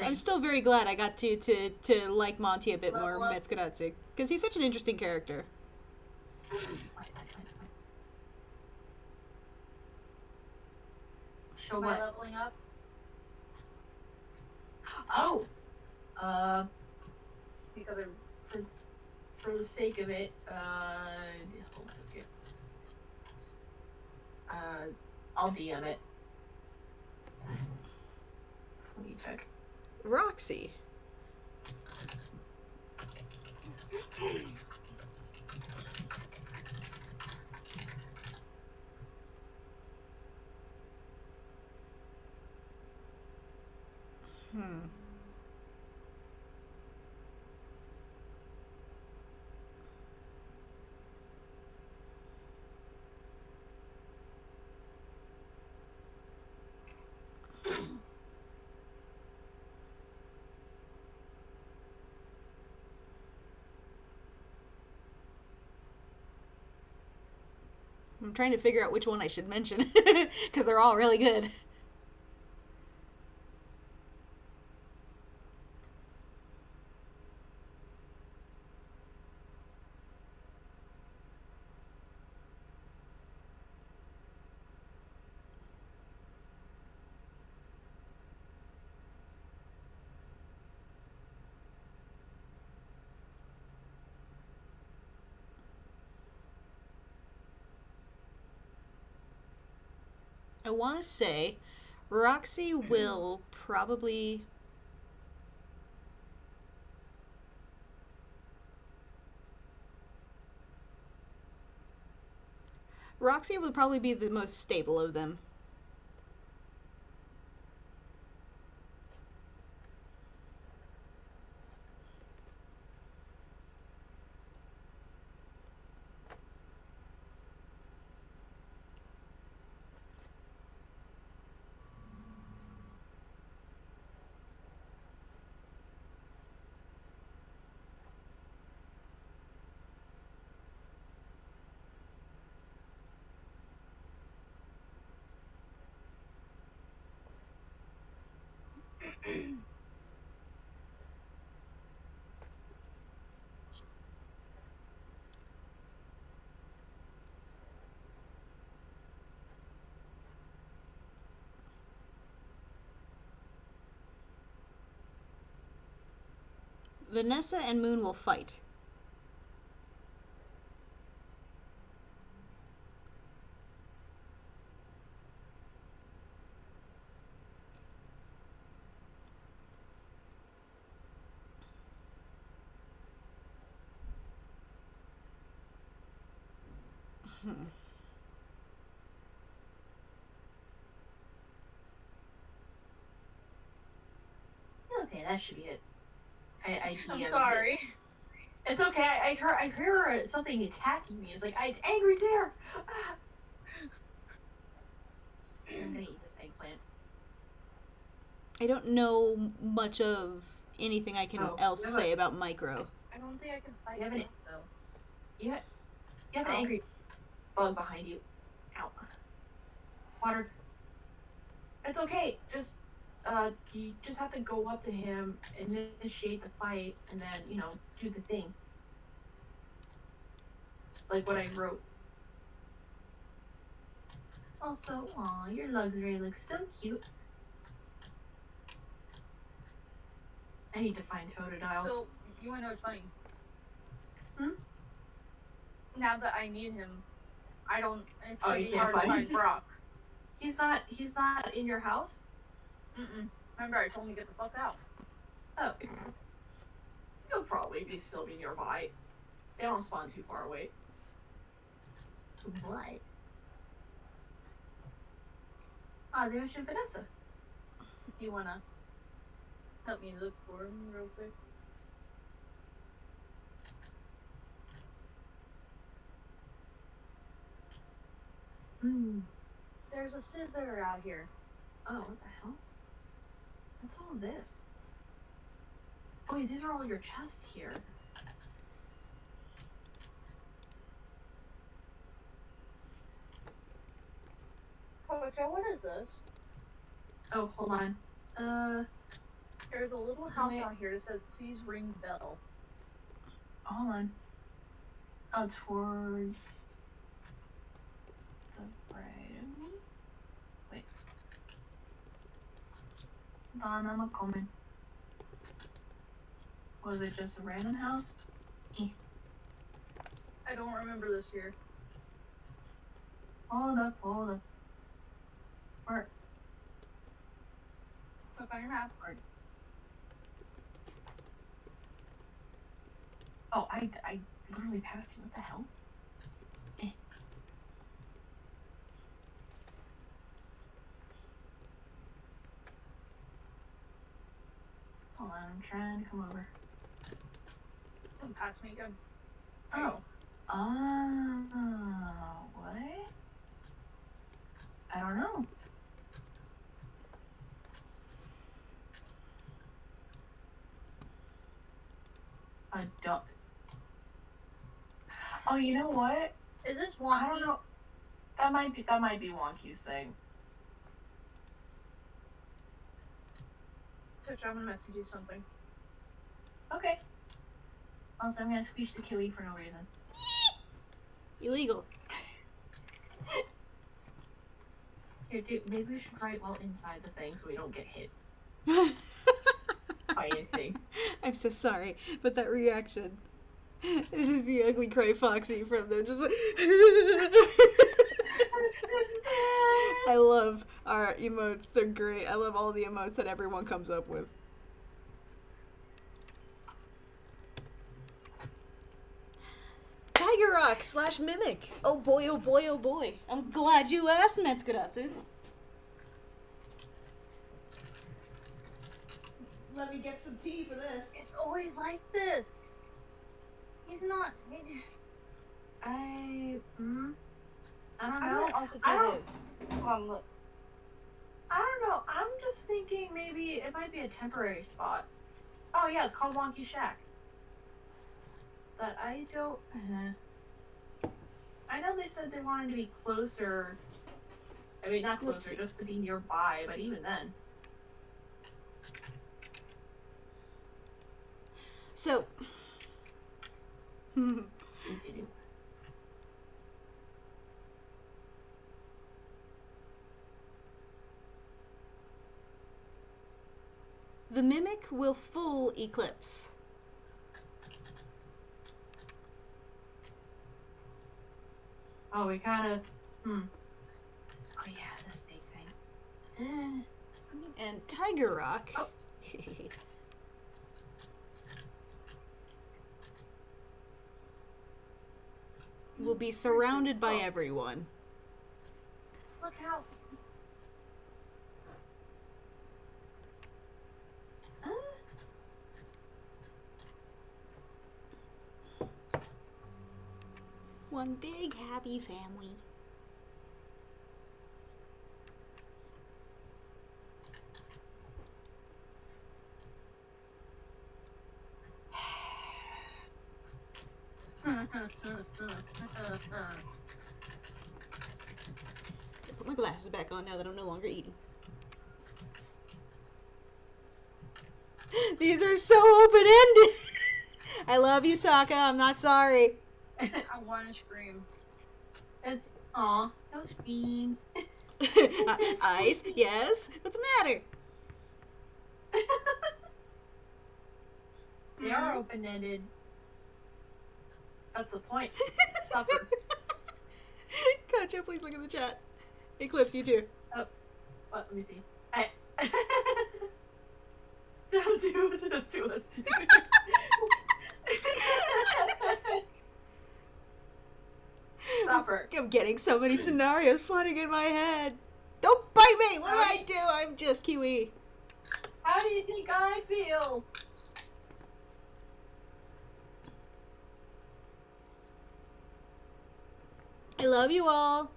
I'm still very glad I got to like Monty a bit more, Level up. Metsukaratsu, because he's such an interesting character. Show Am I what? leveling up? Oh! Because I'm. For the sake of it, hold on a second. I'll DM it. Let me check. Roxy. I'm trying to figure out which one I should mention, because they're all really good. I want to say Roxy will probably Roxy would probably be the most stable of them. Vanessa and Moon will fight. Okay, that should be it. I I'm DM'd it. sorry. It's okay. I heard something attacking me. It's like I angry dare. Ah. I'm gonna eat this eggplant. I don't know much of anything I can Oh, else yeah, say about Micro. I don't think I can fight You haven't- it though. You have an angry bug behind you. Ow. Water. It's okay. Just you just have to go up to him, initiate the fight, and then do the thing. Like what I wrote. Also, aw, your luxury looks so cute. I need to find Totodile. So, you wanna know what's funny? Hmm? Now that I need him, it's Oh, gonna you be can't hard to find find him? Brock. He's not in your house? Mm-mm. Remember, I told him to get the fuck out. Oh. He'll probably still be nearby. They don't spawn too far away. What? Ah, there's your Vanessa. If you wanna help me look for him real quick. Hmm. There's a Sither out here. Oh, what the hell? What's all this? Oh, wait, these are all your chests here. Kocho, what is this? Oh, hold on. There's a little house Wait. out here that says, please ring bell. Hold on. Oh, towards the right of me? Wait. Hold on, I'm coming. Was it just a random house? I don't remember this here. Hold up, hold up. Where? Look on your map. Oh, I literally passed you. What the hell? Hold on, I'm trying to come over. Don't pass me again. Oh. Oh, what? I don't know. I don't. Oh, you know what? Is this I wonky? don't know. That might be Wonky's thing. Touch, I'm gonna message you something. Okay. Also, I'm gonna squeeze the kiwi for no reason. Illegal. Here, dude, maybe we should write well inside the thing so we don't get hit by anything. I'm so sorry, but that reaction. This is the ugly cry Foxy from them. Just like I love our emotes. They're great. I love all the emotes that everyone comes up with. Tiger Rock / Mimic. Oh boy, oh boy, oh boy. I'm glad you asked, Metsukaratsu. Let me get some tea for this. It's always like this. He's not. I don't I'm know. gonna also I do don't- this. Hold on, look. I don't know. I'm just thinking maybe it might be a temporary spot. Oh yeah, it's called Wonky Shack. But I don't. I know they said they wanted to be closer. I mean, not Let's closer, see. just to be nearby. But even then, So, the Mimic will full eclipse. oh, we kind of. Oh yeah, this big thing. And Tiger Rock Oh. will be surrounded by everyone. Look how. One big happy family. I put my glasses back on now that I'm no longer eating. These are so open-ended. I love you, Sokka. I'm not sorry. I want to scream. It's those beans. Ice, yes. What's the matter? They are open-ended. That's the point. Suffer. Gotcha, please look at the chat. Eclipse, you too. What? Let me see. Don't do this to us, dude. Suffer. I'm getting so many scenarios flooding in my head. Don't bite me! What do I do? I'm just Kiwi. How do you think I feel? I love you all.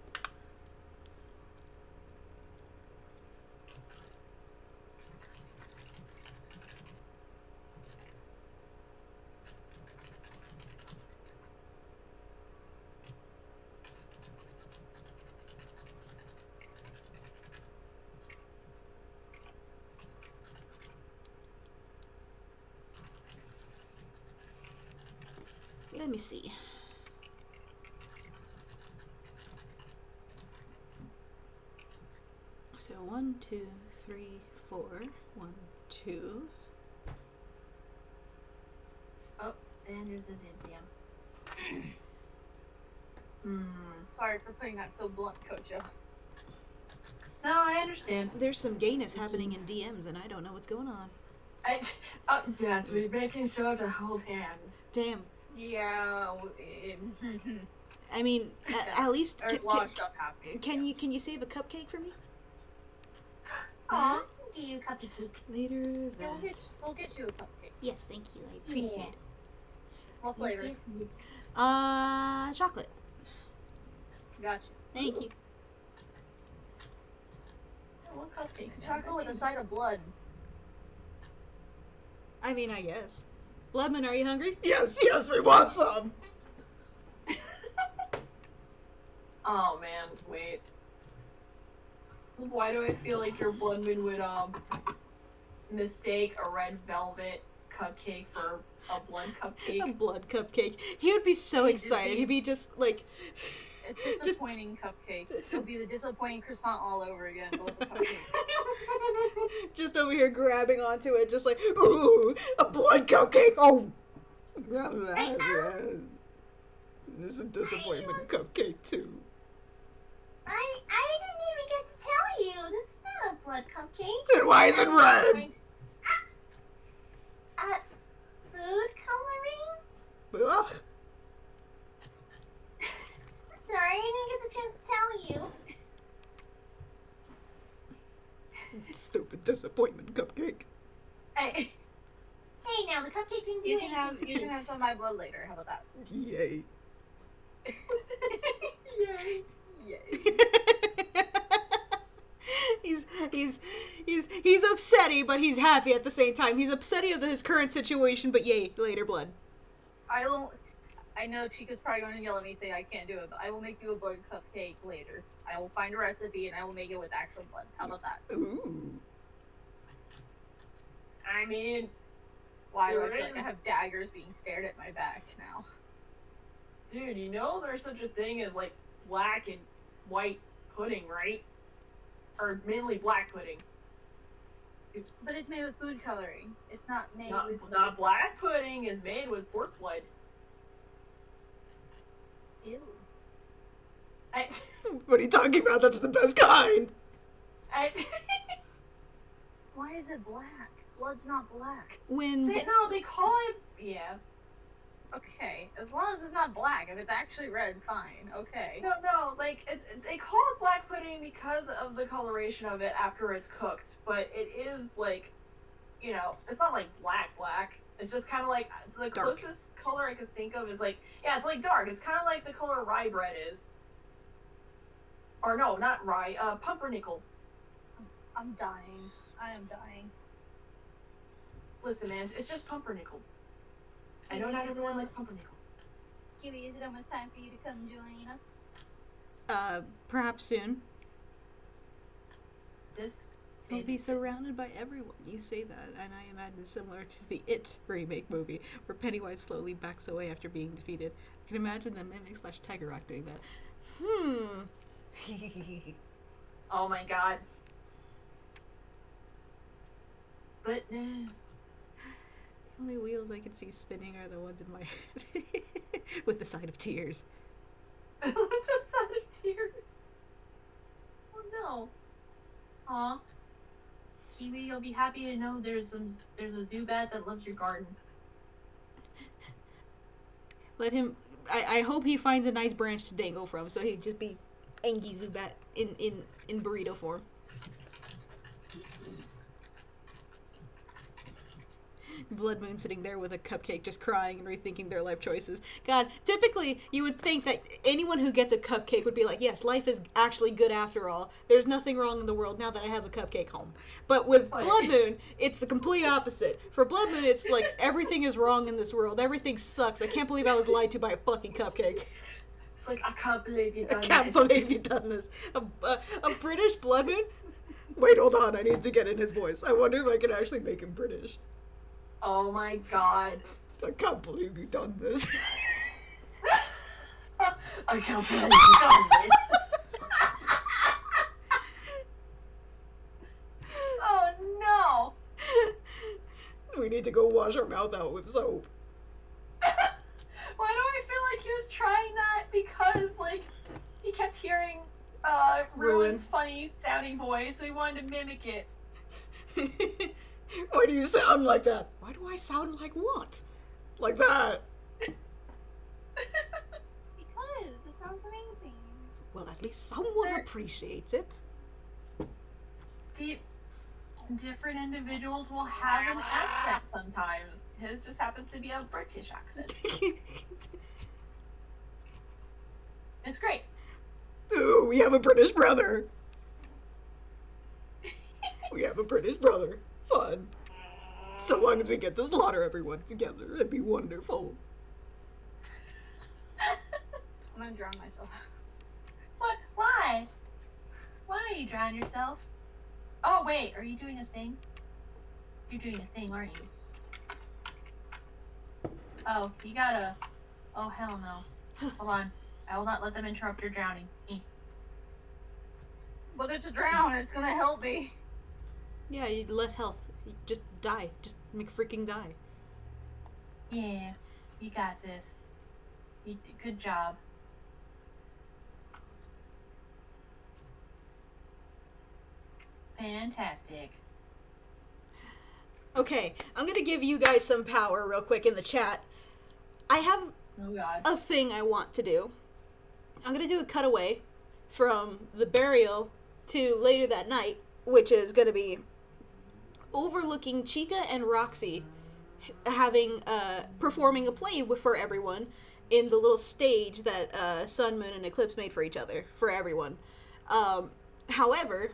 Let me see. So 1, 2, 3, 4. 1, 2. Oh, and here's the Zimzium. Sorry for putting that so blunt, Kocha. No, I understand. There's some gayness happening in DMs and I don't know what's going on. Yes, we're making sure to hold hands. Damn. Yeah. I mean, at least There's a lot of stuff happening. can you save a cupcake for me? Aw, give you a cupcake. Later Yeah, that. we'll get you a cupcake. Yes, thank you. I appreciate Yeah. it. What flavor? Chocolate. Gotcha. Thank you. One cupcake. Chocolate with a side of blood. I mean, I guess. Bloodman, are you hungry? Yes, we want some. Oh man, wait. Why do I feel like your Bloodman would mistake a red velvet cupcake for a blood A cupcake? blood cupcake. He would be so He'd excited. be- He'd be just like, A disappointing cupcake. It'll be the disappointing croissant all over again, but with a cupcake. just over here grabbing onto it, just like, ooh, a blood cupcake. Oh, this is a disappointment cupcake too. I didn't even get to tell you. That's not a blood cupcake. Then why is it red? Food coloring? Ugh. disappointment, Cupcake. Hey, Hey, now the cupcake didn't do You can anything. have some of my blood later. How about that? Yay. yay. he's upsetty, but he's happy at the same time. He's upsetty of his current situation, but yay, later blood. I know Chica's probably going to yell at me saying I can't do it, but I will make you a blood cupcake later. I will find a recipe and I will make it with actual blood. How about that? Ooh. I mean, Why do I There feel like I is- have daggers being stared at my back now? dude, you know there's such a thing as like black and white pudding, right? Or mainly black pudding. But it's made with food coloring. It's not made Not, with not black pudding is made with pork blood. Ew. I, What are you talking about? That's the best kind. I, Why is it black? Blood's not black. When they call it, yeah. Okay, as long as it's not black. If it's actually red, fine. Okay. No, like, they call it black pudding because of the coloration of it after it's cooked, but it is, like, you know, it's not, like, black. It's just kind of like, the Dark. closest color I could think of is, like, yeah, it's, like, dark. It's kind of like the color rye bread is. Or, no, not rye, pumpernickel. I'm dying. I am dying. Listen, man, it's just pumpernickel. I know not everyone likes pumpernickel. Kiwi, is it almost time for you to come join us? perhaps soon. This He'll be surrounded by everyone. You say that, and I imagine similar to the It remake movie, where Pennywise slowly backs away after being defeated. I can imagine the Mimic/Tiger-Rock doing that. Oh my god. But, The only wheels I can see spinning are the ones in my head, with the side of tears. with the side of tears. Oh no. Aw. Kiwi, you'll be happy to know there's a Zubat that loves your garden. Let him. I hope he finds a nice branch to dangle from, so he'd just be Angie Zubat in burrito form. Blood Moon sitting there with a cupcake just crying and rethinking their life choices. God, typically you would think that anyone who gets a cupcake would be like, yes, life is actually good after all. There's nothing wrong in the world now that I have a cupcake home. But with Blood Moon, it's the complete opposite. For Blood Moon, it's like everything is wrong in this world. Everything sucks. I can't believe I was lied to by a fucking cupcake. It's like, I can't believe you've I done can't this. believe you've done this. A British Blood Moon? Wait, hold on. I need to get in his voice. I wonder if I can actually make him British. Oh my god. I can't believe you've done this. I can't believe you've done this. Oh no. We need to go wash our mouth out with soap. Why do I feel like he was trying that? Because, like, he kept hearing Ruin's funny sounding voice, so he wanted to mimic it. Why do you sound like that? Why do I sound like what? Like that? Because it sounds amazing. Well, at least someone appreciates it. The different individuals will have an accent sometimes. His just happens to be a British accent. It's great. Ooh, we have a British brother. We have a British brother. Fun. So long as we get to slaughter everyone together, it'd be wonderful. I'm gonna drown myself. What? Why? Why are you drown yourself? Oh, wait, are you doing a thing? You're doing a thing, aren't you? Oh, you gotta... Oh, hell no. Hold on. I will not let them interrupt your drowning. But it's a drown. It's gonna help me. Yeah, less health. Just die. Just freaking die. Yeah, you got this. Good job. Fantastic. Okay, I'm gonna give you guys some power real quick in the chat. I have Oh god. a thing I want to do. I'm gonna do a cutaway from the burial to later that night, which is gonna be overlooking Chica and Roxy having performing a play for everyone in the little stage that Sun, Moon, and Eclipse made for each other for everyone. However,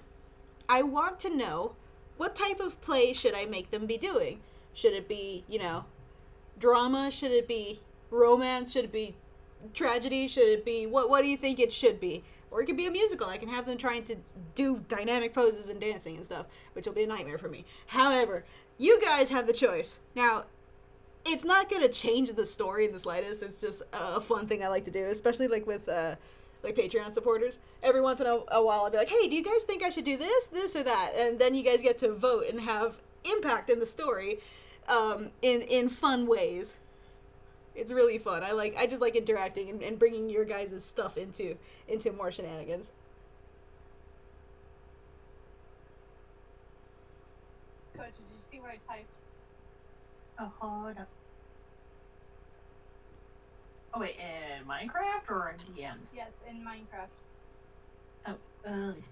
I want to know what type of play should I make them be doing. Should it be, drama? Should it be romance? Should it be tragedy? Should it be what do you think it should be? Or it could be a musical. I can have them trying to do dynamic poses and dancing and stuff, which will be a nightmare for me. However, you guys have the choice. Now, it's not gonna change the story in the slightest. It's just a fun thing I like to do, especially like with like Patreon supporters. Every once in a while, I'll be like, "Hey, do you guys think I should do this, or that?" And then you guys get to vote and have impact in the story, in fun ways. It's really fun. I just like interacting and bringing your guys' stuff into more shenanigans. Coach, did you see what I typed? Oh, hold up. Oh wait, in Minecraft or in DMs? Yes, in Minecraft. Oh, let me see.